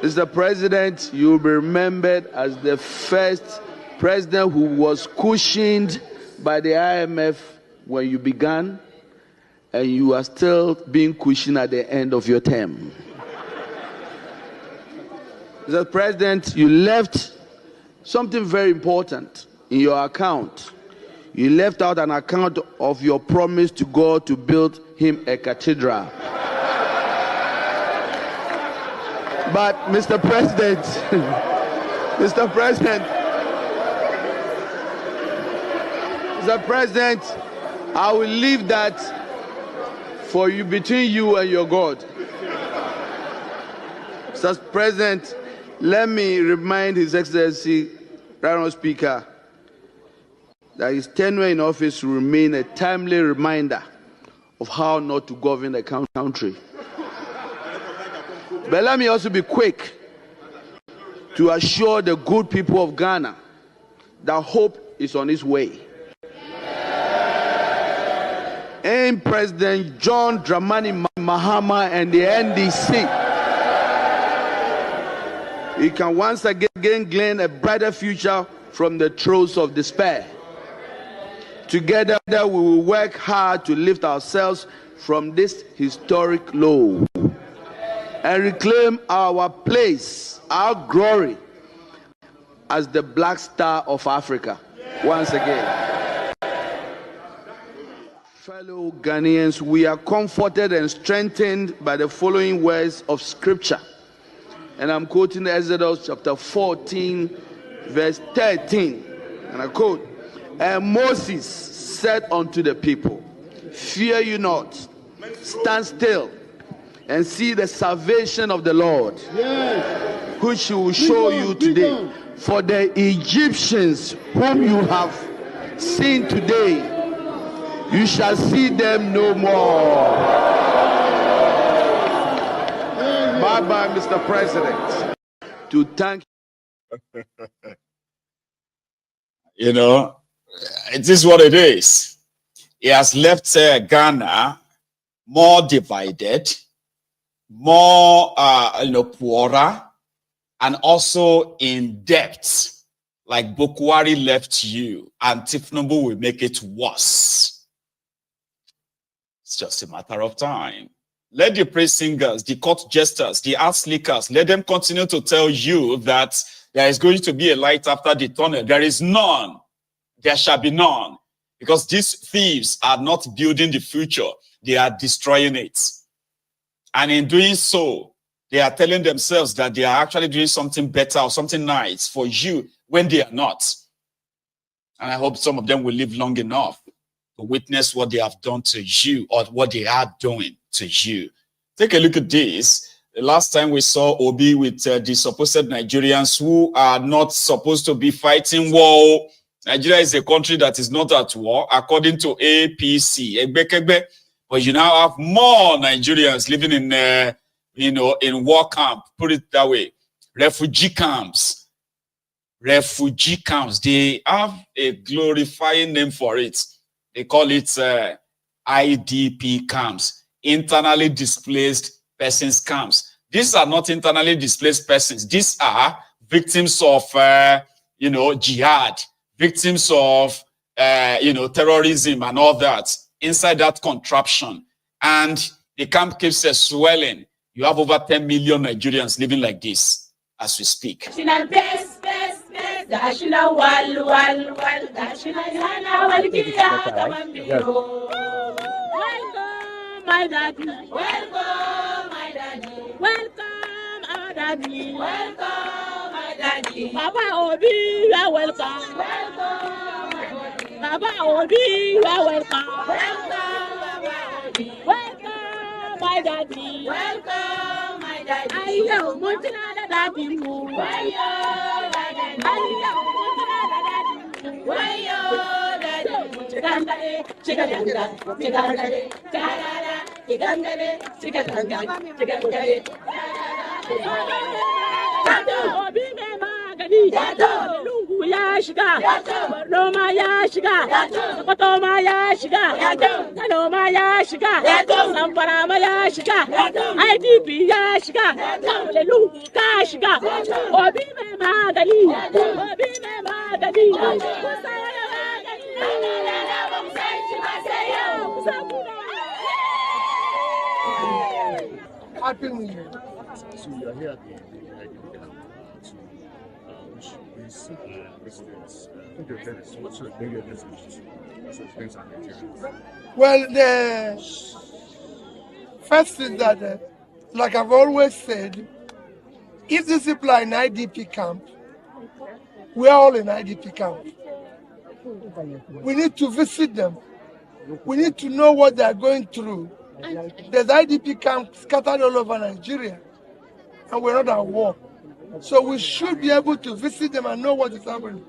Mr. President, you will be remembered as the first president who was cushioned by the IMF when you began, and you are still being cushioned at the end of your term. Mr. President, you left something very important in your account. You left out an account of your promise to God to build him a cathedral. But Mr. President, Mr. President, I will leave that for you, between you and your God. Mr. President, let me remind His Excellency, Honorable Speaker, that his tenure in office will remain a timely reminder of how not to govern the country. But let me also be quick to assure the good people of Ghana that hope is on its way. And President John Dramani Mahama and the NDC, he can once again glean a brighter future from the throes of despair. Together, we will work hard to lift ourselves from this historic low and reclaim our place, our glory as the Black Star of Africa once again. Fellow Ghanaians, we are comforted and strengthened by the following words of Scripture. And I'm quoting Exodus chapter 14, verse 13. And I quote, "And Moses said unto the people, Fear you not, stand still, and see the salvation of the Lord, which he will show you today. For the Egyptians whom you have seen today, you shall see them no more." Bye-bye, Mr. President. To thank it is what it is. He has left Ghana more divided, more poorer, and also in debt, like Bokwari left you, and Thiefnubu will make it worse. It's just a matter of time. Let the praise singers, the court jesters, the art slickers, let them continue to tell you that there is going to be a light after the tunnel. There is none. There shall be none. Because these thieves are not building the future. They are destroying it. And in doing so, they are telling themselves that they are actually doing something better or something nice for you when they are not. And I hope some of them will live long enough to witness what they have done to you or what they are doing to you. Take a look at this. The last time we saw Obi with the supposed Nigerians who are not supposed to be fighting war. Nigeria is a country that is not at war, according to APC. But you now have more Nigerians living in, in war camp. Put it that way, refugee camps. Refugee camps. They have a glorifying name for it. They call it IDP camps, internally displaced persons camps. These are not internally displaced persons. These are victims of, jihad, victims of, terrorism and all that inside that contraption. And the camp keeps swelling. You have over 10 million Nigerians living like this as we speak. My daddy, welcome, my daddy, welcome, our daddy, welcome, my daddy. Baba Obi, you are welcome. Welcome, my daddy. Baba Obi, you are welcome. Welcome, Baba Obi. Welcome, my daddy. Welcome, my daddy. Ayo, Montina, daddy, move. Ayo, daddy. Ayo, Montina, daddy, move. Ayo, daddy. Chigandale, chigandale, chigandale, chigandale, chigandale, chigandale. Dato, Obi me magani. Dato, Lungu ya shiga. Dato, Roma ya shiga. Dato, Kotoma ya shiga. Dato, Tanoma ya shiga. Dato, Samparama ya shiga. Dato, IDP ya shiga. Dato, Lungu ka shiga. Obi me magani. Obi me magani. Happy New Year. So you are here at the IDP camp to wish these residents, what's your bigger message to friends and Nigerians? Well, the first is that, like I've always said, if these people are in IDP camp, we're all in IDP camp. We need to visit them. We need to know what they are going through. There's IDP camps scattered all over Nigeria, and we're not at war. So we should be able to visit them and know what is happening.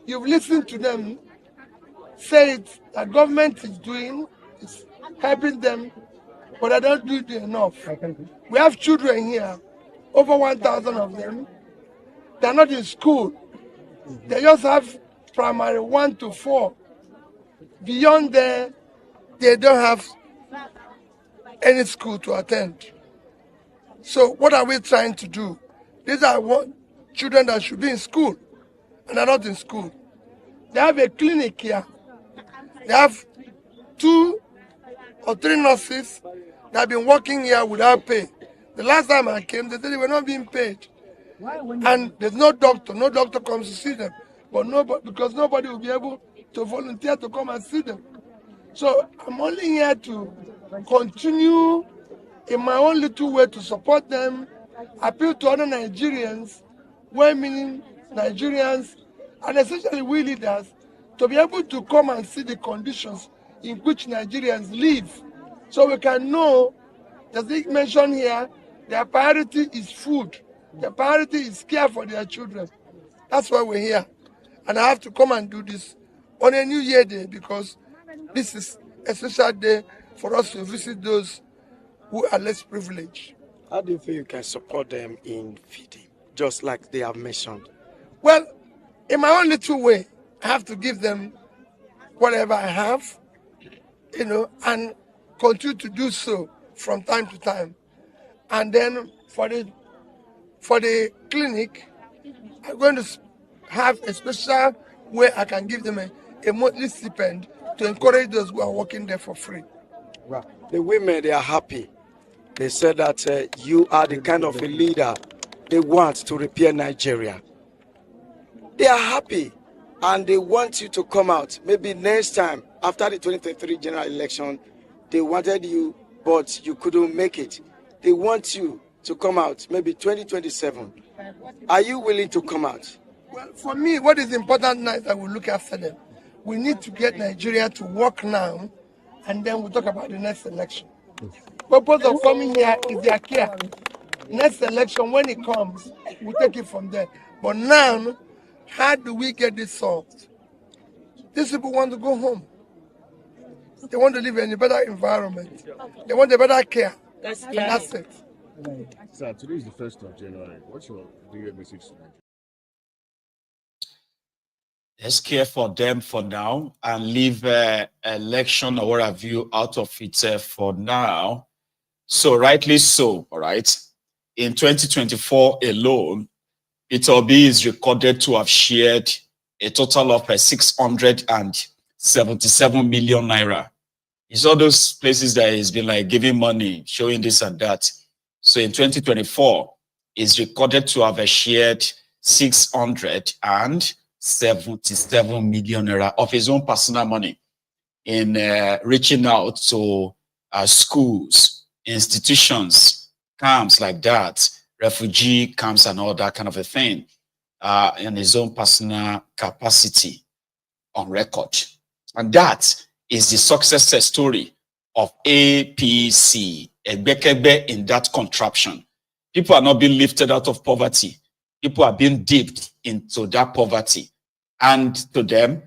You've listened to them say it, that government is doing, is helping them, but they don't do it enough. We have children here, over 1,000 of them. They're not in school. They just have primary 1 to 4. Beyond there, they don't have any school to attend. So what are we trying to do? These are children that should be in school and are not in school. They have a clinic here. They have 2 or 3 nurses that have been working here without pay. The last time I came, they said they were not being paid. And there's no doctor comes to see them. But because nobody will be able to volunteer to come and see them. So I'm only here to continue in my own little way to support them, appeal to other Nigerians, well-meaning Nigerians, and especially we leaders, to be able to come and see the conditions in which Nigerians live, so we can know, as they mentioned here, their priority is food, their priority is care for their children. That's why we're here. And I have to come and do this on a New Year Day, because this is a special day for us to visit those who are less privileged. How do you feel you can support them in feeding, just like they have mentioned? Well, in my own little way, I have to give them whatever I have, and continue to do so from time to time. And then for the clinic, I'm going to have a special way I can give them a monthly stipend to encourage those who are working there for free. Well, the women, they are happy. They said that you are the kind of a leader they want to repair Nigeria. They are happy, and they want you to come out. Maybe next time, after the 2023 general election, they wanted you, but you couldn't make it. They want you to come out, maybe 2027. Are you willing to come out? Well, for me, what is important now is that we look after them. We need to get Nigeria to work now, and then we'll talk about the next election. Purpose of coming here is their care. Next election, when it comes, we'll take it from there. But now, how do we get this solved? These people want to go home. They want to live in a better environment. They want a better care. And that's it. Sir, today is the 1st of January. What's your bigger message tonight? Let's care for them for now and leave election or what have you out of it for now. So rightly so, all right. In 2024 alone, Peter Mba is recorded to have shared a total of 677 million naira. It's all those places that he's been like giving money, showing this and that. So in 2024, he's recorded to have shared 677 million naira of his own personal money in reaching out to schools, institutions, camps like that, refugee camps and all that kind of a thing, in his own personal capacity on record. And that is the success story of APC, Egbekebe in that contraption. People are not being lifted out of poverty. People are being dipped into that poverty. And to them,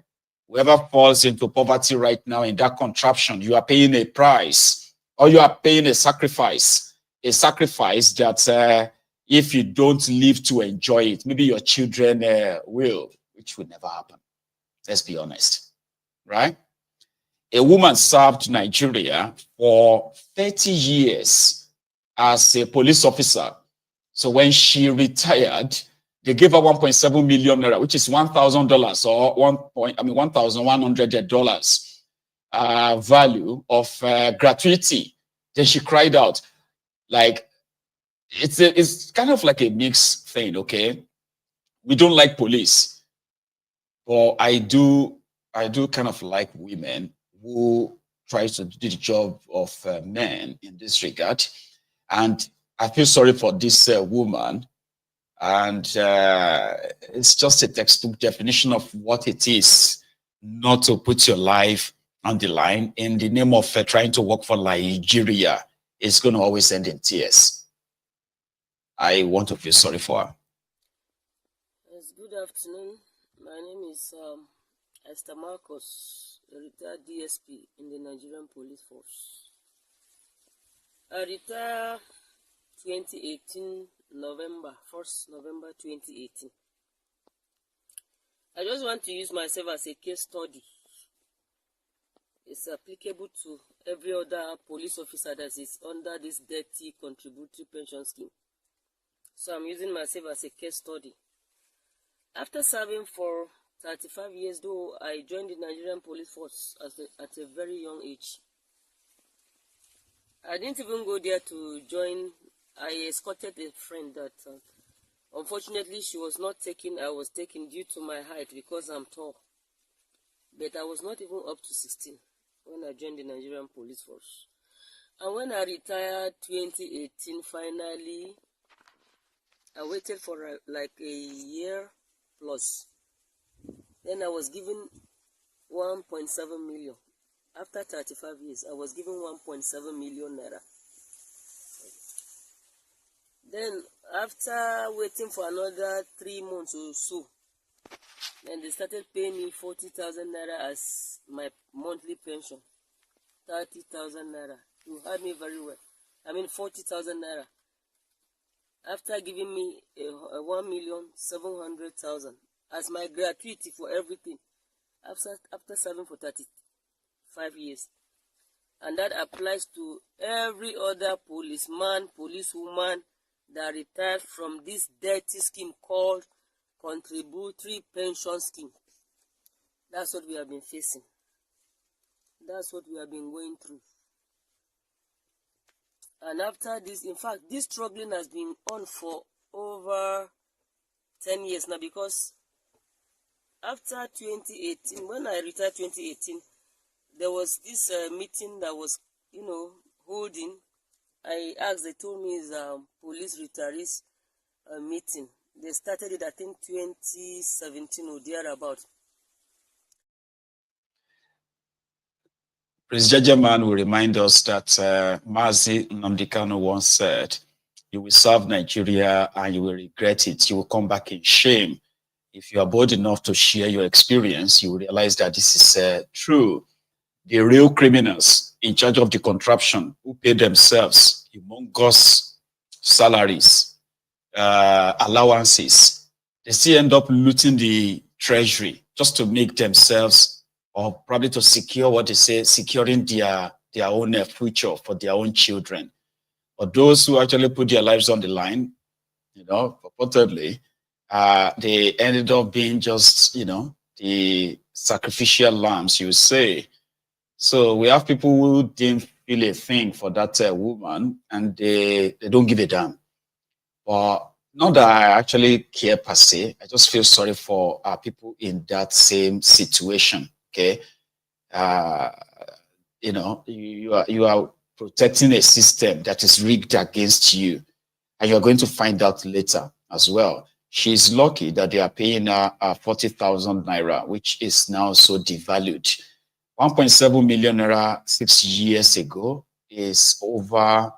whoever falls into poverty right now in that contraption, you are paying a price or you are paying a sacrifice that if you don't live to enjoy it, maybe your children will, which would never happen. Let's be honest, right? A woman served Nigeria for 30 years as a police officer. So when she retired, they gave her 1.7 million naira, which is $1,000 or $1,100 value of gratuity. Then she cried out, like, it's kind of like a mixed thing, okay? We don't like police, but I do kind of like women who try to do the job of men in this regard. And I feel sorry for this woman. And it's just a textbook definition of what it is not to put your life on the line in the name of trying to work for Nigeria. It's going to always end in tears. I want to feel sorry for her. Yes, good afternoon. My name is Esther Marcos, a retired DSP in the Nigerian Police Force. I retired 2018 November 2018. I just want to use myself as a case study. It's applicable to every other police officer that is under this dirty contributory pension scheme. So I'm using myself as a case study. After serving for 35 years, though, I joined the Nigerian Police Force at a very young age. I didn't even go there to join. I escorted a friend that, unfortunately, she was not taken. I was taken due to my height because I'm tall. But I was not even up to 16 when I joined the Nigerian Police Force. And when I retired 2018, finally, I waited for like a year plus. Then I was given 1.7 million. After 35 years, I was given 1.7 million naira. Then, after waiting for another 3 months or so, then they started paying me 40,000 naira as my monthly pension. 30,000 naira. You heard me very well. 40,000 naira. After giving me 1,700,000 as my gratuity for everything, after serving for 35 years. And that applies to every other policeman, policewoman that retired from this dirty scheme called contributory pension scheme. That's what we have been facing. That's what we have been going through. And after this, in fact, this struggling has been on for over 10 years now, because after 2018, when I retired 2018, there was this meeting that was, holding. I asked, they told me it's a police retirees meeting. They started it, I think, 2017 or thereabout. Prince Jajaman will remind us that Mazi Nnamdi Kanu once said, "You will serve Nigeria and you will regret it. You will come back in shame." If you are bold enough to share your experience, you will realize that this is true. The real criminals in charge of the contraption who pay themselves humongous salaries, allowances, they still end up looting the treasury just to make themselves, or probably to secure what they say, securing their own future for their own children. But those who actually put their lives on the line, purportedly, they ended up being just, the sacrificial lambs, you say. So we have people who didn't feel a thing for that woman, and they don't give a damn. But not that I actually care per se. I just feel sorry for people in that same situation. Okay, you are protecting a system that is rigged against you, and you are going to find out later as well. She's lucky that they are paying her 40,000 naira, which is now so devalued. 1.7 million naira 6 years ago is over.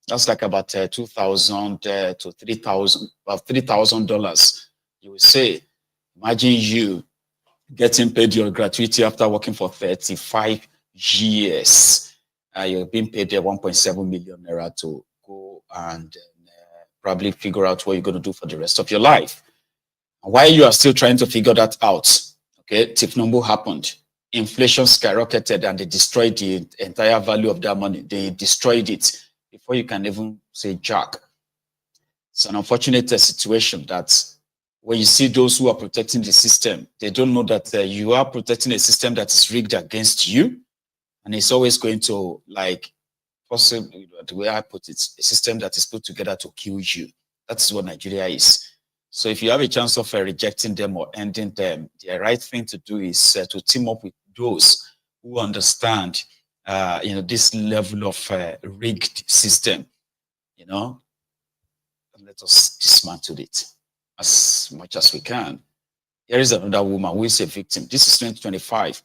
That's like about $2,000 to $3,000. You will say, imagine you getting paid your gratuity after working for 35 years. You're being paid 1.7 million naira to go and probably figure out what you're going to do for the rest of your life. And while you are still trying to figure that out, okay, Thiefnubu happened. Inflation skyrocketed and they destroyed the entire value of that money. They destroyed it before you can even say jack. It's an unfortunate situation that when you see those who are protecting the system, they don't know that you are protecting a system that is rigged against you. And it's always going to, like, possibly, the way I put it, a system that is put together to kill you. That's what Nigeria is. So if you have a chance of rejecting them or ending them, the right thing to do is to team up with those who understand, this level of rigged system, and let us dismantle it as much as we can. Here is another woman who is a victim. This is 2025,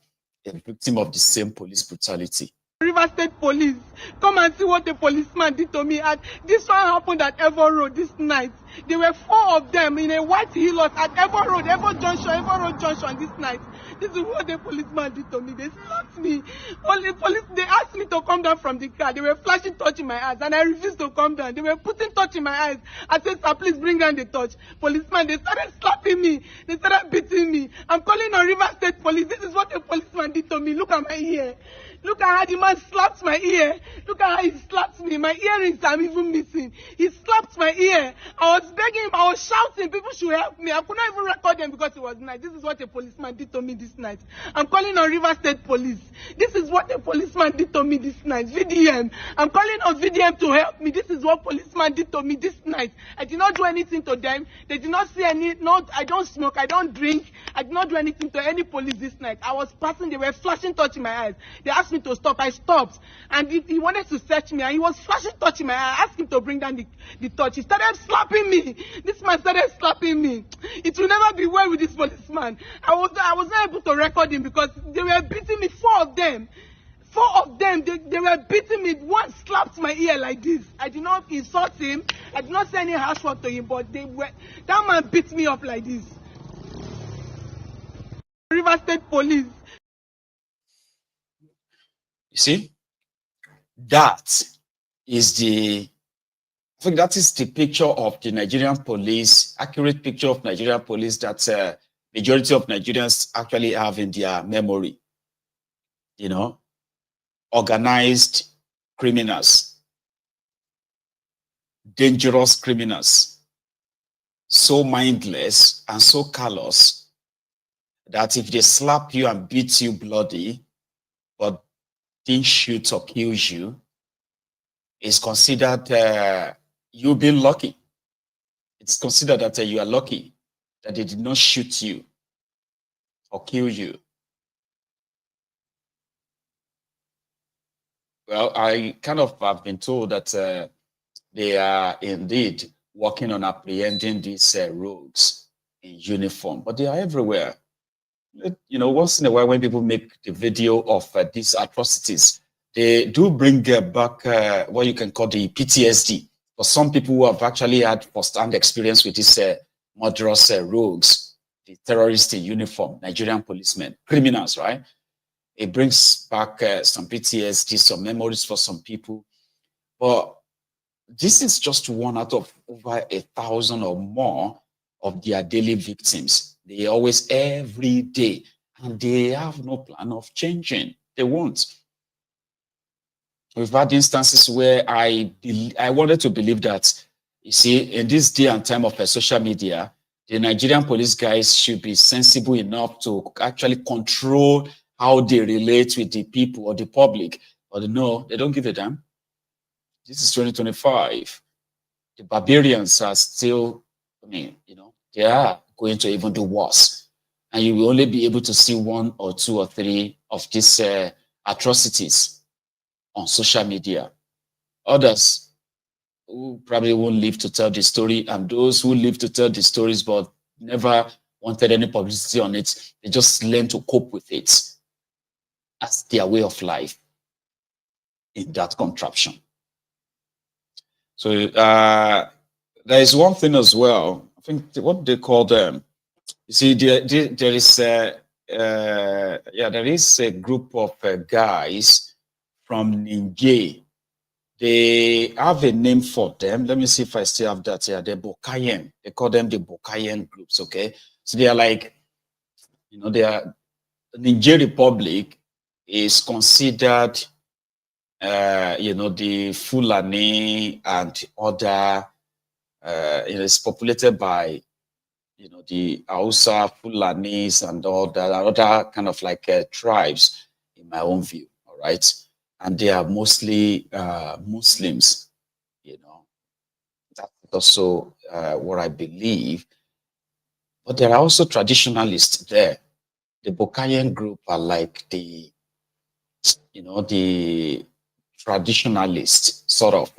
a victim of the same police brutality. River State Police, come and see what the policeman did to me. And this one happened at Evo Road this night. There were 4 of them in a white Hilux at Evo Road Junction this night. This is what the policeman did to me. They slapped me. They asked me to come down from the car. They were flashing torch in my eyes and I refused to come down. They were putting torch in my eyes. I said, sir, please bring down the torch. Policeman, they started slapping me. They started beating me. I'm calling on River State Police. This is what the policeman did to me. Look at my ear. Look at how the man slapped my ear. Look at how he slapped me. My earrings are even missing. He slapped my ear. I was begging him. I was shouting. People should help me. I could not even record them because it was night. This is what a policeman did to me this night. I'm calling on River State Police. This is what the policeman did to me this night. VDM. I'm calling on VDM to help me. This is what policeman did to me this night. I did not do anything to them. They did not see any. I don't smoke. I don't drink. I did not do anything to any police this night. I was passing. They were flashing torch in my eyes. They asked me to stop. I stopped. And he wanted to search me. And he was flashing torch in my eye. I asked him to bring down the torch. He started slapping me. This man started slapping me. It will never be well with this policeman. I was not able to record him because they were beating me. 4 of them. 4 of them, they were beating me. One slapped my ear like this. I did not insult him. I did not say any harsh word to him, but that man beat me up like this. River State Police. You see, that is the picture of the Nigerian police, accurate picture of Nigerian police that majority of Nigerians actually have in their memory. Organized criminals, dangerous criminals, so mindless and so callous that if they slap you and beat you bloody, but didn't shoot or kill you, it's considered you being lucky. It's considered that you are lucky that they did not shoot you or kill you. Well, I kind of have been told that they are indeed working on apprehending these rogues in uniform, but they are everywhere. you know, once in a while when people make the video of these atrocities, they do bring back what you can call the PTSD. For some people who have actually had first-hand experience with these murderous rogues, the terrorists in uniform, Nigerian policemen, criminals, right? It brings back some PTSD, some memories for some people. But this is just one out of over 1,000 or more of their daily victims. They always, every day, and they have no plan of changing. They won't. We've had instances where I wanted to believe that, you see, in this day and time of social media, the Nigerian police guys should be sensible enough to actually control how they relate with the people or the public. But no, they don't give a damn. This is 2025. The barbarians are still, I mean, you know, they are going to even do worse. And you will only be able to see 1 or 2 or 3 of these atrocities on social media. Others who probably won't live to tell the story, and those who live to tell the stories but never wanted any publicity on it, they just learn to cope with it as their way of life in that contraption. So there is one thing as well. I think what they call them. You see, there is a group of guys from Niger. They have a name for them. Let me see if I still have that here. The Bokayen. They call them the Bokayen groups. Okay, so they are like, you know, they are Niger Republic is considered. You know, the Fulani and other, you know, it's populated by, you know, the Hausa, Fulanis and all that, other kind of like tribes, in my own view, all right? And they are mostly Muslims, you know. That's also what I believe. But there are also traditionalists there. The Bokayen group are like the, you know, the traditionalists, sort of.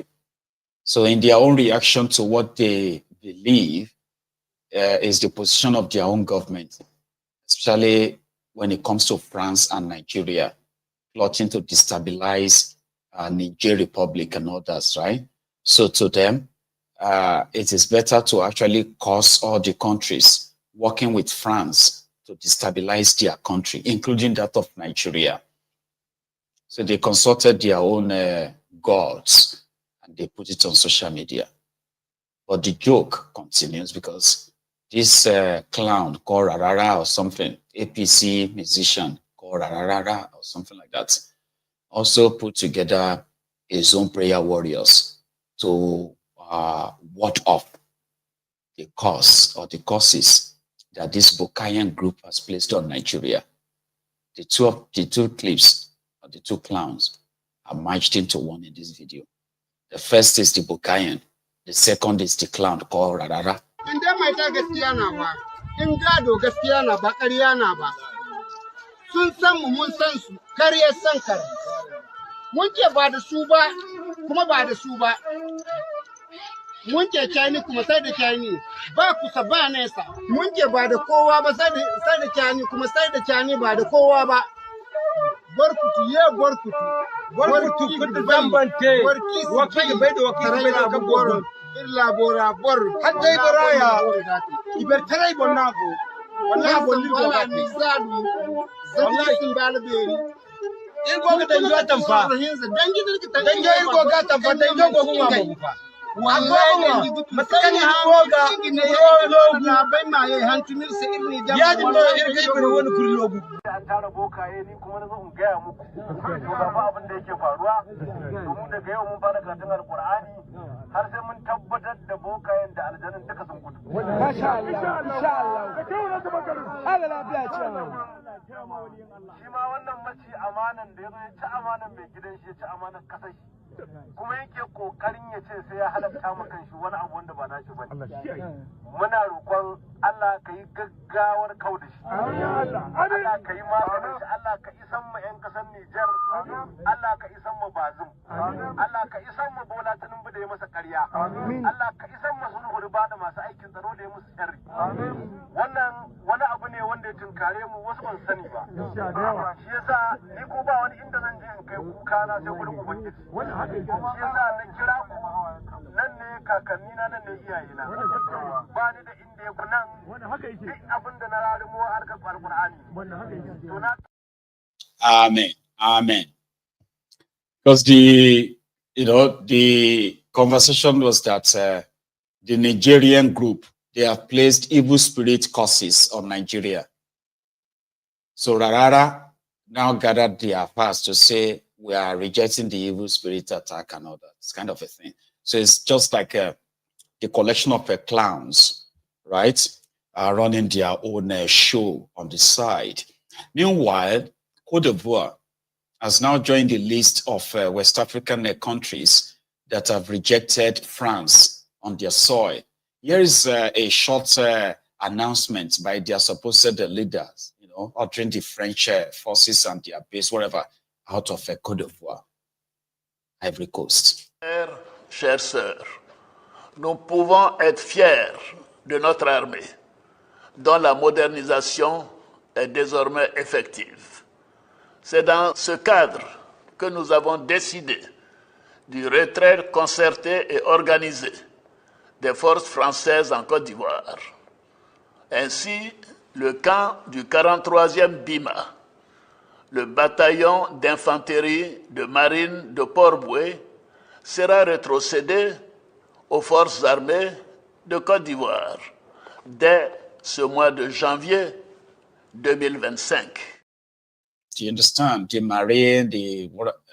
So in their own reaction to what they believe is the position of their own government, especially when it comes to France and Nigeria, plotting to destabilize Niger Republic and others, right? So to them, it is better to actually cause all the countries working with France to destabilize their country, including that of Nigeria. So they consulted their own gods and they put it on social media. But the joke continues because this clown called Rarara or something, APC musician called Rarara or something like that, also put together his own prayer warriors to ward off the cause or the causes that this Bokayen group has placed on Nigeria. The two clips, the two clowns, are merged into one in this video. The first is the Bokayen. The second is the clown called Rarara. Munke Chani kuma sai da Chani ba kusa ba nesa munke ba da kowa ba sai da Chani kuma sai da Chani ba da kowa ba barkutu ye barkutu kudu zambante wakili bai da wakili bai da kan goro illa bora bor hatta ibraya iber tarai bonnago wallahi bonni do ga mizadu wallahi kin balberi irgo ga danjo tamfa danjo irgo ga tamfa danjo go kuma mu fa wallahi maskani hawoga logu na bai ma yayi hantumin sa irni da ya dinno irga ibir wani kurlogu an tara bokaye ni kuma na zo in ga muku to ga fa abin da yake faruwa domin daga yau mun fara karatun alqur'ani har sai mun tabbatar da bokayen da aljanun duka sun gudu masha Allah insha Allah ka kawo na magarin Allah lafiya ce shi ma wannan maci amanan da yazo ya ci amanan mai gidan shi ya ci amanan kasai kuma yake kokarin ya ce sai ya halatta mu kanshi wani abu wanda ba nashi bane muna roƙon Allah ka yi gaggawar kauda shi Allah ka yi maganin shi Allah ka isan mu ƴan ƙasar Niger Allah ka isan mu Bazum Allah ka isan mu Bola Tinubu da ya masa ƙarya Allah ka isan mu sulhu da masu aikin tsaro da ya musu sharri wannan wani abu ne wanda ya tunkare mu wasu ban sani ba shi yasa ni ko ba wani inda zan je in kai kuka na sai gurin ubangiji shi yasa na kira ku nan ne kakanni na nan ne iyaye na ba ni da inda ya nan duk abin da na rarimo harkar alqur'ani to na Amen. Amen. Because the conversation was that the Nigerian group, they have placed evil spirit curses on Nigeria. So Rarara now gathered their fast to say we are rejecting the evil spirit attack and all that. It's kind of a thing. So it's just like the collection of clowns, right, running their own show on the side. Meanwhile, Côte d'Ivoire has now joined the list of West African countries that have rejected France on their soil. Here is a short announcement by their supposed leaders, ordering the French forces and their base, wherever, out of Côte d'Ivoire, Ivory Coast. Chers sœurs, nous pouvons être fiers de notre armée, dont la modernisation est désormais effective. C'est dans ce cadre que nous avons décidé du retrait concerté et organisé des forces françaises en Côte d'Ivoire. Ainsi, le camp du 43e BIMA, le bataillon d'infanterie de marine de Port-Boué, sera rétrocédé aux forces armées de Côte d'Ivoire dès ce mois de janvier 2025. Do you understand? The Marine,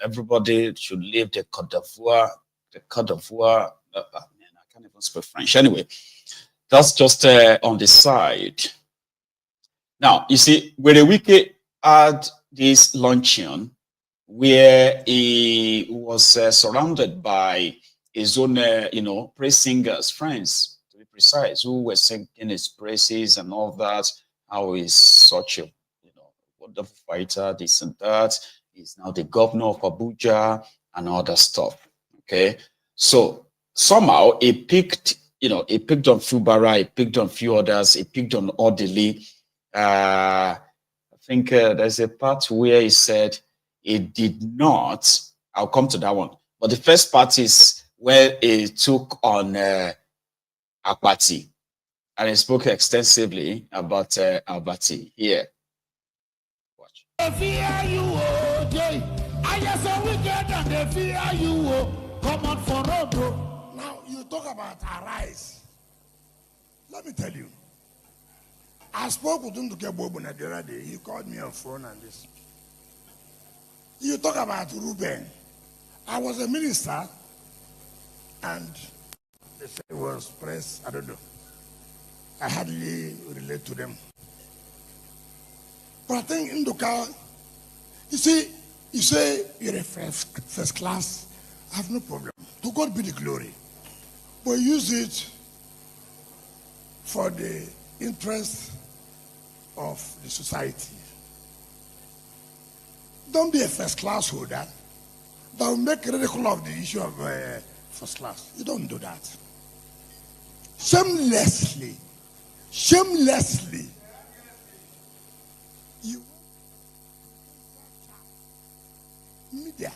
everybody should leave the Côte d'Ivoire. The Côte d'Ivoire. Man, I can't even speak French. Anyway, that's just on the side. Now, you see, where the Wike had this luncheon where he was surrounded by his own, praise singers, friends, to be precise, who were singing his praises and all that, how he's such a wonderful fighter, this and that. He's now the governor of Abuja and all that stuff. Okay. So somehow he picked on Fubara, he picked on few others, he picked on Odili. I think there's a part where he said he did not, I'll come to that one. But the first part is where he took on Akpati, and he spoke extensively about Abati here. They fear you, oh, Jay. I just a wicked and they fear you, oh. Come on for road, bro. Now, you talk about arise. Let me tell you. I spoke with him to get Bobo the other day. He called me on phone and this. You talk about Ruben. I was a minister and they said it was press. I don't know. I hardly relate to them. But I think in the car, you say you're a first class, I have no problem. To God be the glory. But use it for the interest of the society. Don't be a first class holder that will make ridicule of the issue of first class. You don't do that. Shamelessly, media.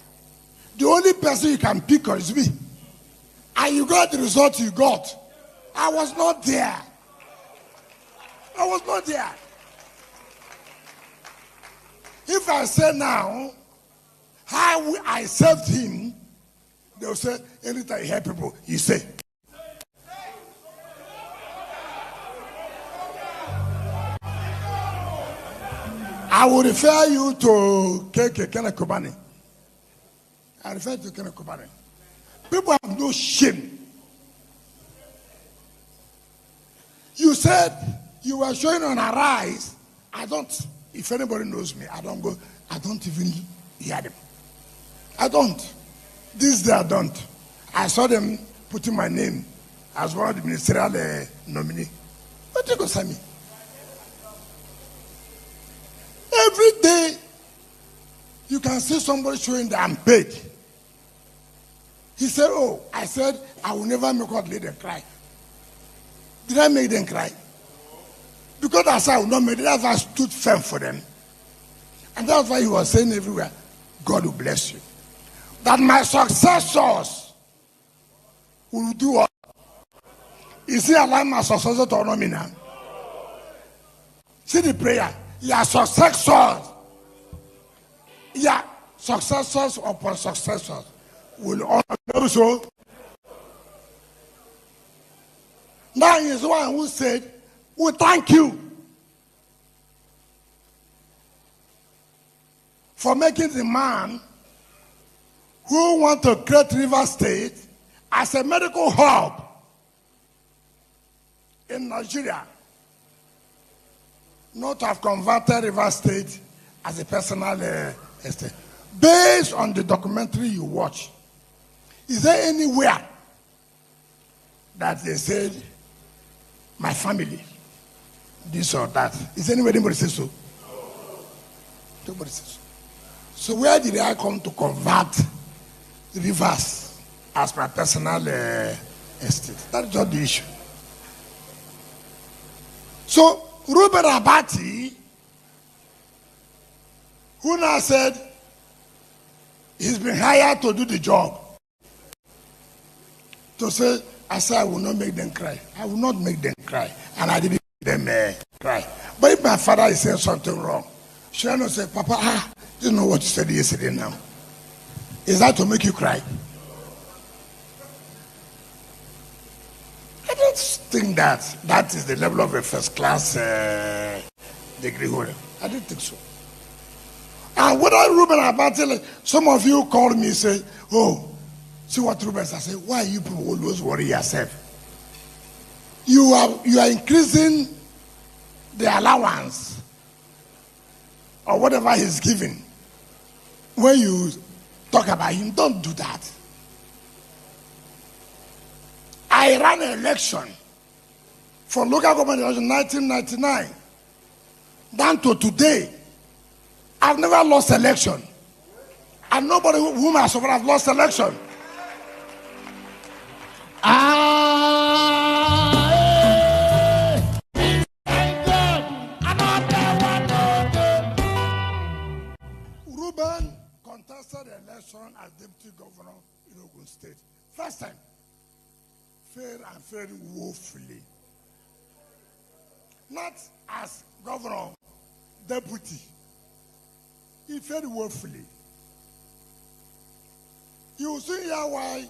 The only person you can pick on is me. And you got the result you got. I was not there. If I say now how I served him, they'll say, anytime you hear people, you say. I will refer you to Kene Kobani. I refer to Kene Kobani. People have no shame. You said you were showing on Arise. I don't, if anybody knows me, I don't even hear them. I don't. This day I don't. I saw them putting my name as one of the ministerial nominee. What do you go say me? Every day, you can see somebody showing that I'm paid. He said, oh, I said, I will never make God let them cry. Did I make them cry? Because that's how I will not make it. That's why I stood firm for them. And that's why he was saying everywhere, God will bless you. That my successors will do what? Is he allowing my successor to honor me now? See the prayer. Your successors. Yeah, successors upon successors will honor them. So now he is the one who said, we thank you for making the man who want to create River State as a medical hub in Nigeria, not to have converted River State as a personal estate. Based on the documentary you watch, is there anywhere that they said, my family, this or that? Is there anybody say so? Nobody says so. So where did I come to convert rivers as my personal estate? That's just the issue. So Ruben Abati, who now said he's been hired to do the job, to say, I said I will not make them cry. I will not make them cry. And I didn't make them cry. But if my father is saying something wrong, should I not say, Papa, you know what you said yesterday now? Is that to make you cry? I don't think that is the level of a first class degree holder. I don't think so. And whether Ruben Abati, some of you called me and say, oh, see what Ruben said. I say, why you people always worry yourself? You are increasing the allowance or whatever he's giving. When you talk about him, don't do that. I ran an election for local government in 1999 down to today. I've never lost election. And nobody whom I suffered has lost election. Ruben contested the election as deputy governor in Ogun State. First time. Fair and very woefully. Not as governor, deputy. He fared woefully. You will see here why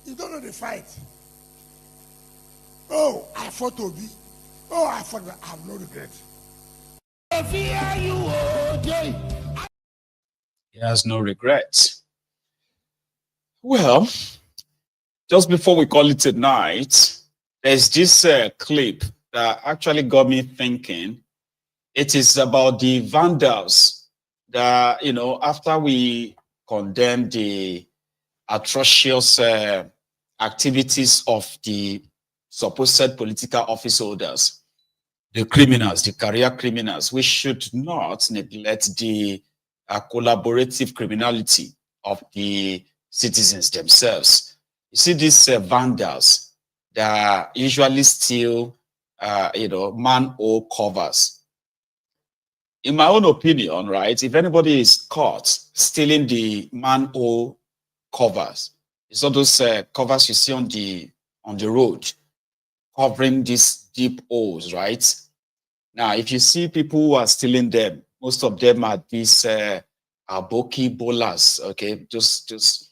you don't know the fight. Oh, I fought Obi. Oh, I fought. I have no regret. He has no regrets. Well, just before we call it a night, there's this clip that actually got me thinking. It is about the vandals that, you know, after we condemn the atrocious activities of the supposed political office holders, the criminals, the career criminals, we should not neglect the collaborative criminality of the citizens themselves. You see these vandals that usually steal, manhole covers. In my own opinion, right, if anybody is caught stealing the manhole covers, it's all those covers you see on the road, covering these deep holes, right? Now, if you see people who are stealing them, most of them are these aboki bowlers, okay, just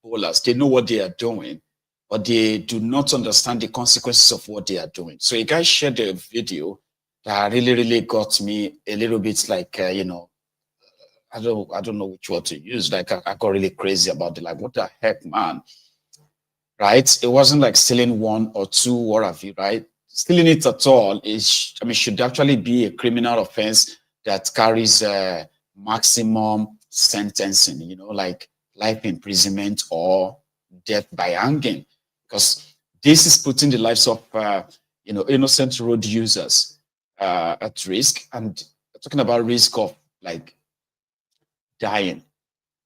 bowlers. They know what they are doing, but they do not understand the consequences of what they are doing. So a guy shared a video that really got me a little bit like, I don't know which word to use. Like I got really crazy about it. Like, what the heck, man? Right? It wasn't like stealing one or two, what have you, right? Stealing it at all should actually be a criminal offense that carries maximum sentencing, like life imprisonment or death by hanging, because this is putting the lives of innocent road users at risk. And talking about risk of like dying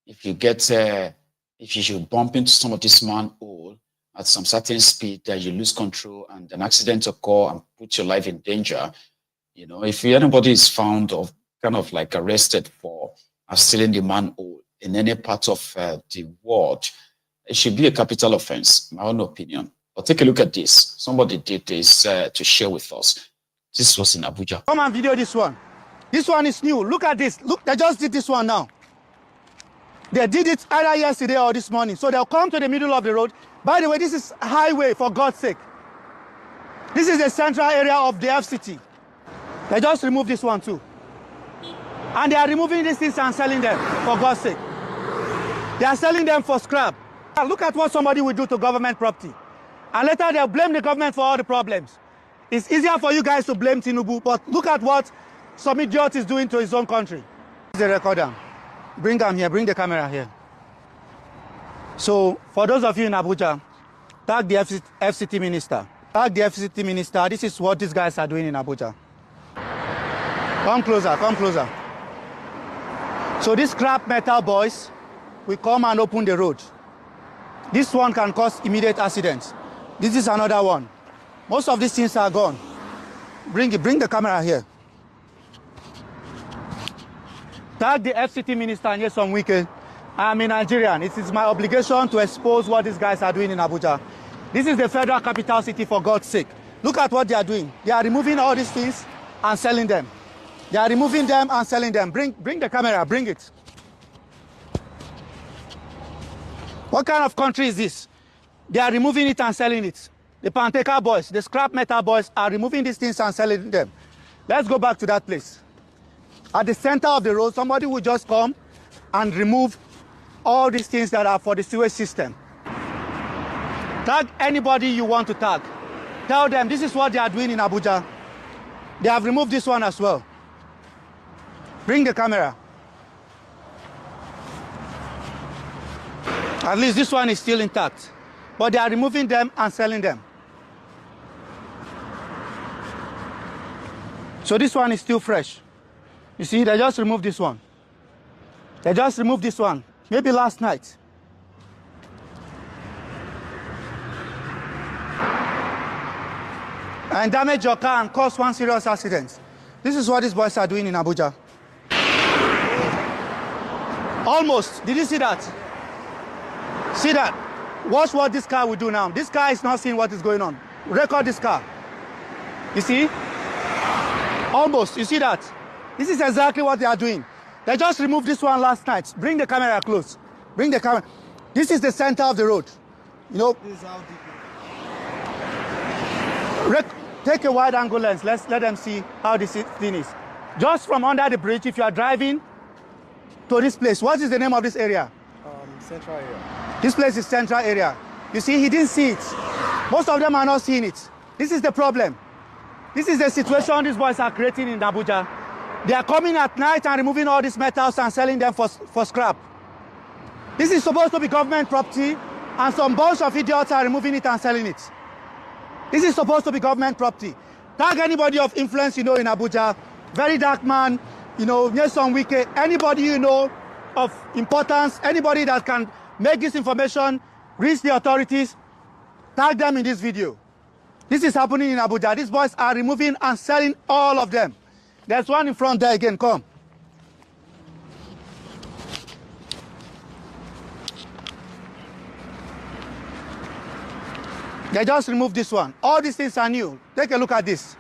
if you get if you should bump into some of this manhole at some certain speed that you lose control and an accident occur and put your life in danger, You know, if anybody is found of kind of like arrested for stealing the manhole in any part of the world, it should be a capital offense, my own opinion. But take a look at this. Somebody did this to share with us. This was in Abuja. Come and video this one. This one is new. Look at this. Look, they just did this one now. They did it either yesterday or this morning. So they'll come to the middle of the road. By the way, this is highway, for God's sake. This is the central area of the FCT. They just removed this one too. And they are removing these things and selling them, for God's sake. They are selling them for scrap. Look at what somebody will do to government property. And later they'll blame the government for all the problems. It's easier for you guys to blame Tinubu, but look at what some idiot is doing to his own country. The recorder. Bring them here, bring the camera here. So, for those of you in Abuja, tag the FCT minister. Tag the FCT minister. This is what these guys are doing in Abuja. Come closer, come closer. So these scrap metal boys will come and open the road. This one can cause immediate accidents. This is another one. Most of these things are gone. Bring the camera here. Tag the FCT minister and some Wike. I am a Nigerian. It is my obligation to expose what these guys are doing in Abuja. This is the federal capital city, for God's sake. Look at what they are doing. They are removing all these things and selling them. They are removing them and selling them. Bring the camera, bring it. What kind of country is this? They are removing it and selling it. The Panteka boys, the scrap metal boys are removing these things and selling them. Let's go back to that place. At the center of the road, somebody will just come and remove all these things that are for the sewage system. Tag anybody you want to tag. Tell them this is what they are doing in Abuja. They have removed this one as well. Bring the camera. At least this one is still intact. But they are removing them and selling them. So this one is still fresh. You see, they just removed this one. They just removed this one. Maybe last night. And damage your car and cause one serious accident. This is what these boys are doing in Abuja. Almost. Did you see that? See that? Watch what this car will do now. This car is not seeing what is going on. Record this car. You see? Almost. You see that? This is exactly what they are doing. They just removed this one last night. Bring the camera close. Bring the camera. This is the center of the road. You know? This is how deep. Take a wide angle lens. Let them see how this thing is. Just from under the bridge, if you are driving to this place, what is the name of this area? Central area. This place is central area. You see, he didn't see it. Most of them are not seeing it. This is the problem. This is the situation these boys are creating in Abuja. They are coming at night and removing all these metals and selling them for scrap. This is supposed to be government property, and some bunch of idiots are removing it and selling it. This is supposed to be government property. Tag anybody of influence you know in Abuja, very dark man, you know, Nyesom Wike, anybody you know of importance, anybody that can make this information reach the authorities, tag them in this video. This is happening in Abuja. These boys are removing and selling all of them. There's one in front there again, come. They just removed this one. All these things are new. Take a look at this.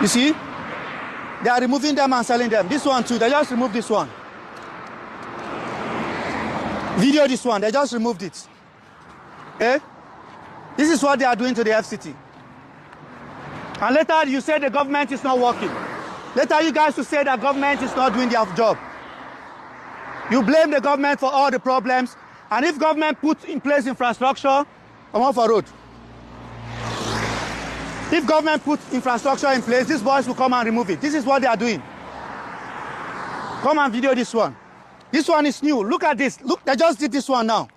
You see? They are removing them and selling them. This one too, they just removed this one. Video this one, they just removed it. Eh? This is what they are doing to the FCT. And later you say the government is not working. Later you guys will say that government is not doing their job. You blame the government for all the problems. And if government puts in place infrastructure, come on for road. If government puts infrastructure in place, these boys will come and remove it. This is what they are doing. Come and video this one. This one is new. Look at this. Look, they just did this one now.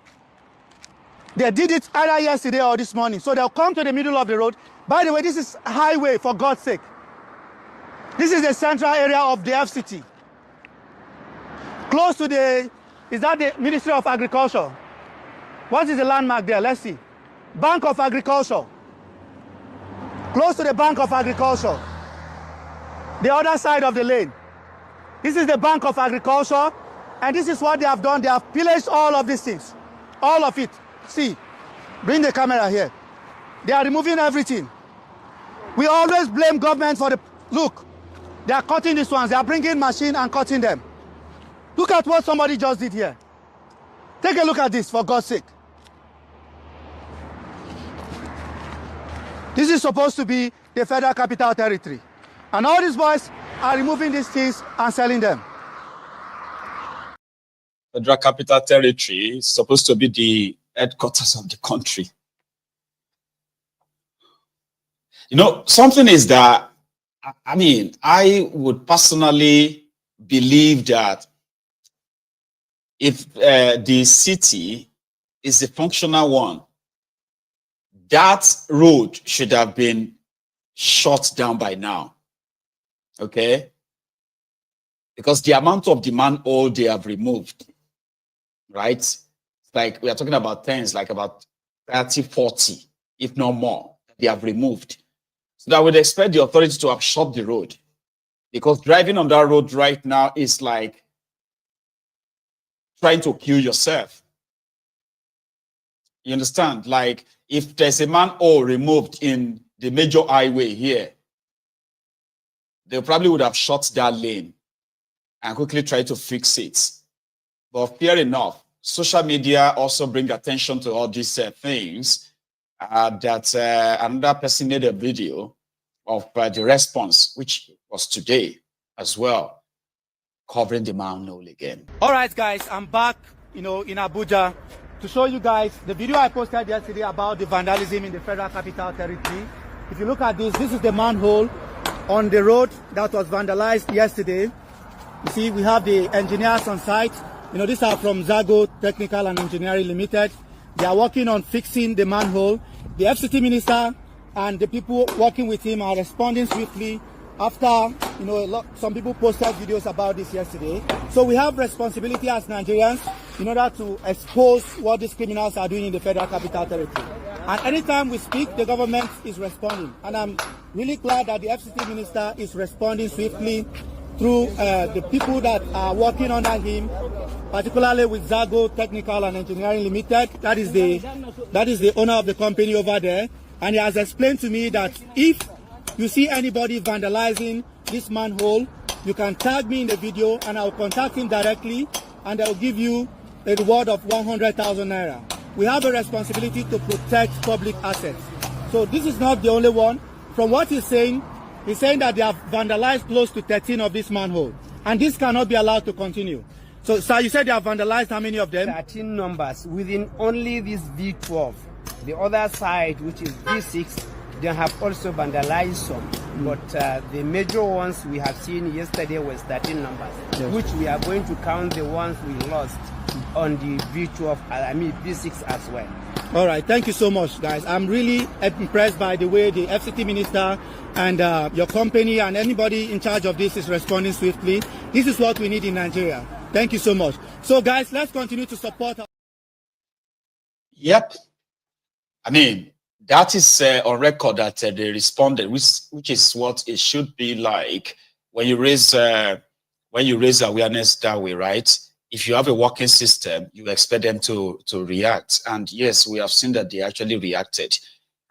They did it either yesterday or this morning. So they'll come to the middle of the road. By the way, this is highway, for God's sake. This is the central area of the FCT. Close to the, is that the Ministry of Agriculture? What is the landmark there? Let's see. Bank of Agriculture. Close to the Bank of Agriculture. the other side of the lane. This is the Bank of Agriculture, and this is what they have done. They have pillaged all of these things, all of it. See, bring the camera here. They are removing everything. We always blame government for the, look, they are cutting these ones. They are bringing machine and cutting them. Look at what somebody just did here. Take a look at this, for God's sake. This is supposed to be the Federal Capital Territory. And all these boys are removing these things and selling them. Federal Capital Territory is supposed to be the headquarters of the country. You know, something is that, I mean, I would personally believe that if the city is a functional one, that road should have been shut down by now. Okay? Because the amount of the manhole they have removed, right? It's like we are talking about tens, like about 30, 40, if not more, they have removed. So I would expect the authorities to have shut the road, because driving on that road right now is like trying to kill yourself. You understand? Like if there's a manhole removed in the major highway here, they probably would have shut that lane and quickly try to fix it. But fair enough, social media also bring attention to all these things. That another person made a video of the response, which was today as well, covering the manhole again. All right, guys, I'm back, in Abuja to show you guys the video I posted yesterday about the vandalism in the Federal Capital Territory. If you look at this is the manhole on the road that was vandalized yesterday. You see, we have the engineers on site. These are from Zago Technical and Engineering Limited. They are working on fixing the manhole. The FCT minister and the people working with him are responding swiftly after, some people posted videos about this yesterday. So we have responsibility as Nigerians in order to expose what these criminals are doing in the Federal Capital Territory. And anytime we speak, the government is responding. And I'm really glad that the FCT minister is responding swiftly through the people that are working under him, particularly with Zago Technical and Engineering Limited. That is the owner of the company over there. And he has explained to me that if you see anybody vandalizing this manhole, you can tag me in the video and I'll contact him directly and I'll give you a reward of 100,000 naira. We have a responsibility to protect public assets. So this is not the only one. From what he's saying that they have vandalized close to 13 of this manhole. And this cannot be allowed to continue. So, sir, you said they have vandalized how many of them? 13 numbers within only this V12. The other side, which is V6, they have also vandalized some. But the major ones we have seen yesterday was 13 numbers, yes, which we are going to count the ones we lost on the V12, V6 as well. All right, thank you so much, guys. I'm really impressed by the way the FCT minister and your company and anybody in charge of this is responding swiftly. This is what we need in Nigeria. Thank you so much. So, guys, let's continue to support. Yep. I mean, that is on record that they responded, which is what it should be like when you raise awareness that way, right? If you have a working system, you expect them to react. And yes, we have seen that they actually reacted.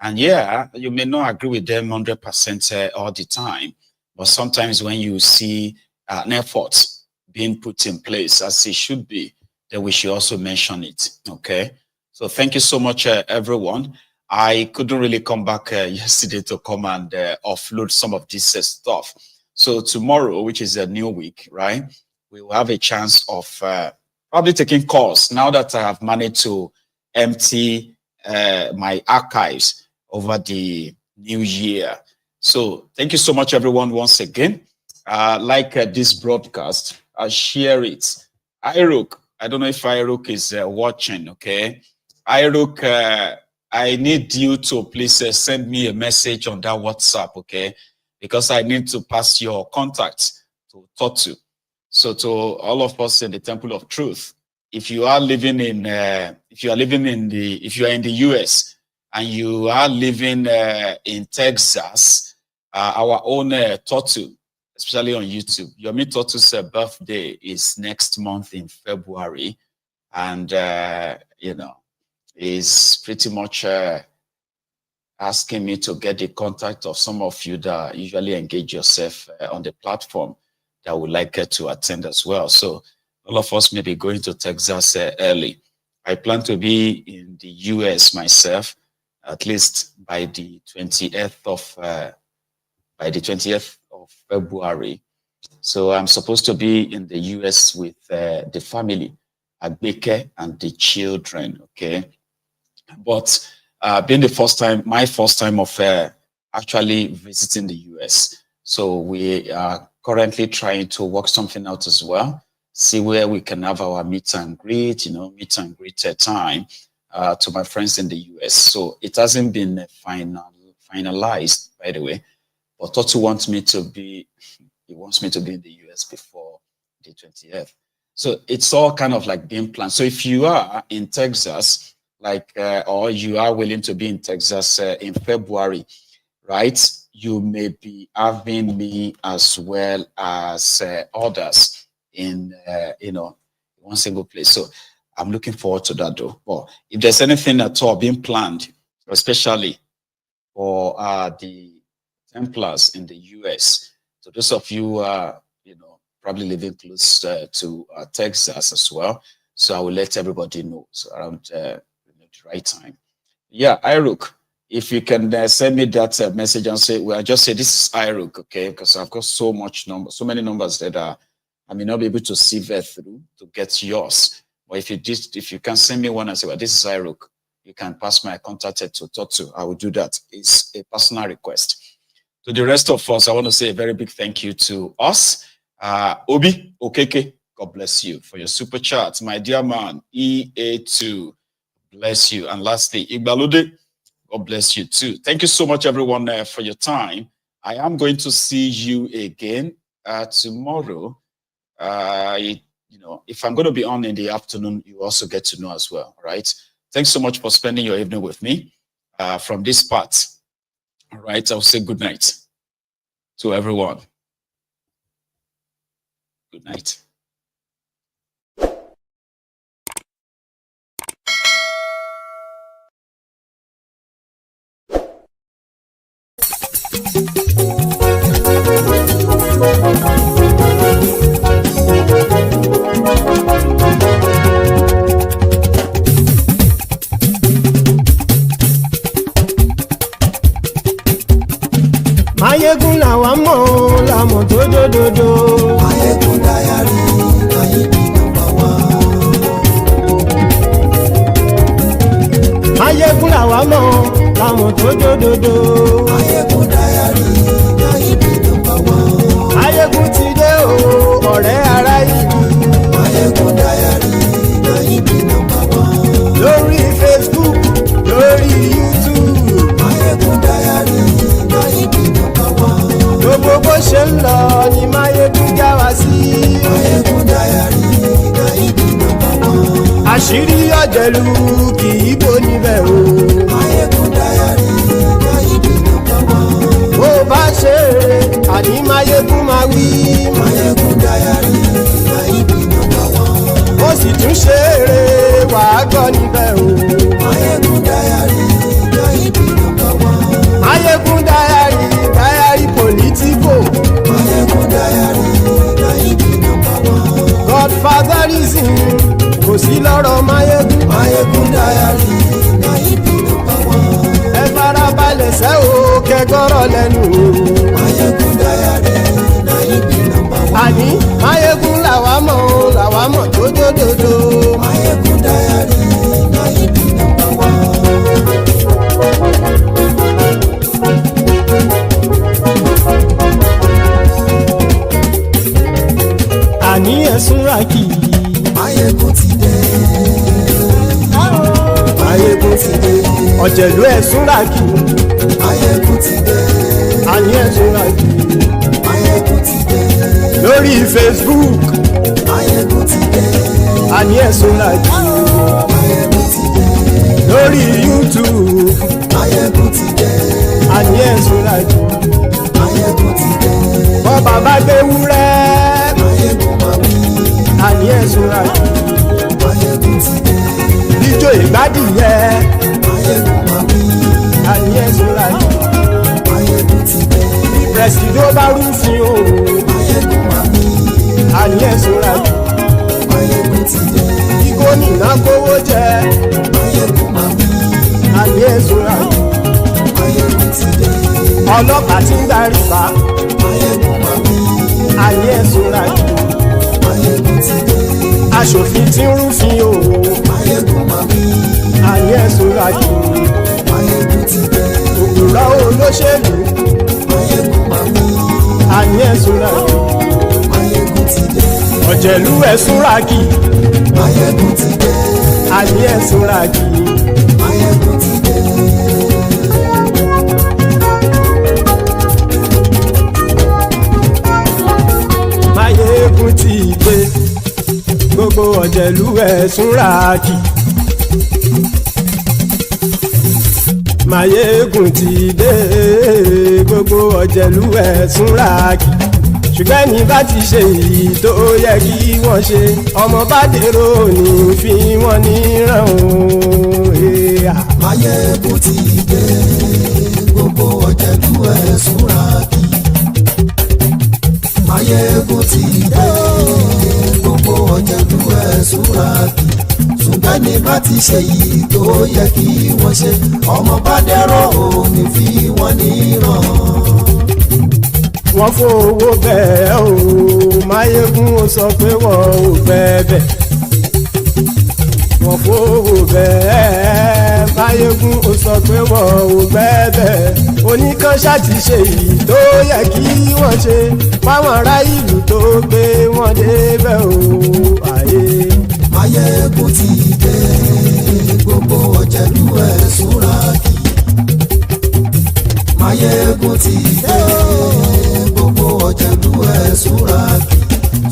And yeah, you may not agree with them 100% all the time, but sometimes when you see an effort being put in place as it should be, then we should also mention it, okay? So thank you so much, everyone. I couldn't really come back yesterday to come and offload some of this stuff. So tomorrow, which is a new week, right? We will have a chance of probably taking calls now that I have managed to empty my archives over the new year. So thank you so much, everyone, once again. Like this broadcast, share it. Iruk, I don't know if Iruk is watching, okay? Iruk, I need you to please send me a message on that WhatsApp, okay? Because I need to pass your contacts to Totu. So to all of us in the Temple of Truth, if you are living in, if you are in the US and you are living in Texas, our own Totu especially on YouTube. Yomi Totu's birthday is next month in February. And, you know, he's pretty much asking me to get the contact of some of you that usually engage yourself on the platform that would like to attend as well. So all of us may be going to Texas early. I plan to be in the US myself, at least by the 20th of February. So I'm supposed to be in the US with the family, Agbeke and the children, okay? But being my first time of actually visiting the US. So we are currently trying to work something out as well, see where we can have our meet and greet time to my friends in the US. So it hasn't been finalized, by the way, but Totu wants me to be in the US before the 20th. So it's all kind of like being planned. So if you are in Texas, or you are willing to be in Texas in February, right? You may be having me as well as others in, one single place. So I'm looking forward to that though. But if there's anything at all being planned, especially for the Templars in the US, so those of you probably living close to Texas as well. So I will let everybody know. So around the right time. Yeah, Iruk, if you can send me that message and say, well, just say this is Iruk, okay? Because I've got so many numbers that I may not be able to sieve through to get yours. But if you can send me one and say, well, this is Iruk, you can pass my contact to Totu. I will do that. It's a personal request. To the rest of us, I want to say a very big thank you to us. Obi Okeke, God bless you for your super chat. My dear man, EA2, bless you. And lastly, Igbalude, God bless you too. Thank you so much, everyone, for your time. I am going to see you again tomorrow. If I'm going to be on in the afternoon, you also get to know as well, right? Thanks so much for spending your evening with me from this part. All right, I'll say good night to everyone. Good night. Mayegun làwa mọ̀ làmọ̀ tó dòdòdò. Mayegun dayari Mayebi number one. Mayegun làwa mọ̀ làmọ̀ tó dòdòdò. Mayegun dayari Mayebi number one. Mayegun ti dé o ọ̀rẹ́ ará ìlú. Mayegun dayari Mayebi number one. Lórí Facebook lórí YouTube. Mayegun dayari Mayebi number one. Gbogbo bó ṣe ń lọ ni Mayegun já wa sí. Mayegun dayari Mayebi number one. Àṣírí ọ̀jẹ̀lú kì í bò níbẹ̀ o. Mayegun dayari Mayebi number one. Bó bá ṣe eré àní Mayegun máa wí. Mayegun dayari Mayebi number one. Ó sì tún ṣe eré wàá gbọ́ níbẹ̀ o. Mayegun dayari Mayebi number one. Mayegun dayari political. Mayegun dayari Mayebi number one. Godfatherism kò sí lọ́rọ̀ Mayegun. Mayegun dayari Mayebi number one. Ẹ farabalẹ̀ sẹ́ o kẹ́gọ́rọ̀ lẹ́nu o. Mayegun dayari Mayebi number one. Àní Mayegun làwa mọ̀ tó dòdòdò. Mayegun dayari Mayebi number one. Àní ẹ̀sùn ràkì. Mayegun ti dé. Mayegun ti dé. Ọ̀jẹ̀lú ẹ̀sùn ràkì. Mayegun ti dé. Àní ẹ̀sùn ràkì. Mayegun ti dé. Lórí Facebook. Mayegun ti dé. Àní ẹ̀sùn ràkì. Mayegun ti dé. Lórí YouTube. Mayegun ti dé. Àní ẹ̀sùn ràkì. Mayegun ti dé. Bọ́ bàbá gbé ewúrẹ́. Máyégún máa wí. Àní ẹ̀sùn àjò. Máyégún ti dé. Ijó ìgbádìyẹ. Máyégún máa wí. Àní ẹ̀sùn àjò. Máyégún ti dé. Bí pẹ̀sìdó bá rúfin o. Máyégún máa wí. Àní ẹ̀sùn àjò. Máyégún ti dé. Bí gómìnà gbówó jẹ. Máyégún máa wí. Àní ẹ̀sùn àjò. Máyégún ti dé. Ọlọ́pàá tí ń darí bá. Máyégún máa wí. Àní ẹ̀sùn àjò. Máyégún ti dé. Aṣòfin tí ń rúfin o. Máyégún máa wí. Àní ẹ̀sùn àjò. Máyégún ti dé. Òpùrọ́ olóṣèlú. Máyégún máa wí. Àní ẹ̀sùn àjò. Máyégún ti dé. Ọ̀jẹ̀lú ẹ̀sùn ràgì. Máyégún ti dé. Àní ẹ̀sùn ràgì. Máyégún ti dé. Máyégún ti dé. Gbogbo ọ̀jẹ̀lú ẹ̀sùn ràgì. Máyégún ti dé. Gbogbo ọ̀jẹ̀lú ẹ̀sùn ràgì. Ṣùgbọ́n ní bá ti ṣe èyí tó yẹ kí wọ́n ṣe, ọmọ bá dèrò ní fi wọ́n níran o. Máyégún ti dé. Gbogbo ọ̀jẹ̀lú ẹ̀sùn ràgì. Máyégún ti dé. Gbogbo ọ̀jẹ̀lú ẹ̀sùn ràgì. Ṣùgbọ́n ní bá ti ṣe èyí tó yẹ kí wọ́n ṣe, ọmọ bá dèrò ní fi wọ́n níran. Wọ́n fowó bẹ́ẹ̀ o, Máyégún ó sọ pé wọ́n ò bẹ́ẹ̀. Wọ́n fowó bẹ́ẹ̀, Máyégún ó sọ pé wọ́n ò bẹ́ẹ̀. Oníkanṣá ti ṣe èyí tó yẹ kí wọ́n ṣe, fáwọn ará ìlú tó gbé wọn débẹ̀ o. Ayé Máyégún ti dé. Gbogbo ọ̀jẹ̀lú ẹ̀sùn ràgì. Máyégún ti dé. Gbogbo ọ̀jẹ̀lú ẹ̀sùn ràgì.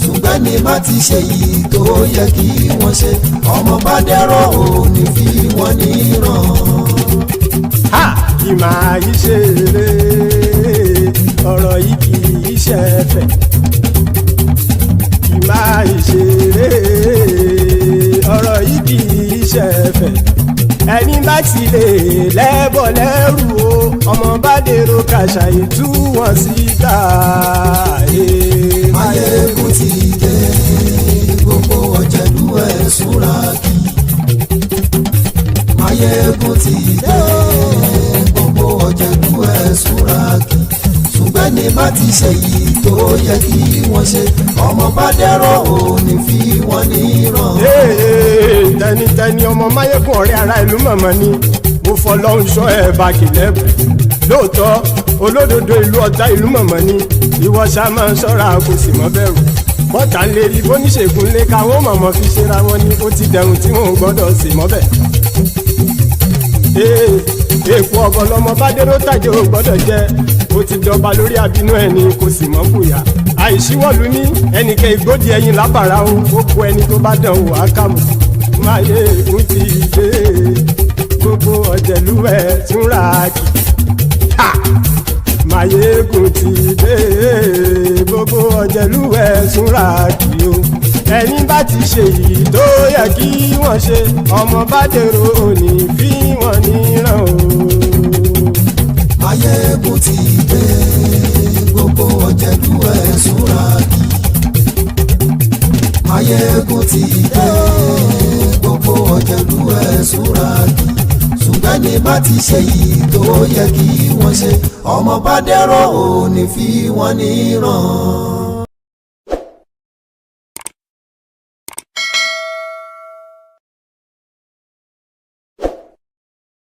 Ṣùgbọ́n ní bá ti ṣe yìí tó yẹ kí wọ́n ṣe, ọmọ bá dẹ́rọ̀ ò ní fi wọ́n níran. Kì máa yí ṣe eré, ọ̀rọ̀ yìí kì í ṣe ẹ̀fẹ̀. Kì máa yí ṣe eré, ọ̀rọ̀ yìí kì í ṣe ẹ̀fẹ̀. Ẹni bá ti lè lẹ́bọ̀ lẹ́rù o, ọmọ bá dèrò kàṣàyè tú wọn síta. Máyégún ti dé. Gbogbo ọ̀jẹ̀lú ẹ̀sùn ràgì. Máyégún ti dé. Gbogbo ọ̀jẹ̀lú ẹ̀sùn ràgì. Ṣùgbọ́n ní bá ti ṣe yìí tó yẹ kí wọ́n ṣe, ọmọ bá dẹ́rọ̀ ò ní fi wọ́n níran. Tẹnitẹni ọmọ Máyégún ọ̀rẹ́ ara ìlú mọ̀mọ́ ni mo fọlọ́run ṣọ́ ẹ̀ bá kìlẹ́bù. Lóòótọ́ olódodo ìlú ọ̀tá ìlú mọ̀mọ́ ni ìwọ ṣá máa ń ṣọ́ra kò sì mọ́ bẹ̀rù. Bọ́tà ń lè rí bóníṣègùn lé káwọn mọ̀mọ́ fi ṣera wọn ni ó ti dẹrùn tí wọn ò gbọ́dọ̀ sì mọ́ bẹ̀. Èèpo ọ̀bọ̀lọmọ bá dérò tàjẹ́ ò gbọ́dọ̀ jẹ́, ó ti dọba lórí abínú ẹni kò sì mọ́ fòyà. Àìsíwọ́lu ní ẹnìkẹ́ ìgbódì ẹyin lábàrá o, ó kó ẹni tó bá dán o àkàmù. Máyégún ti dé. Gbogbo ọ̀jẹ̀lú ẹ̀sùn ràgì. Máyégún ti dé. Gbogbo ọ̀jẹ̀lú ẹ̀sùn ràgì o. Ẹni bá ti ṣe èyí tó yẹ kí wọ́n ṣe, ọmọ bá dèrò òní fi wọ́n níran o. Máyégún ti dé. Gbogbo ọ̀jẹ̀lú ẹ̀sùn ràgì. Máyégún ti dé. Gbogbo ọ̀jẹ̀lú ẹ̀sùn ràgì. Ṣùgbọ́n ní bá ti ṣe yìí tó yẹ kí wọ́n ṣe, ọmọ bá dẹ́rọ̀ ò ní fi wọ́n níran.